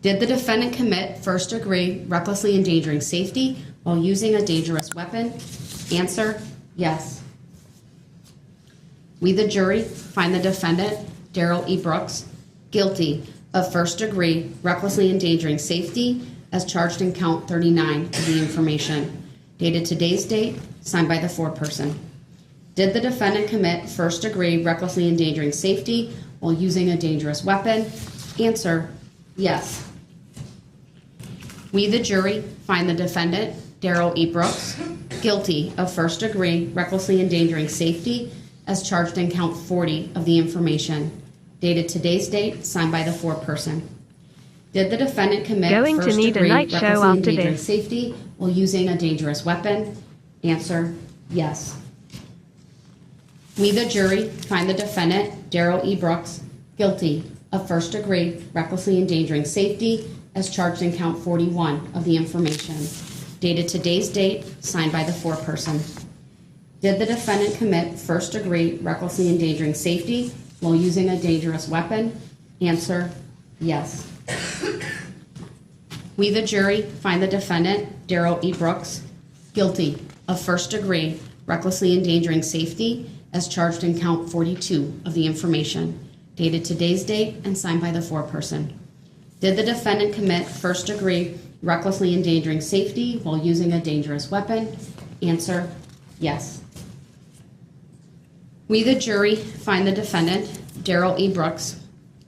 Did the defendant commit first-degree recklessly endangering safety while using a dangerous weapon? Answer, yes. We, the jury, find the defendant, Darrell E. Brooks, guilty of first-degree recklessly endangering safety as charged in count 39 of the information, dated today's date, signed by the foreperson. Did the defendant commit first-degree recklessly endangering safety while using a dangerous weapon? Answer, yes. We, the jury, find the defendant, Darrell E. Brooks, guilty of first-degree recklessly endangering safety as charged in count 40 of the information, dated today's date, signed by the foreperson. Did the defendant commit Going to need a first-degree night show recklessly after endangering this. safety while using a dangerous weapon? Answer, yes. We, the jury, find the defendant, Darrell E. Brooks, guilty of first degree recklessly endangering safety as charged in count 41 of the information, dated today's date, signed by the foreperson. Did the defendant commit first degree recklessly endangering safety while using a dangerous weapon? Answer, yes. We, the jury, find the defendant, Darrell E. Brooks, guilty of first degree recklessly endangering safety as charged in count 42 of the information, dated today's date and signed by the foreperson. Did the defendant commit first degree recklessly endangering safety while using a dangerous weapon? Answer, yes. We, the jury, find the defendant, Darrell E. Brooks,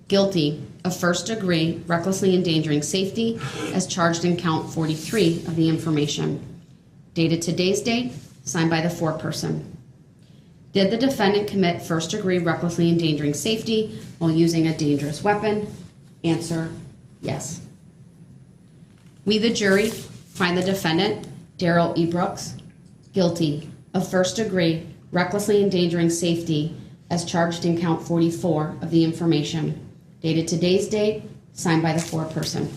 guilty of first degree recklessly endangering safety as charged in count 43 of the information, dated today's date, signed by the foreperson. Did the defendant commit first degree recklessly endangering safety while using a dangerous weapon? Answer, yes. We, the jury, find the defendant, Darrell E. Brooks, guilty of first degree recklessly endangering safety as charged in count 44 of the information, dated today's date, signed by the foreperson.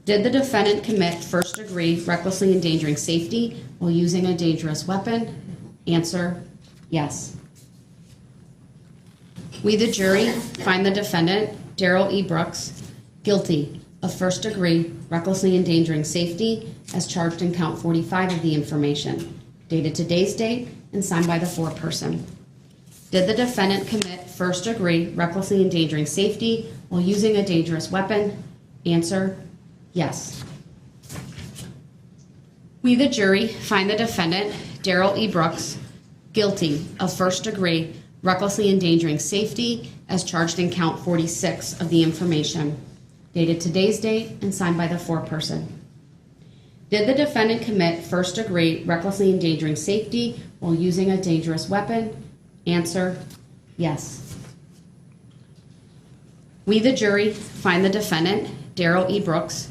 Did the defendant commit first degree recklessly endangering safety while using a dangerous weapon? Answer, yes. We, the jury, find the defendant, Darrell E. Brooks, guilty of first degree recklessly endangering safety as charged in count 45 of the information, dated today's date and signed by the foreperson. Did the defendant commit first degree recklessly endangering safety while using a dangerous weapon? Answer, yes. We, the jury, find the defendant, Darrell E. Brooks, guilty of first degree recklessly endangering safety as charged in count 46 of the information, dated today's date and signed by the foreperson. Did the defendant commit first degree recklessly endangering safety while using a dangerous weapon? Answer, yes. We, the jury, find the defendant, Darrell E. Brooks,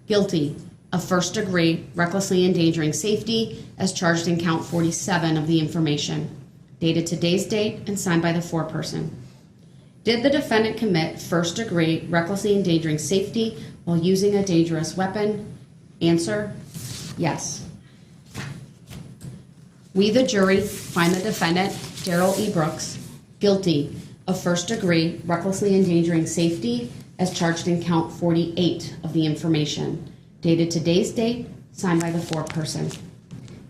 guilty of first degree recklessly endangering safety as charged in count 47 of the information, dated today's date and signed by the foreperson. Did the defendant commit first degree recklessly endangering safety while using a dangerous weapon? Answer, yes. We, the jury, find the defendant, Darrell E. Brooks, guilty of first degree recklessly endangering safety as charged in count 48 of the information, dated today's date, signed by the foreperson.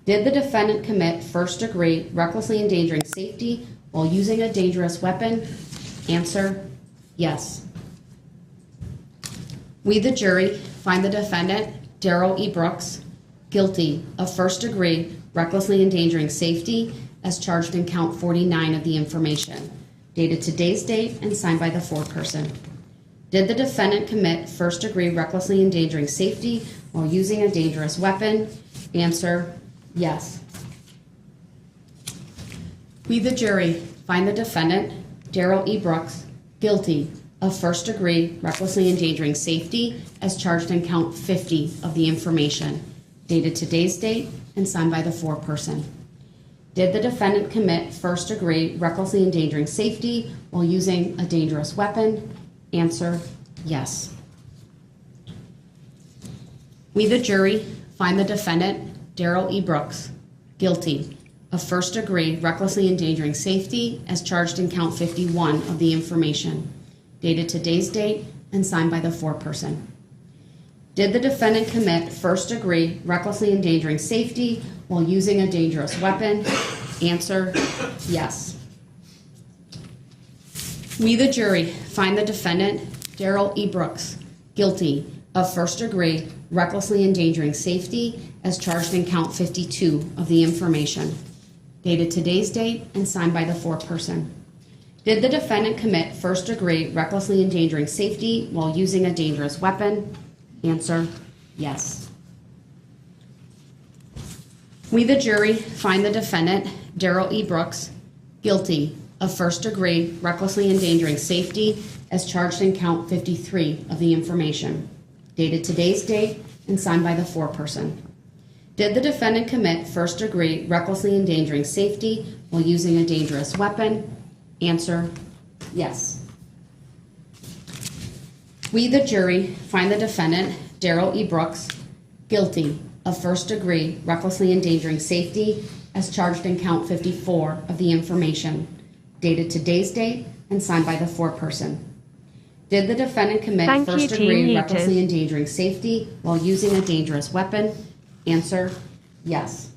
Did the defendant commit first degree recklessly endangering safety while using a dangerous weapon? Answer, yes. We, the jury, find the defendant, Darrell E. Brooks, guilty of first degree recklessly endangering safety as charged in count 49 of the information, dated today's date and signed by the foreperson. Did the defendant commit first degree recklessly endangering safety while using a dangerous weapon? Answer, yes. We, the jury, find the defendant, Darrell E. Brooks, guilty of first degree recklessly endangering safety as charged in count 50 of the information, dated today's date and signed by the foreperson. Did the defendant commit first degree recklessly endangering safety while using a dangerous weapon? Answer, yes. We, the jury, find the defendant, Darrell E. Brooks, guilty of first degree recklessly endangering safety as charged in count 51 of the information, dated today's date and signed by the foreperson. Did the defendant commit first degree recklessly endangering safety while using a dangerous weapon? Answer, yes. We, the jury, find the defendant, Darrell E. Brooks, guilty of first degree recklessly endangering safety as charged in count 52 of the information, dated today's date and signed by the foreperson. Did the defendant commit first degree recklessly endangering safety while using a dangerous weapon? Answer, yes. We, the jury, find the defendant, Darrell E. Brooks, guilty of first degree recklessly endangering safety as charged in count 53 of the information, dated today's date and signed by the foreperson. Did the defendant commit first degree recklessly endangering safety while using a dangerous weapon? Answer, yes. We, the jury, find the defendant, Darrell E. Brooks, guilty of first degree recklessly endangering safety as charged in count 54 of the information, dated today's date and signed by the foreperson. Did the defendant commit Thank you, first Team degree Muted. recklessly endangering safety while using a dangerous weapon? Answer, yes.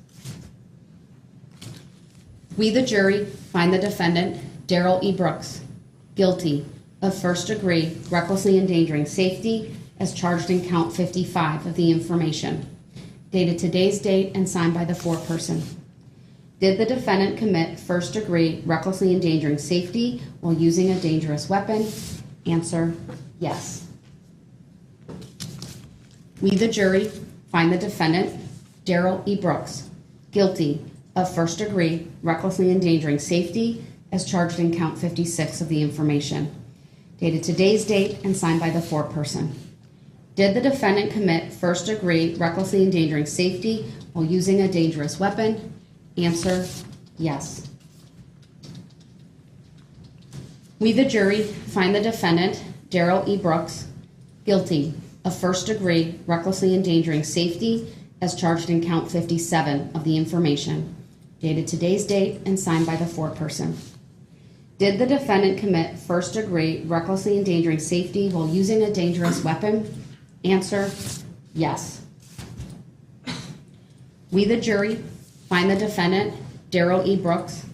We, the jury, find the defendant, Darrell E. Brooks, guilty of first degree recklessly endangering safety as charged in count 55 of the information, dated today's date and signed by the foreperson. Did the defendant commit first degree recklessly endangering safety while using a dangerous weapon? Answer, yes. We, the jury, find the defendant, Darrell E. Brooks, guilty of first degree recklessly endangering safety as charged in count 56 of the information, dated today's date and signed by the foreperson. Did the defendant commit first degree recklessly endangering safety while using a dangerous weapon? Answer, yes. We, the jury, find the defendant, Darrell E. Brooks, guilty of first degree recklessly endangering safety as charged in count 57 of the information, dated today's date and signed by the foreperson. Did the defendant commit first degree recklessly endangering safety while using a dangerous weapon? Answer, yes. We, the jury, find the defendant, Darrell E. Brooks,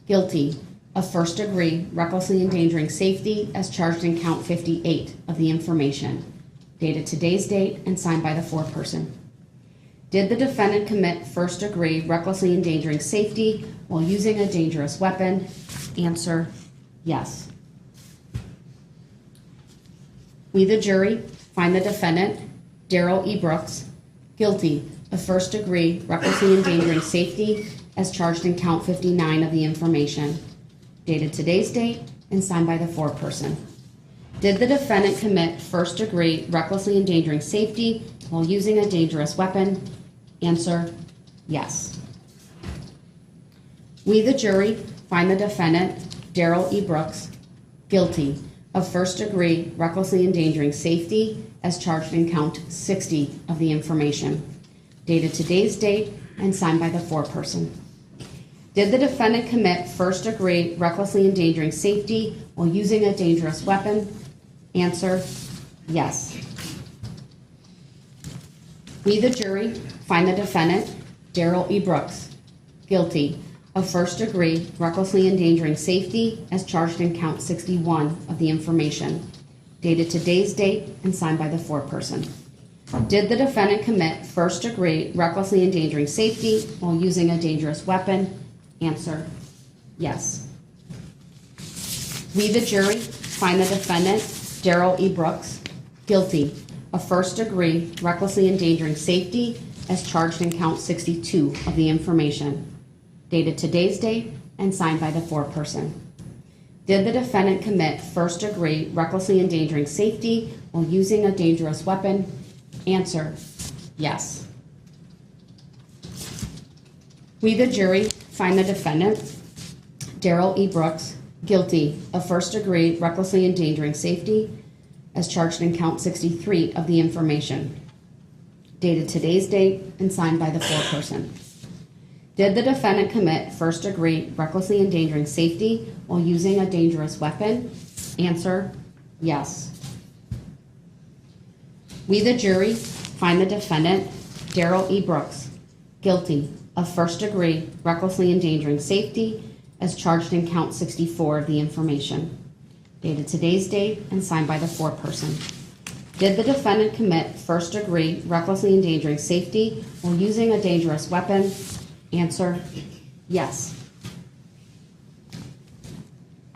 guilty of first degree recklessly endangering safety as charged in count 58 of the information, dated today's date and signed by the foreperson. Did the defendant commit first degree recklessly endangering safety while using a dangerous weapon? Answer, yes. We, the jury, find the defendant, Darrell E. Brooks, guilty of first degree recklessly endangering safety as charged in count 59 of the information, dated today's date and signed by the foreperson. Did the defendant commit first degree recklessly endangering safety while using a dangerous weapon? Answer, yes. We, the jury, find the defendant, Darrell E. Brooks, guilty of first degree recklessly endangering safety as charged in count 60 of the information, dated today's date and signed by the foreperson. Did the defendant commit first degree recklessly endangering safety while using a dangerous weapon? Answer, yes. We, the jury, find the defendant, Darrell E. Brooks, guilty of first degree recklessly endangering safety as charged in count 61 of the information, dated today's date and signed by the foreperson. Did the defendant commit first degree recklessly endangering safety while using a dangerous weapon? Answer, yes. We, the jury, find the defendant, Darrell E. Brooks, guilty of first degree recklessly endangering safety as charged in count 62 of the information, dated today's date and signed by the foreperson. Did the defendant commit first degree recklessly endangering safety while using a dangerous weapon? Answer, yes. We, the jury, find the defendant, Darrell E. Brooks, guilty of first degree recklessly endangering safety as charged in count 63 of the information, dated today's date and signed by the foreperson. Did the defendant commit first degree recklessly endangering safety while using a dangerous weapon? Answer, yes. We, the jury, find the defendant, Darrell E. Brooks, guilty of first degree recklessly endangering safety as charged in count 64 of the information, dated today's date and signed by the foreperson. Did the defendant commit first degree recklessly endangering safety while using a dangerous weapon? Answer, yes.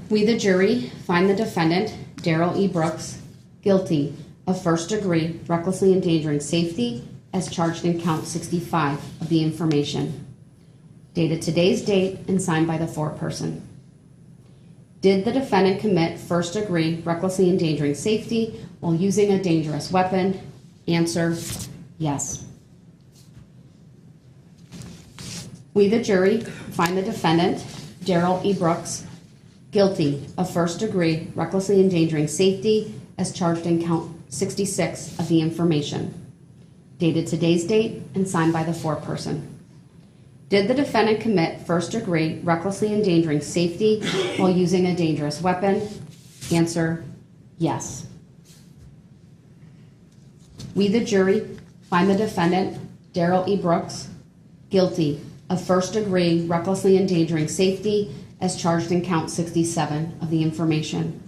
We, the jury, find the defendant, Darrell E. Brooks, guilty of first degree recklessly endangering safety as charged in count 65 of the information, dated today's date and signed by the foreperson. Did the defendant commit first degree recklessly endangering safety while using a dangerous weapon? Answer, yes. We, the jury, find the defendant, Darrell E. Brooks, guilty of first degree recklessly endangering safety as charged in count 66 of the information, dated today's date and signed by the foreperson. Did the defendant commit first degree recklessly endangering safety while using a dangerous weapon? Answer, yes. We, the jury, find the defendant, Darrell E. Brooks, guilty of first degree recklessly endangering safety as charged in count 67 of the information,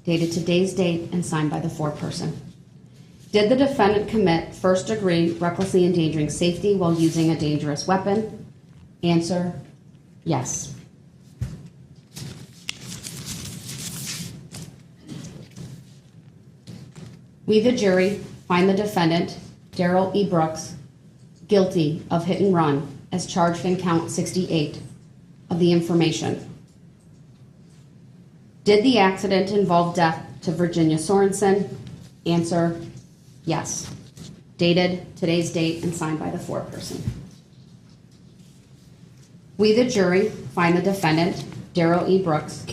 dated today's date and signed by the foreperson. Did the defendant commit first degree recklessly endangering safety while using a dangerous weapon? Answer, yes. We, the jury, find the defendant, Darrell E. Brooks, guilty of hit and run as charged in count 68 of the information. Did the accident involve death to Virginia Sorensen? Answer, yes. Dated today's date and signed by the foreperson. We, the jury, find the defendant, Darrell E. Brooks,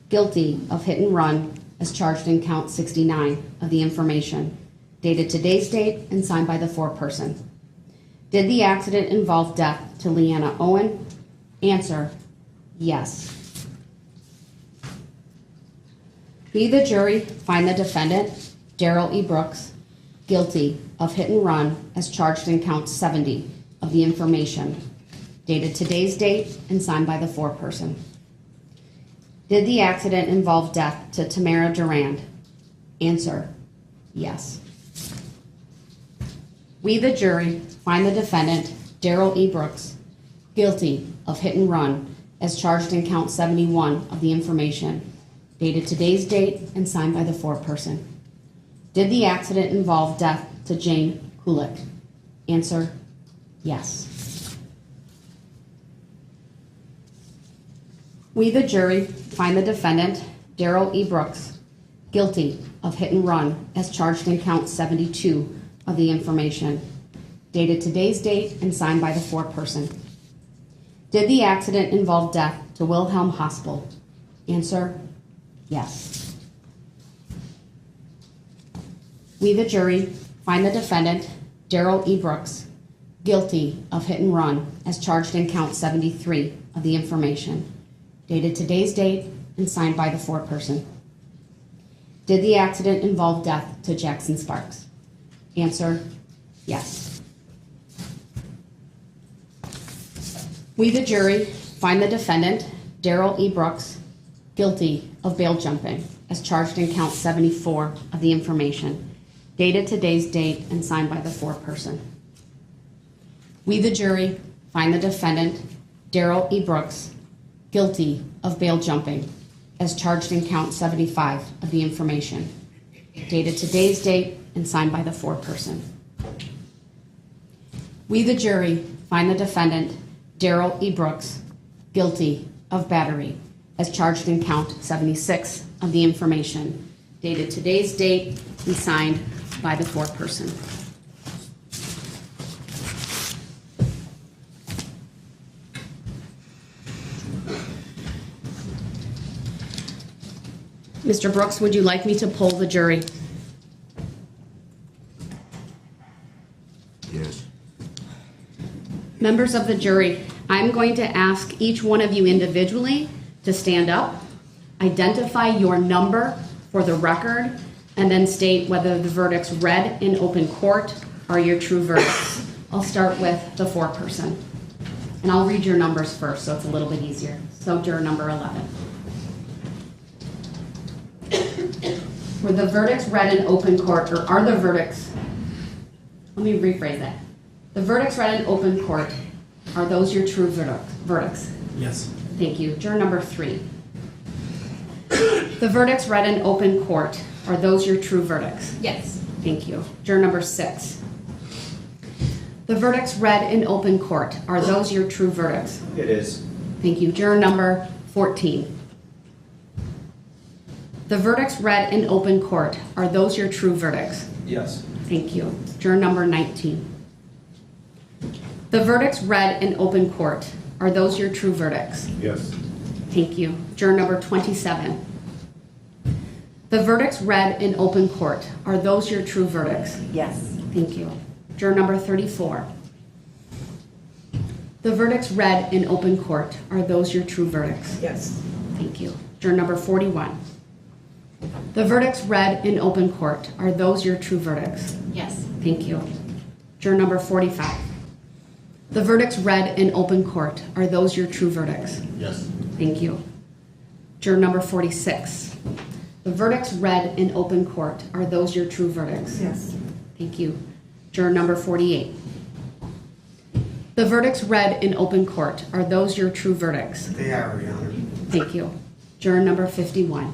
guilty of hit and run as charged in count 69 of the information, dated today's date and signed by the foreperson. Did the accident involve death to Leanna Owen? Answer, yes. We, the jury, find the defendant, Darrell E. Brooks, guilty of hit and run as charged in count 70 of the information, dated today's date and signed by the foreperson. Did the accident involve death to Tamara Durand? Answer, yes. We, the jury, find the defendant, Darrell E. Brooks, guilty of hit and run as charged in count 71 of the information, dated today's date and signed by the foreperson. Did the accident involve death to Jane Kulik? Answer, yes. We, the jury, find the defendant, Darrell E. Brooks, guilty of hit and run as charged in count 72 of the information, dated today's date and signed by the foreperson. Did the accident involve death to Wilhelm Hospital? Answer, yes. We, the jury, find the defendant, Darrell E. Brooks, guilty of hit and run as charged in count 73 of the information, dated today's date and signed by the foreperson. Did the accident involve death to Jackson Sparks? Answer, yes. We, the jury, find the defendant, Darrell E. Brooks, guilty of bail jumping as charged in count 74 of the information, dated today's date and signed by the foreperson. We, the jury, find the defendant, Darrell E. Brooks, guilty of bail jumping as charged in count 75 of the information, dated today's date and signed by the foreperson. We, the jury, find the defendant, Darrell E. Brooks, guilty of battery as charged in count 76 of the information, dated today's date and signed by the foreperson. Mr. Brooks, would you like me to poll the jury? Yes. Members of the jury, I'm going to ask each one of you individually to stand up, identify your number for the record, and then state whether the verdicts read in open court are your true verdicts. I'll start with the foreperson. And I'll read your numbers first so it's a little bit easier. So juror number 11. Were the verdicts read in open court, or are the verdicts, let me rephrase that. The verdicts read in open court, are those your true verdicts? Yes. Thank you. Juror number 3. The verdicts read in open court, are those your true verdicts? Yes. Thank you. Juror number 6. The verdicts read in open court, are those your true verdicts? It is. Thank you. Juror number 14. The verdicts read in open court, are those your true verdicts? Yes. Thank you. Juror number 19. The verdicts read in open court, are those your true verdicts? Yes. Thank you. Juror number 27. The verdicts read in open court, are those your true verdicts? Yes. Thank you. Juror number 34. The verdicts read in open court, are those your true verdicts? Yes. Thank you. Juror number 41. The verdicts read in open court, are those your true verdicts? Yes. Thank you. Juror number 45. The verdicts read in open court, are those your true verdicts? Yes. Thank you. Juror number 46. The verdicts read in open court, are those your true verdicts? Yes. Thank you. Juror number 48. The verdicts read in open court, are those your true verdicts? They are, Your Honor. Thank you. Juror number 51.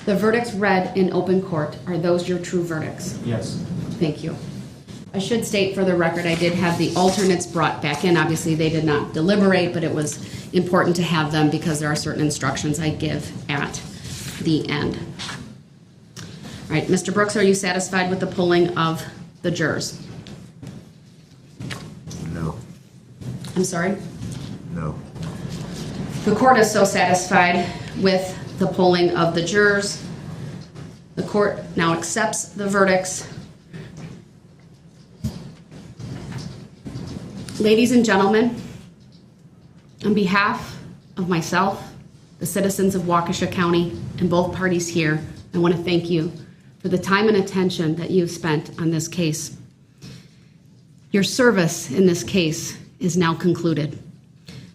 The verdicts read in open court, are those your true verdicts? Yes. Thank you. I should state for the record, I did have the alternates brought back in. Obviously, they did not deliberate, but it was important to have them because there are certain instructions I give at the end. All right, Mr. Brooks, are you satisfied with the polling of the jurors? No. I'm sorry? No. The court is so satisfied with the polling of the jurors. The court now accepts the verdicts. Ladies and gentlemen, on behalf of myself, the citizens of Waukesha County, and both parties here, I want to thank you for the time and attention that you've spent on this case. Your service in this case is now concluded.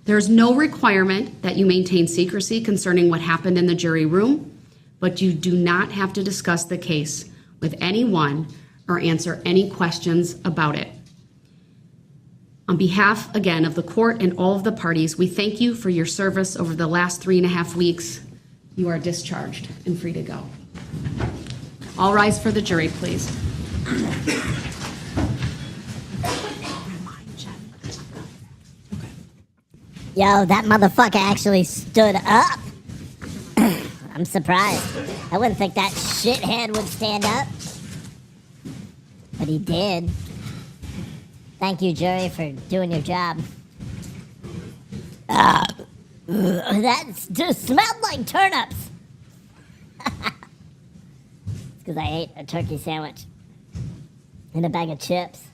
There is no requirement that you maintain secrecy concerning what happened in the jury room, but you do not have to discuss the case with anyone or answer any questions about it. On behalf, again, of the court and all of the parties, we thank you for your service over the last 3.5 weeks. You are discharged and free to go. All rise for the jury, please. Yo, that motherfucker actually stood up. I'm surprised. I wouldn't think that shithead would stand up. But he did. Thank you, jury, for doing your job. That just smelled like turnips. It's because I ate a turkey sandwich and a bag of chips.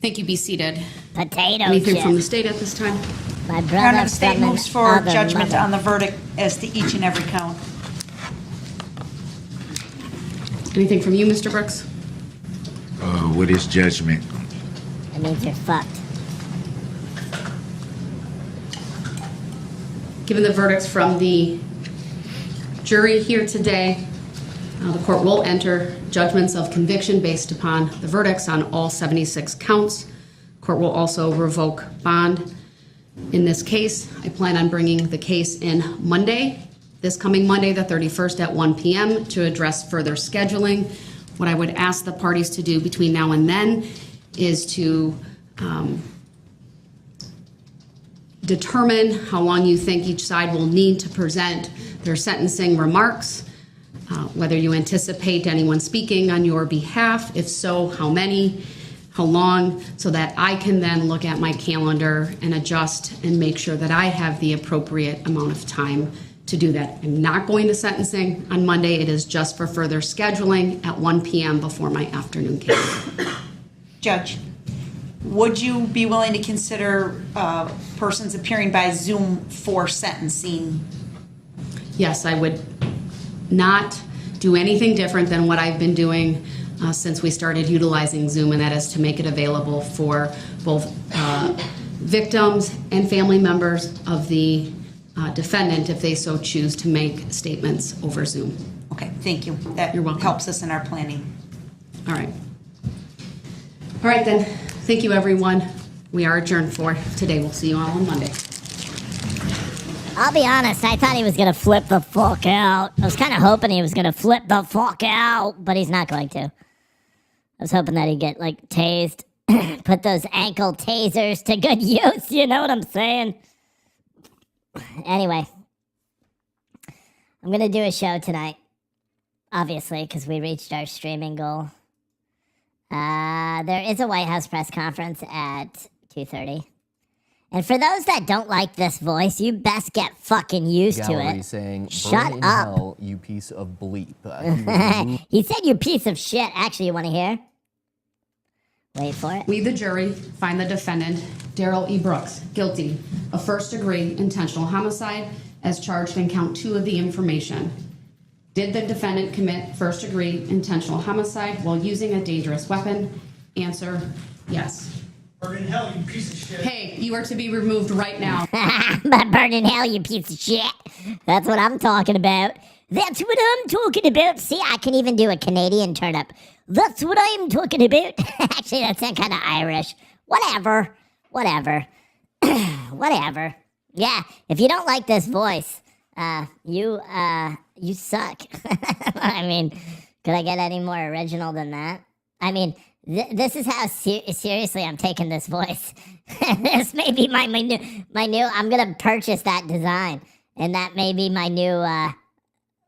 Thank you. Be seated. Potato Anything chips. from the state at this time? My Your Honor, brother the state from moves for another judgment mother. on the verdict as to each and every count. Anything from you, Mr. Brooks? What is judgment? That means you're fucked. Given the verdicts from the jury here today, the court will enter judgments of conviction based upon the verdicts on all 76 counts. Court will also revoke bond. In this case, I plan on bringing the case in Monday, this coming Monday, the 31st at 1 p.m. to address further scheduling. What I would ask the parties to do between now and then is to determine how long you think each side will need to present their sentencing remarks, whether you anticipate anyone speaking on your behalf. If so, how many, how long, so that I can then look at my calendar and adjust and make sure that I have the appropriate amount of time to do that. I'm not going to sentencing on Monday. It is just for further scheduling at 1 p.m. before my afternoon case. Judge, would you be willing to consider persons appearing by Zoom for sentencing? Yes, I would not do anything different than what I've been doing since we started utilizing Zoom, and that is to make it available for both victims and family members of the defendant if they so choose to make statements over Zoom. Okay, thank you. That You're welcome. helps us in our planning. All right. All right then. Thank you, everyone. We are adjourned for today. We'll see you all on Monday. I'll be honest, I thought he was gonna flip the fuck out. I was kind of hoping he was gonna flip the fuck out, but he's not going to. I was hoping that he'd get, like, tased. Put those ankle tasers to good use, you know what I'm saying? Anyway, I'm gonna do a show tonight, obviously, because we reached our streaming goal. There is a White House press conference at 2:30, And for those that don't like this voice, you best get fucking used to Gallery it. saying, Shut "Burn in up. hell, you piece of bleep." He was removed. He said, you piece of shit. Actually, you want to hear? Wait for it. We, the jury, find the defendant, Darrell E. Brooks, guilty of first-degree intentional homicide as charged in count 2 of the information. Did the defendant commit first-degree intentional homicide while using a dangerous weapon? Answer, yes. Burn in hell, you piece of shit. Hey, you are to be removed right now. But burn in hell, you piece of shit. That's what I'm talking about. That's what I'm talking about. See, I can even do a Canadian turnip. That's what I'm talking about. Actually, that sounds kind of Irish. Whatever. Whatever. Yeah, if you don't like this voice, you suck. I mean, could I get any more original than that? I mean, this is how seriously I'm taking this voice. This may be my new. I'm gonna purchase that design, and that may be my new.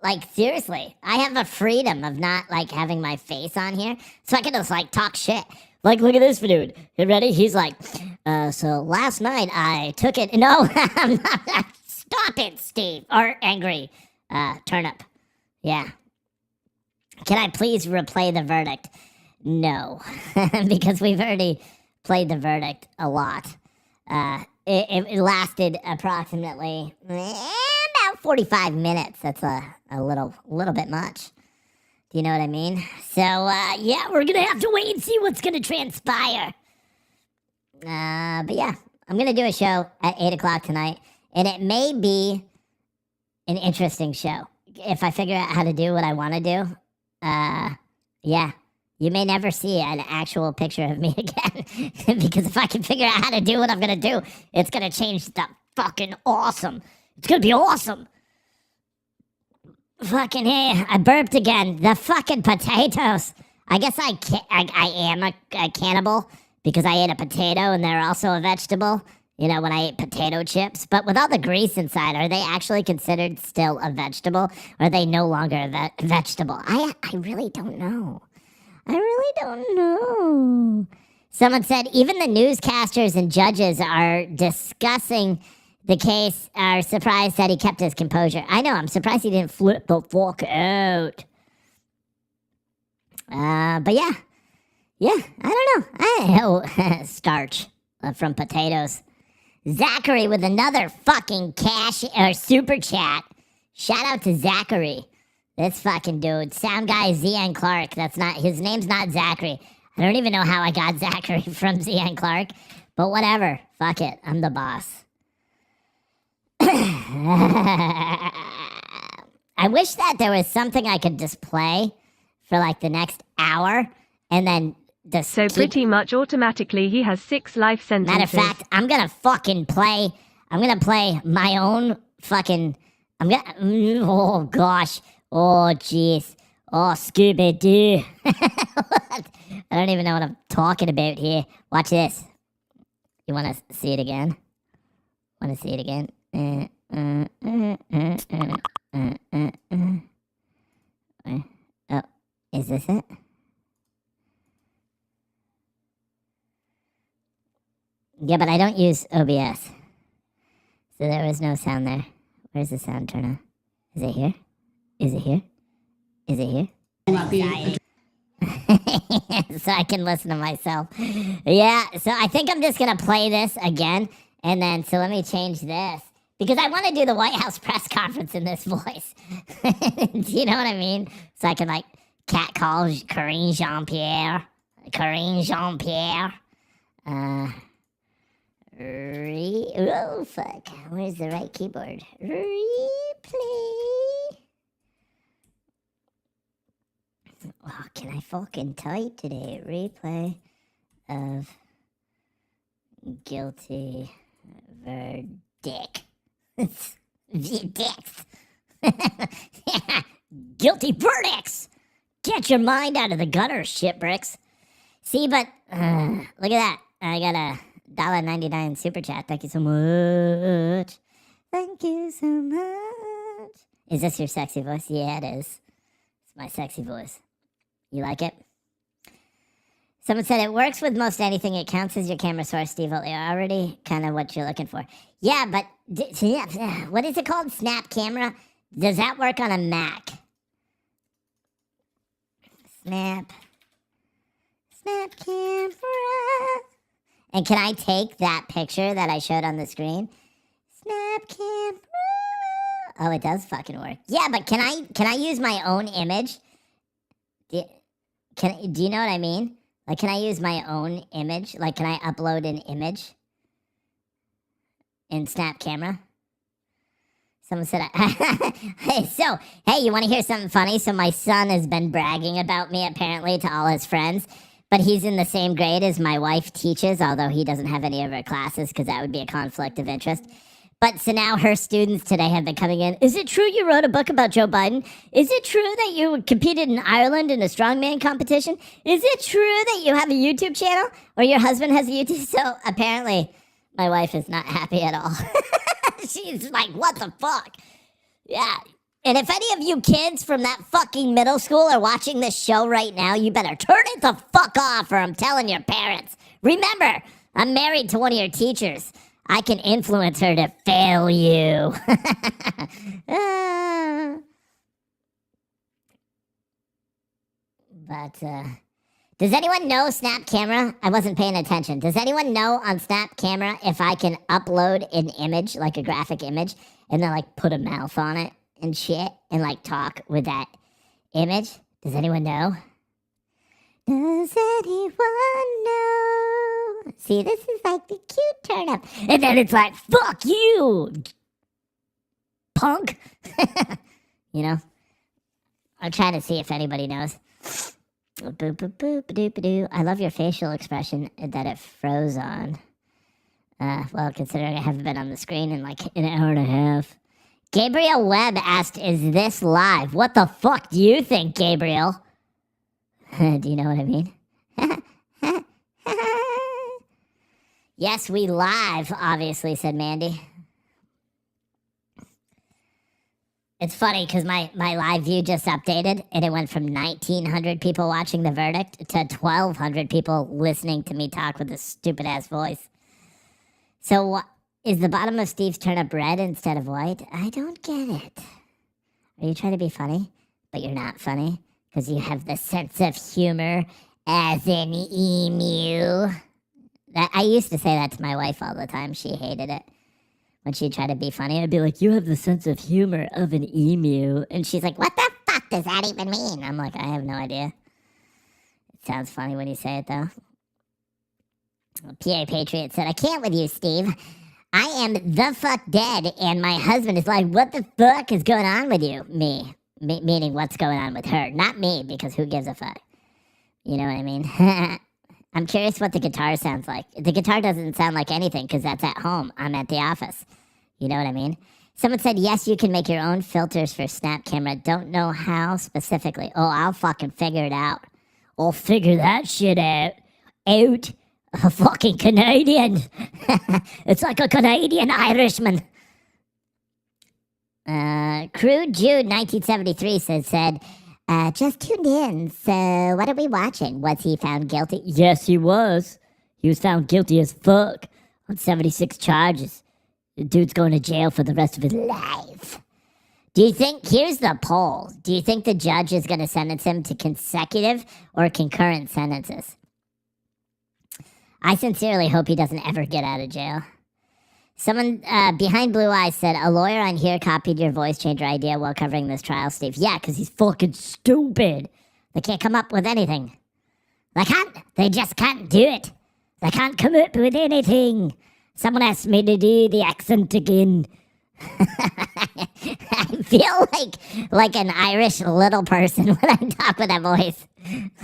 Like, seriously, I have a freedom of not, like, having my face on here, so I can just, like, talk shit. Like, look at this dude. You ready? He's like, so last night I took it. No, I'm not. Stop it, Steve. Or angry. Turnip. Yeah. Can I please replay the verdict? No. Because we've already played the verdict a lot. It lasted approximately about 45 minutes. That's a little bit much. Do you know what I mean? So, yeah, we're going to have to wait and see what's going to transpire. But yeah, I'm going to do a show at 8 o'clock tonight, and it may be an interesting show. If I figure out how to do what I want to do, yeah, you may never see an actual picture of me again. Because if I can figure out how to do what I'm going to do, it's going to change the fucking awesome. It's going to be awesome. Fucking hey, I burped again. The fucking potatoes. I guess I am a cannibal because I ate a potato and they're also a vegetable. You know, when I ate potato chips. But with all the grease inside, are they actually considered still a vegetable? Or are they no longer a vegetable? I really don't know. I really don't know. Someone said even the newscasters and judges are discussing the case, are surprised that he kept his composure. I know, I'm surprised he didn't flip the fuck out. But yeah. Yeah, I don't know. Starch from potatoes. Zachary with another fucking cash or super chat. Shout out to Zachary. This fucking dude. Sound guy ZN Clark. That's not, his name's not Zachary. I don't even know how I got Zachary from ZN Clark. But whatever. Fuck it. I'm the boss. I wish that there was something I could just play for like the next hour and then just So pretty much automatically he has 6 life sentences. Matter of fact, I'm gonna play my own fucking, oh gosh, oh jeez, oh Scooby-Doo. I don't even know what I'm talking about here. Watch this. You wanna see it again? Wanna see it again? Oh, is this it? Yeah, but I don't use OBS. So there was no sound there. Where's the sound turner? Is it here? Is it here? Is it here? So I can listen to myself. Yeah, so I think I'm just going to play this again. And then, so let me change this. Because I want to do the White House press conference in this voice. Do you know what I mean? So I can, like, catcall Karine Jean-Pierre. Oh, fuck. Where's the right keyboard? Replay. Oh, can I fucking type today? Replay of guilty verdict. Verdicts. Guilty verdicts. Get your mind out of the gutter, shitbricks. See, but look at that. I got a $1.99 super chat. Thank you so much. Thank you so much. Is this your sexy voice? Yeah, it is. It's my sexy voice. You like it? Someone said it works with most anything. It counts as your camera source, Steve. Already kind of what you're looking for. Yeah, but what is it called? Snap camera? Does that work on a Mac? Snap camera. And can I take that picture that I showed on the screen? Snap camera. Oh, it does fucking work. Yeah, but can I use my own image? Do you know what I mean? Like, can I use my own image? Like, can I upload an image in Snap Camera? Someone said, hey, you want to hear something funny? So my son has been bragging about me, apparently, to all his friends. But he's in the same grade as my wife teaches, although he doesn't have any of her classes because that would be a conflict of interest. But so now her students today have been coming in. Is it true you wrote a book about Joe Biden? Is it true that you competed in Ireland in a strongman competition? Is it true that you have a YouTube channel? Or your husband has a YouTube? So apparently my wife is not happy at all. She's like, what the fuck? Yeah. And if any of you kids from that fucking middle school are watching this show right now, you better turn it the fuck off or I'm telling your parents. Remember, I'm married to one of your teachers. I can influence her to fail you. But, does anyone know Snap Camera? I wasn't paying attention. Does anyone know on Snap Camera if I can upload an image, like a graphic image, and then, like, put a mouth on it and shit, and, like, talk with that image? Does anyone know? Does anyone know? See, this is like the cute turn up. And then it's like, fuck you, punk. You know? I'm trying to see if anybody knows. Boop, boop, boop, doop, doo. I love your facial expression that it froze on. Well, considering I haven't been on the screen in like an hour and a half. Gabriel Webb asked, is this live? What the fuck do you think, Gabriel? Do you know what I mean? Yes, we live, obviously, said Mandy. It's funny because my live view just updated and it went from 1,900 people watching the verdict to 1,200 people listening to me talk with this stupid ass voice. So is the bottom of Steve's turnip red instead of white? I don't get it. Are you trying to be funny, but you're not funny because you have the sense of humor as an emu? I used to say that to my wife all the time. She hated it. When she'd try to be funny, I'd be like, you have the sense of humor of an emu. And she's like, what the fuck does that even mean? I'm like, I have no idea. It sounds funny when you say it, though. PA Patriot said, I can't with you, Steve. I am the fuck dead, and my husband is like, what the fuck is going on with you? Me. Meaning what's going on with her. Not me, because who gives a fuck? You know what I mean? I'm curious what the guitar sounds like. The guitar doesn't sound like anything because that's at home. I'm at the office. You know what I mean? Someone said, yes, you can make your own filters for Snap Camera. Don't know how specifically. Oh, I'll fucking figure it out. I'll figure that shit out. Out. A fucking Canadian. It's like a Canadian Irishman. Crude Jude 1973 said, just tuned in, so what are we watching? Was he found guilty? Yes, he was. He was found guilty as fuck on 76 charges. The dude's going to jail for the rest of his life. Do you think, here's the poll, do you think the judge is going to sentence him to consecutive or concurrent sentences? I sincerely hope he doesn't ever get out of jail. Someone behind Blue Eyes said, a lawyer on here copied your voice changer idea while covering this trial, Steve. Yeah, because he's fucking stupid. They can't come up with anything. They just can't do it. They can't come up with anything. Someone asked me to do the accent again. I feel like an Irish little person when I talk with that voice.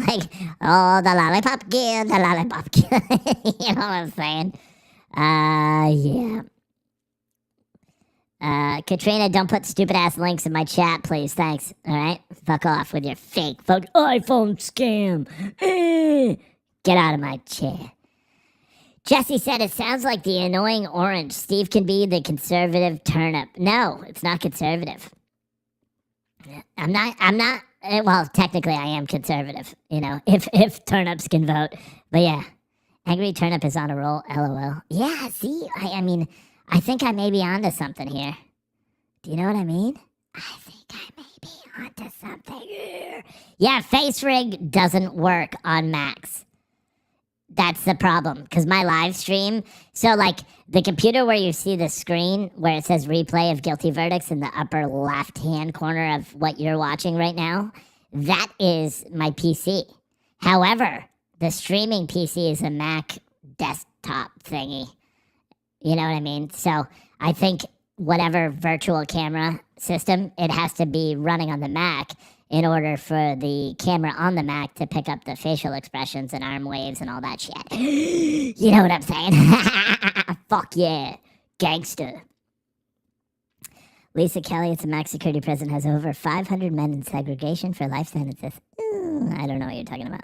Like, oh, the lollipop kid, the lollipop kid. You know what I'm saying? Yeah. Katrina, don't put stupid ass links in my chat, please. Thanks. Alright? Fuck off with your fake iPhone scam. Get out of my chair. Jesse said, it sounds like the annoying orange. Steve can be the conservative turnip. No, it's not conservative. I'm not Well, technically, I am conservative. You know, if turnips can vote, but yeah, angry turnip is on a roll. LOL. Yeah. See, I mean, I think I may be onto something here. Do you know what I mean? I think I may be onto something here. Yeah, face rig doesn't work on Macs. That's the problem, because my live stream, so like the computer where you see the screen where it says replay of guilty verdicts in the upper left hand corner of what you're watching right now, that is my PC. However, the streaming PC is a Mac desktop thingy. You know what I mean? So I think whatever virtual camera system, it has to be running on the Mac in order for the camera on the Mac to pick up the facial expressions and arm waves and all that shit. You know what I'm saying? Fuck yeah. Gangster. Lisa Kelly, it's a Mac security prison, has over 500 men in segregation for life sentences. I don't know what you're talking about.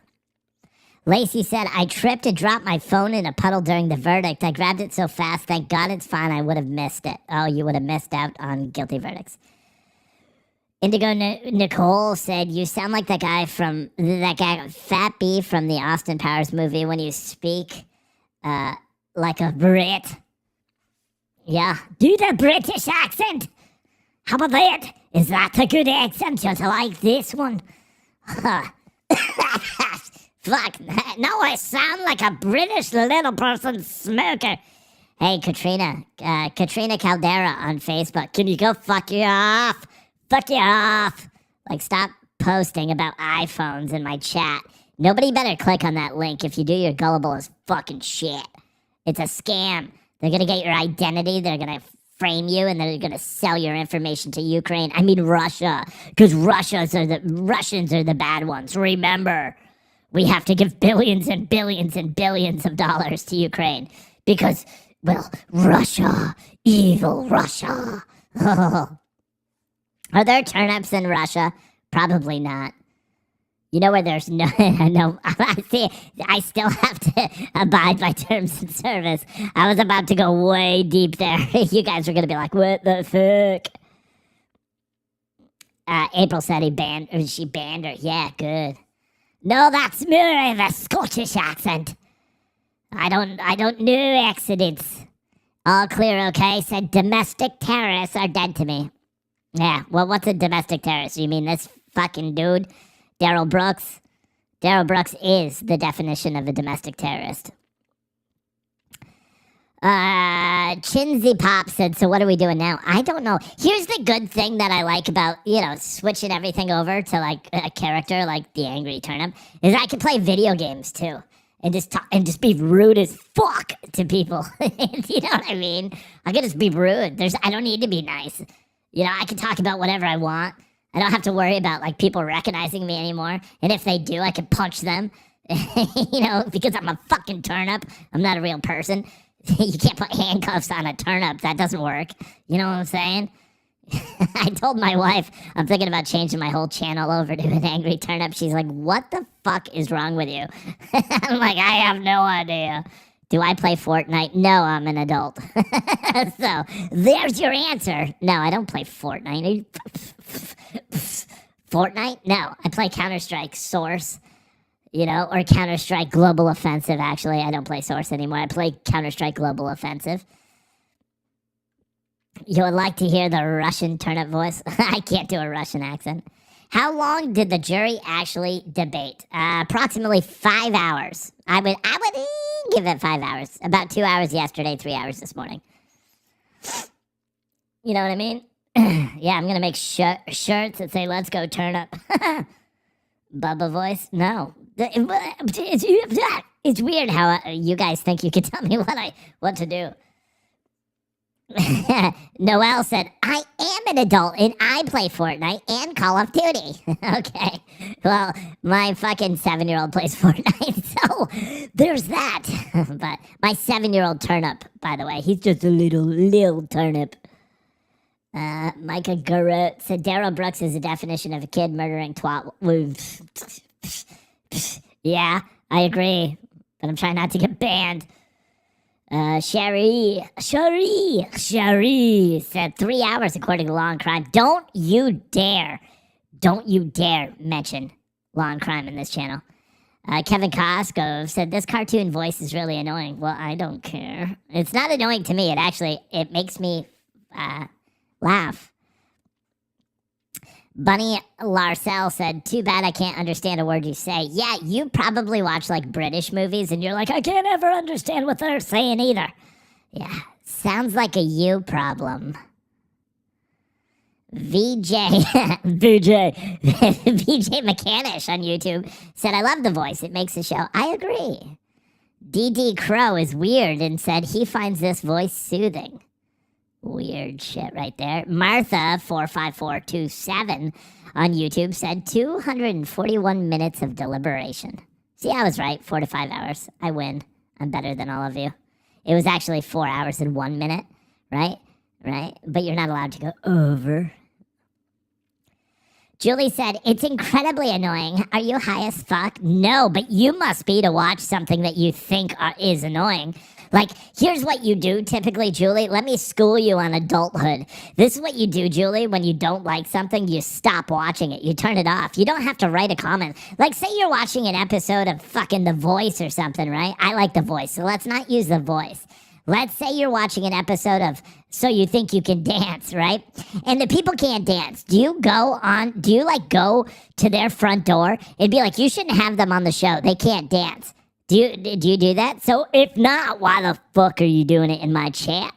Lacey said, I tripped and dropped my phone in a puddle during the verdict. I grabbed it so fast, thank God it's fine. I would have missed it. Oh, you would have missed out on guilty verdicts. Indigo Nicole said, you sound like that guy Fat B from the Austin Powers movie when you speak like a Brit. Yeah, do the British accent. How about that? Is that a good accent just like this one? Fuck, now I sound like a British little person smoker. Hey, Katrina Caldera on Facebook. Can you go fuck you off? Fuck you off. Like, stop posting about iPhones in my chat. Nobody better click on that link. If you do, you're gullible as fucking shit. It's a scam. They're gonna get your identity. They're gonna frame you, and they're gonna sell your information to Ukraine. I mean Russia, because Russians are the bad ones. Remember, we have to give billions and billions and billions of dollars to Ukraine because, well, Russia, evil Russia. Are there turnips in Russia? Probably not. You know where there's no, see, I still have to abide by terms and service. I was about to go way deep there. You guys are going to be like, what the fuck? April said she banned her. Yeah, good. No, that's more of a Scottish accent. I don't know accidents. All clear, okay? Said domestic terrorists are dead to me. Yeah, well, what's a domestic terrorist? You mean this fucking dude, Darrell Brooks? Darrell Brooks is the definition of a domestic terrorist. Chinsey Pop said, so what are we doing now? I don't know. Here's the good thing that I like about, switching everything over to, like, a character like the Angry Turnip, is I can play video games, too. And just be rude as fuck to people. You know what I mean? I can just be rude. I don't need to be nice. I can talk about whatever I want. I don't have to worry about, like, people recognizing me anymore. And if they do, I can punch them. Because I'm a fucking turnip. I'm not a real person. You can't put handcuffs on a turnip. That doesn't work. You know what I'm saying? I told my wife I'm thinking about changing my whole channel over to an Angry Turnip. She's like, what the fuck is wrong with you? I'm like, I have no idea. Do I play Fortnite? No, I'm an adult. So, there's your answer. No, I don't play Fortnite. Fortnite? No, I play Counter-Strike Source. Or Counter-Strike Global Offensive, actually. I don't play Source anymore. I play Counter-Strike Global Offensive. You would like to hear the Russian turnip voice? I can't do a Russian accent. How long did the jury actually debate? Approximately 5 hours. I would give it 5 hours. About 2 hours yesterday, 3 hours this morning. You know what I mean? Yeah, I'm going to make shirts that say, let's go turnip. Bubba voice? No. It's weird how you guys think you can tell me what to do. Noelle said, I am an adult and I play Fortnite and Call of Duty. Okay. Well, my fucking 7-year-old plays Fortnite, so there's that. But my 7-year-old turnip, by the way, he's just a little turnip. Micah Garrett said, Darrell Brooks is a definition of a kid murdering twat. Yeah, I agree, but I'm trying not to get banned. Sherry said 3 hours according to Law and Crime. Don't you dare Don't you dare mention Law and Crime in this channel. Kevin Costco said, this cartoon voice is really annoying. Well, I don't care. It's not annoying to me. It makes me laugh. Bunny Larcel said, too bad I can't understand a word you say. Yeah, you probably watch like British movies and you're like, I can't ever understand what they're saying either. Yeah, sounds like a you problem. VJ Mechanish on YouTube said, I love the voice. It makes the show. I agree. DD Crow is weird and said he finds this voice soothing. Weird shit right there. Martha45427 on YouTube said 241 minutes of deliberation. See, I was right. 4 to 5 hours. I win. I'm better than all of you. It was actually 4 hours and 1 minute, right? Right? But you're not allowed to go over. Julie said, it's incredibly annoying. Are you high as fuck? No, but you must be to watch something that you think is annoying. Like, here's what you do typically, Julie. Let me school you on adulthood. This is what you do, Julie, when you don't like something, you stop watching it. You turn it off. You don't have to write a comment. Like, say you're watching an episode of fucking The Voice or something, right? I like The Voice, so let's not use The Voice. Let's say you're watching an episode of So You Think You Can Dance, right? And the people can't dance. Do you go to their front door and be like, you shouldn't have them on the show. They can't dance. Do you do that? So if not, why the fuck are you doing it in my chat?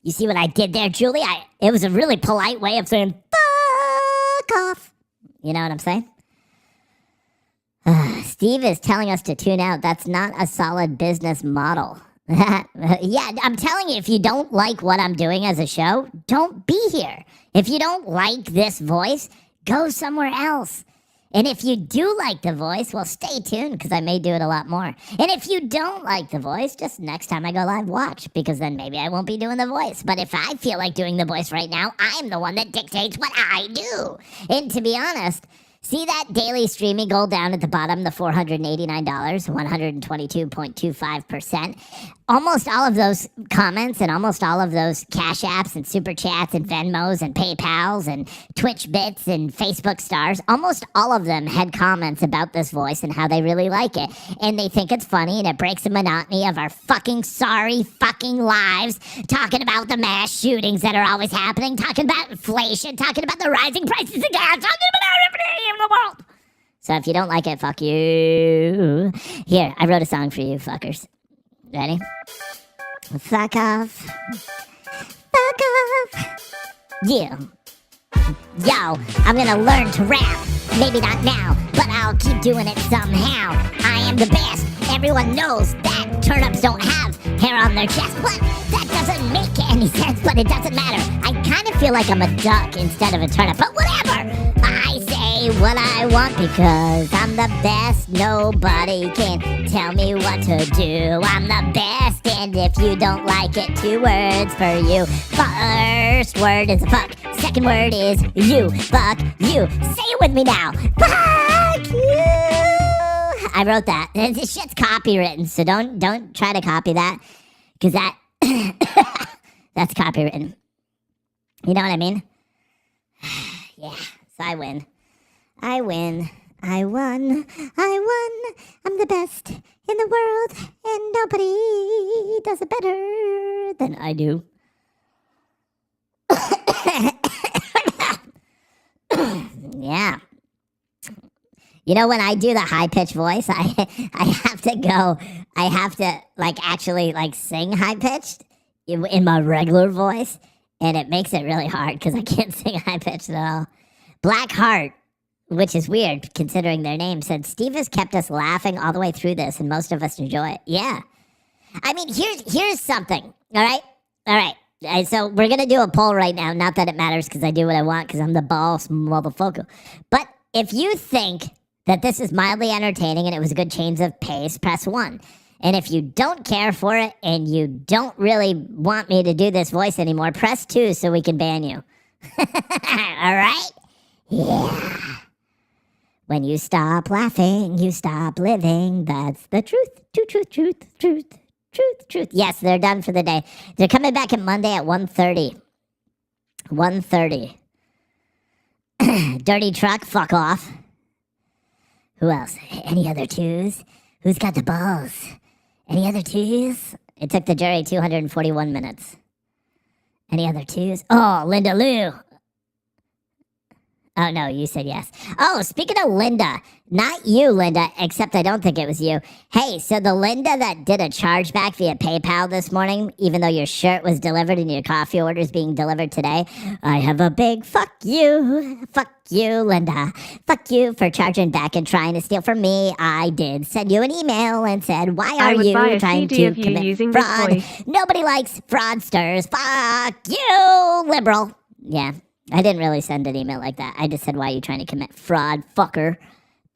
You see what I did there, Julie? It was a really polite way of saying, fuck off. You know what I'm saying? Steve is telling us to tune out. That's not a solid business model. Yeah, I'm telling you, if you don't like what I'm doing as a show, don't be here. If you don't like this voice, go somewhere else. And if you do like the voice, well, stay tuned because I may do it a lot more. And if you don't like the voice, just next time I go live, watch, because then maybe I won't be doing the voice. But if I feel like doing the voice right now, I'm the one that dictates what I do. And to be honest, see that daily streaming goal down at the bottom, the $489, 122.25%? Almost all of those comments and almost all of those Cash Apps and Super Chats and Venmos and PayPals and Twitch Bits and Facebook Stars, almost all of them had comments about this voice and how they really like it. And they think it's funny and it breaks the monotony of our fucking sorry fucking lives, talking about the mass shootings that are always happening, talking about inflation, talking about the rising prices of gas, talking about everything in the world. So if you don't like it, fuck you. Here, I wrote a song for you fuckers. Ready? Fuck off. Fuck off. Yeah. Yo, I'm gonna learn to rap. Maybe not now, but I'll keep doing it somehow. I am the best. Everyone knows that turnips don't have hair on their chest. But that doesn't make any sense, but it doesn't matter. I kind of feel like I'm a duck instead of a turnip, but whatever. I say what I want because I'm the best. Nobody can tell me what to do. I'm the best, and if you don't like it, 2 words for you. First word is fuck. Second word is you. Fuck you. Say it with me now. Fuck you. I wrote that. This shit's copywritten, so don't try to copy that, because that's copywritten. You know what I mean? Yeah. So I win. I win. I won. I won. I'm the best in the world, and nobody does it better than I do. Yeah. You know, when I do the high-pitched voice, I have to actually sing high-pitched in my regular voice, and it makes it really hard because I can't sing high-pitched at all. Blackheart, which is weird considering their name, said, Steve has kept us laughing all the way through this, and most of us enjoy it. Yeah. I mean, here's something, all right? All right. So we're going to do a poll right now. Not that it matters because I do what I want because I'm the boss motherfucker. But if you think that this is mildly entertaining and it was a good change of pace, press 1. And if you don't care for it and you don't really want me to do this voice anymore, press 2 so we can ban you. All right? Yeah. When you stop laughing, you stop living. That's the truth. Truth. Yes, they're done for the day. They're coming back on Monday at 1:30. 1:30. Dirty truck, fuck off. Who else? Any other twos? Who's got the balls? Any other twos? It took the jury 241 minutes. Any other twos? Oh, Linda Lou. Oh, no, you said yes. Oh, speaking of Linda, not you, Linda, except I don't think it was you. Hey, so the Linda that did a chargeback via PayPal this morning, even though your shirt was delivered and your coffee order is being delivered today, I have a big fuck you. Fuck you, Linda. Fuck you for charging back and trying to steal from me. I did send you an email and said, why I are would buy you a trying CD to of you commit using this fraud? voice. Nobody likes fraudsters. Fuck you, liberal. Yeah. I didn't really send an email like that. I just said, why are you trying to commit fraud, fucker?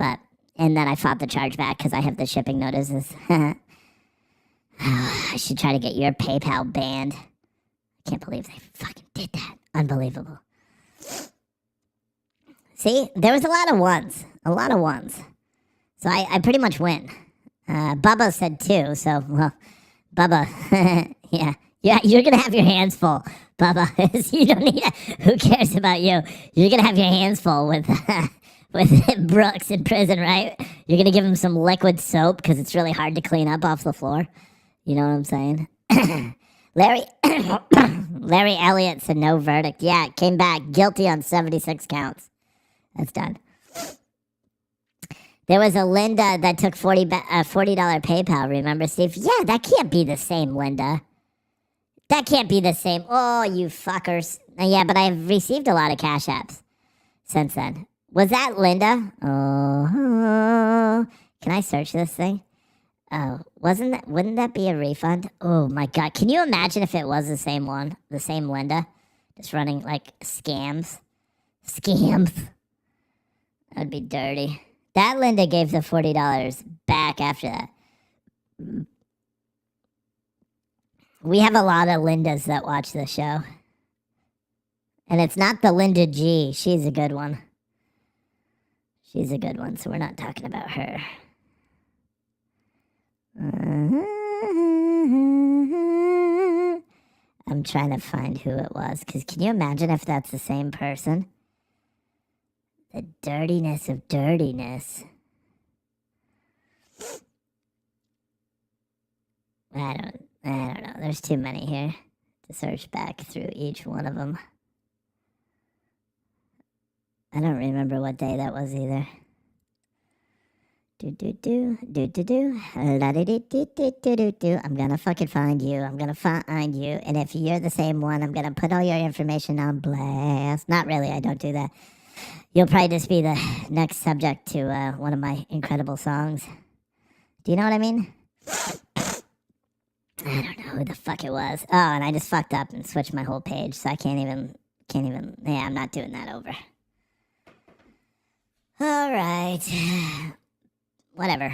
And then I fought the charge back because I have the shipping notices. I should try to get your PayPal banned. I can't believe they fucking did that. Unbelievable. See, there was a lot of ones. A lot of ones. So I pretty much win. Bubba said 2, so, well, Bubba, yeah. Yeah, you're going to have your hands full, Bubba. You don't need who cares about you? You're going to have your hands full with Brooks in prison, right? You're going to give him some liquid soap because it's really hard to clean up off the floor. You know what I'm saying? Larry Elliott said no verdict. Yeah, came back guilty on 76 counts. That's done. There was a Linda that took $40 PayPal, remember, Steve? Yeah, that can't be the same Linda. That can't be the same. Oh, you fuckers. Yeah, but I've received a lot of cash apps since then. Was that Linda? Oh, can I search this thing? Oh, wouldn't that be a refund? Oh my God. Can you imagine if it was the same one? The same Linda? Just running like scams. Scams. That'd be dirty. That Linda gave the $40 back after that. We have a lot of Lindas that watch the show. And it's not the Linda G. She's a good one. She's a good one, so we're not talking about her. I'm trying to find who it was, because can you imagine if that's the same person? The dirtiness of dirtiness. I don't know. There's too many here to search back through each one of them. I don't remember what day that was either. I'm gonna fucking find you. I'm gonna find you. And if you're the same one, I'm gonna put all your information on blast. Not really, I don't do that. You'll probably just be the next subject to one of my incredible songs. Do you know what I mean? I don't know who the fuck it was. Oh, and I just fucked up and switched my whole page, so I can't even, yeah, I'm not doing that over. All right. Whatever.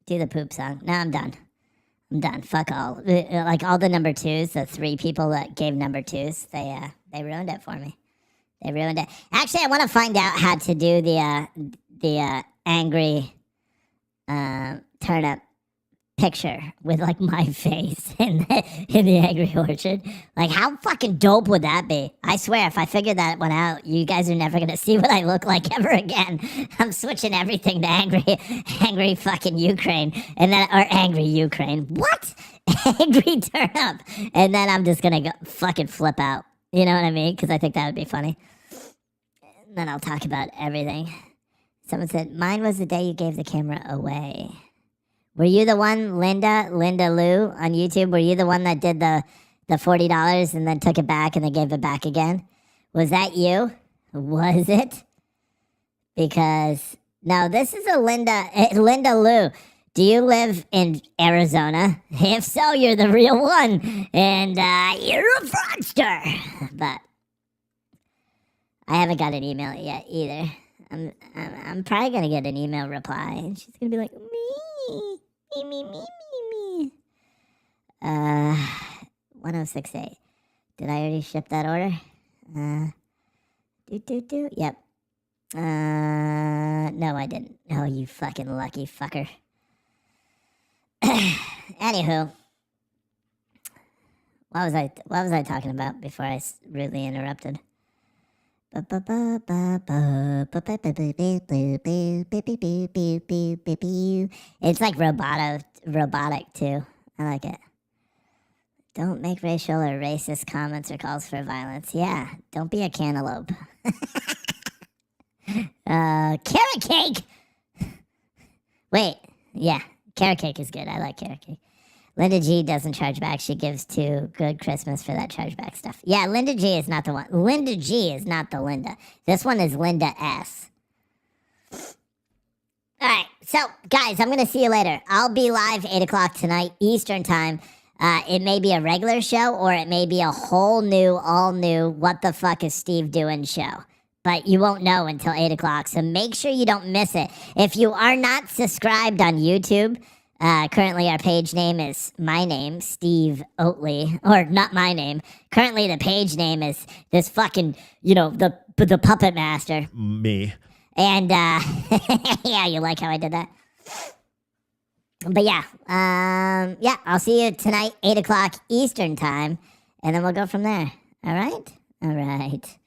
Do the poop song. No, I'm done. I'm done. Fuck all. Like all the number 2s, the 3 people that gave number 2s, they ruined it for me. They ruined it. Actually, I want to find out how to do the angry turnip picture with like my face in the Angry Orchard. Like, how fucking dope would that be? I swear, if I figure that one out, you guys are never gonna see what I look like ever again. I'm switching everything to angry fucking Ukraine, and then or angry Ukraine. What? Angry turnip, and then I'm just gonna go fucking flip out. You know what I mean? Because I think that would be funny. And then I'll talk about everything. Someone said mine was the day you gave the camera away. Were you the one, Linda Lou on YouTube? Were you the one that did the $40 and then took it back and then gave it back again? Was that you? Was it? Because, no, this is a Linda Lou. Do you live in Arizona? If so, you're the real one. And you're a fraudster. But I haven't got an email yet either. I'm probably going to get an email reply. And she's going to be like, me. 1068. Did I already ship that order? Yep. No, I didn't. Oh, you fucking lucky fucker. Anywho, what was I talking about before I rudely interrupted? It's like robotic too. I like it. Don't make racial or racist comments or calls for violence. Yeah, don't be a cantaloupe. Carrot cake. Wait, yeah, carrot cake is good. I like carrot cake. Linda G doesn't charge back. She gives to Good Christmas for that chargeback stuff. Yeah, Linda G is not the one. Linda G is not the Linda. This one is Linda S. All right, so guys, I'm gonna see you later. I'll be live 8 o'clock tonight Eastern time. It may be a regular show or it may be a whole new, all new, what the fuck is Steve doing show. But you won't know until 8 o'clock, so make sure you don't miss it. If you are not subscribed on YouTube, currently our page name is my name, Steve Oatley, or not my name. Currently the page name is this fucking, the Puppet Master. Me. And, yeah, you like how I did that? But yeah, I'll see you tonight, 8 o'clock Eastern time, and then we'll go from there. All right? All right.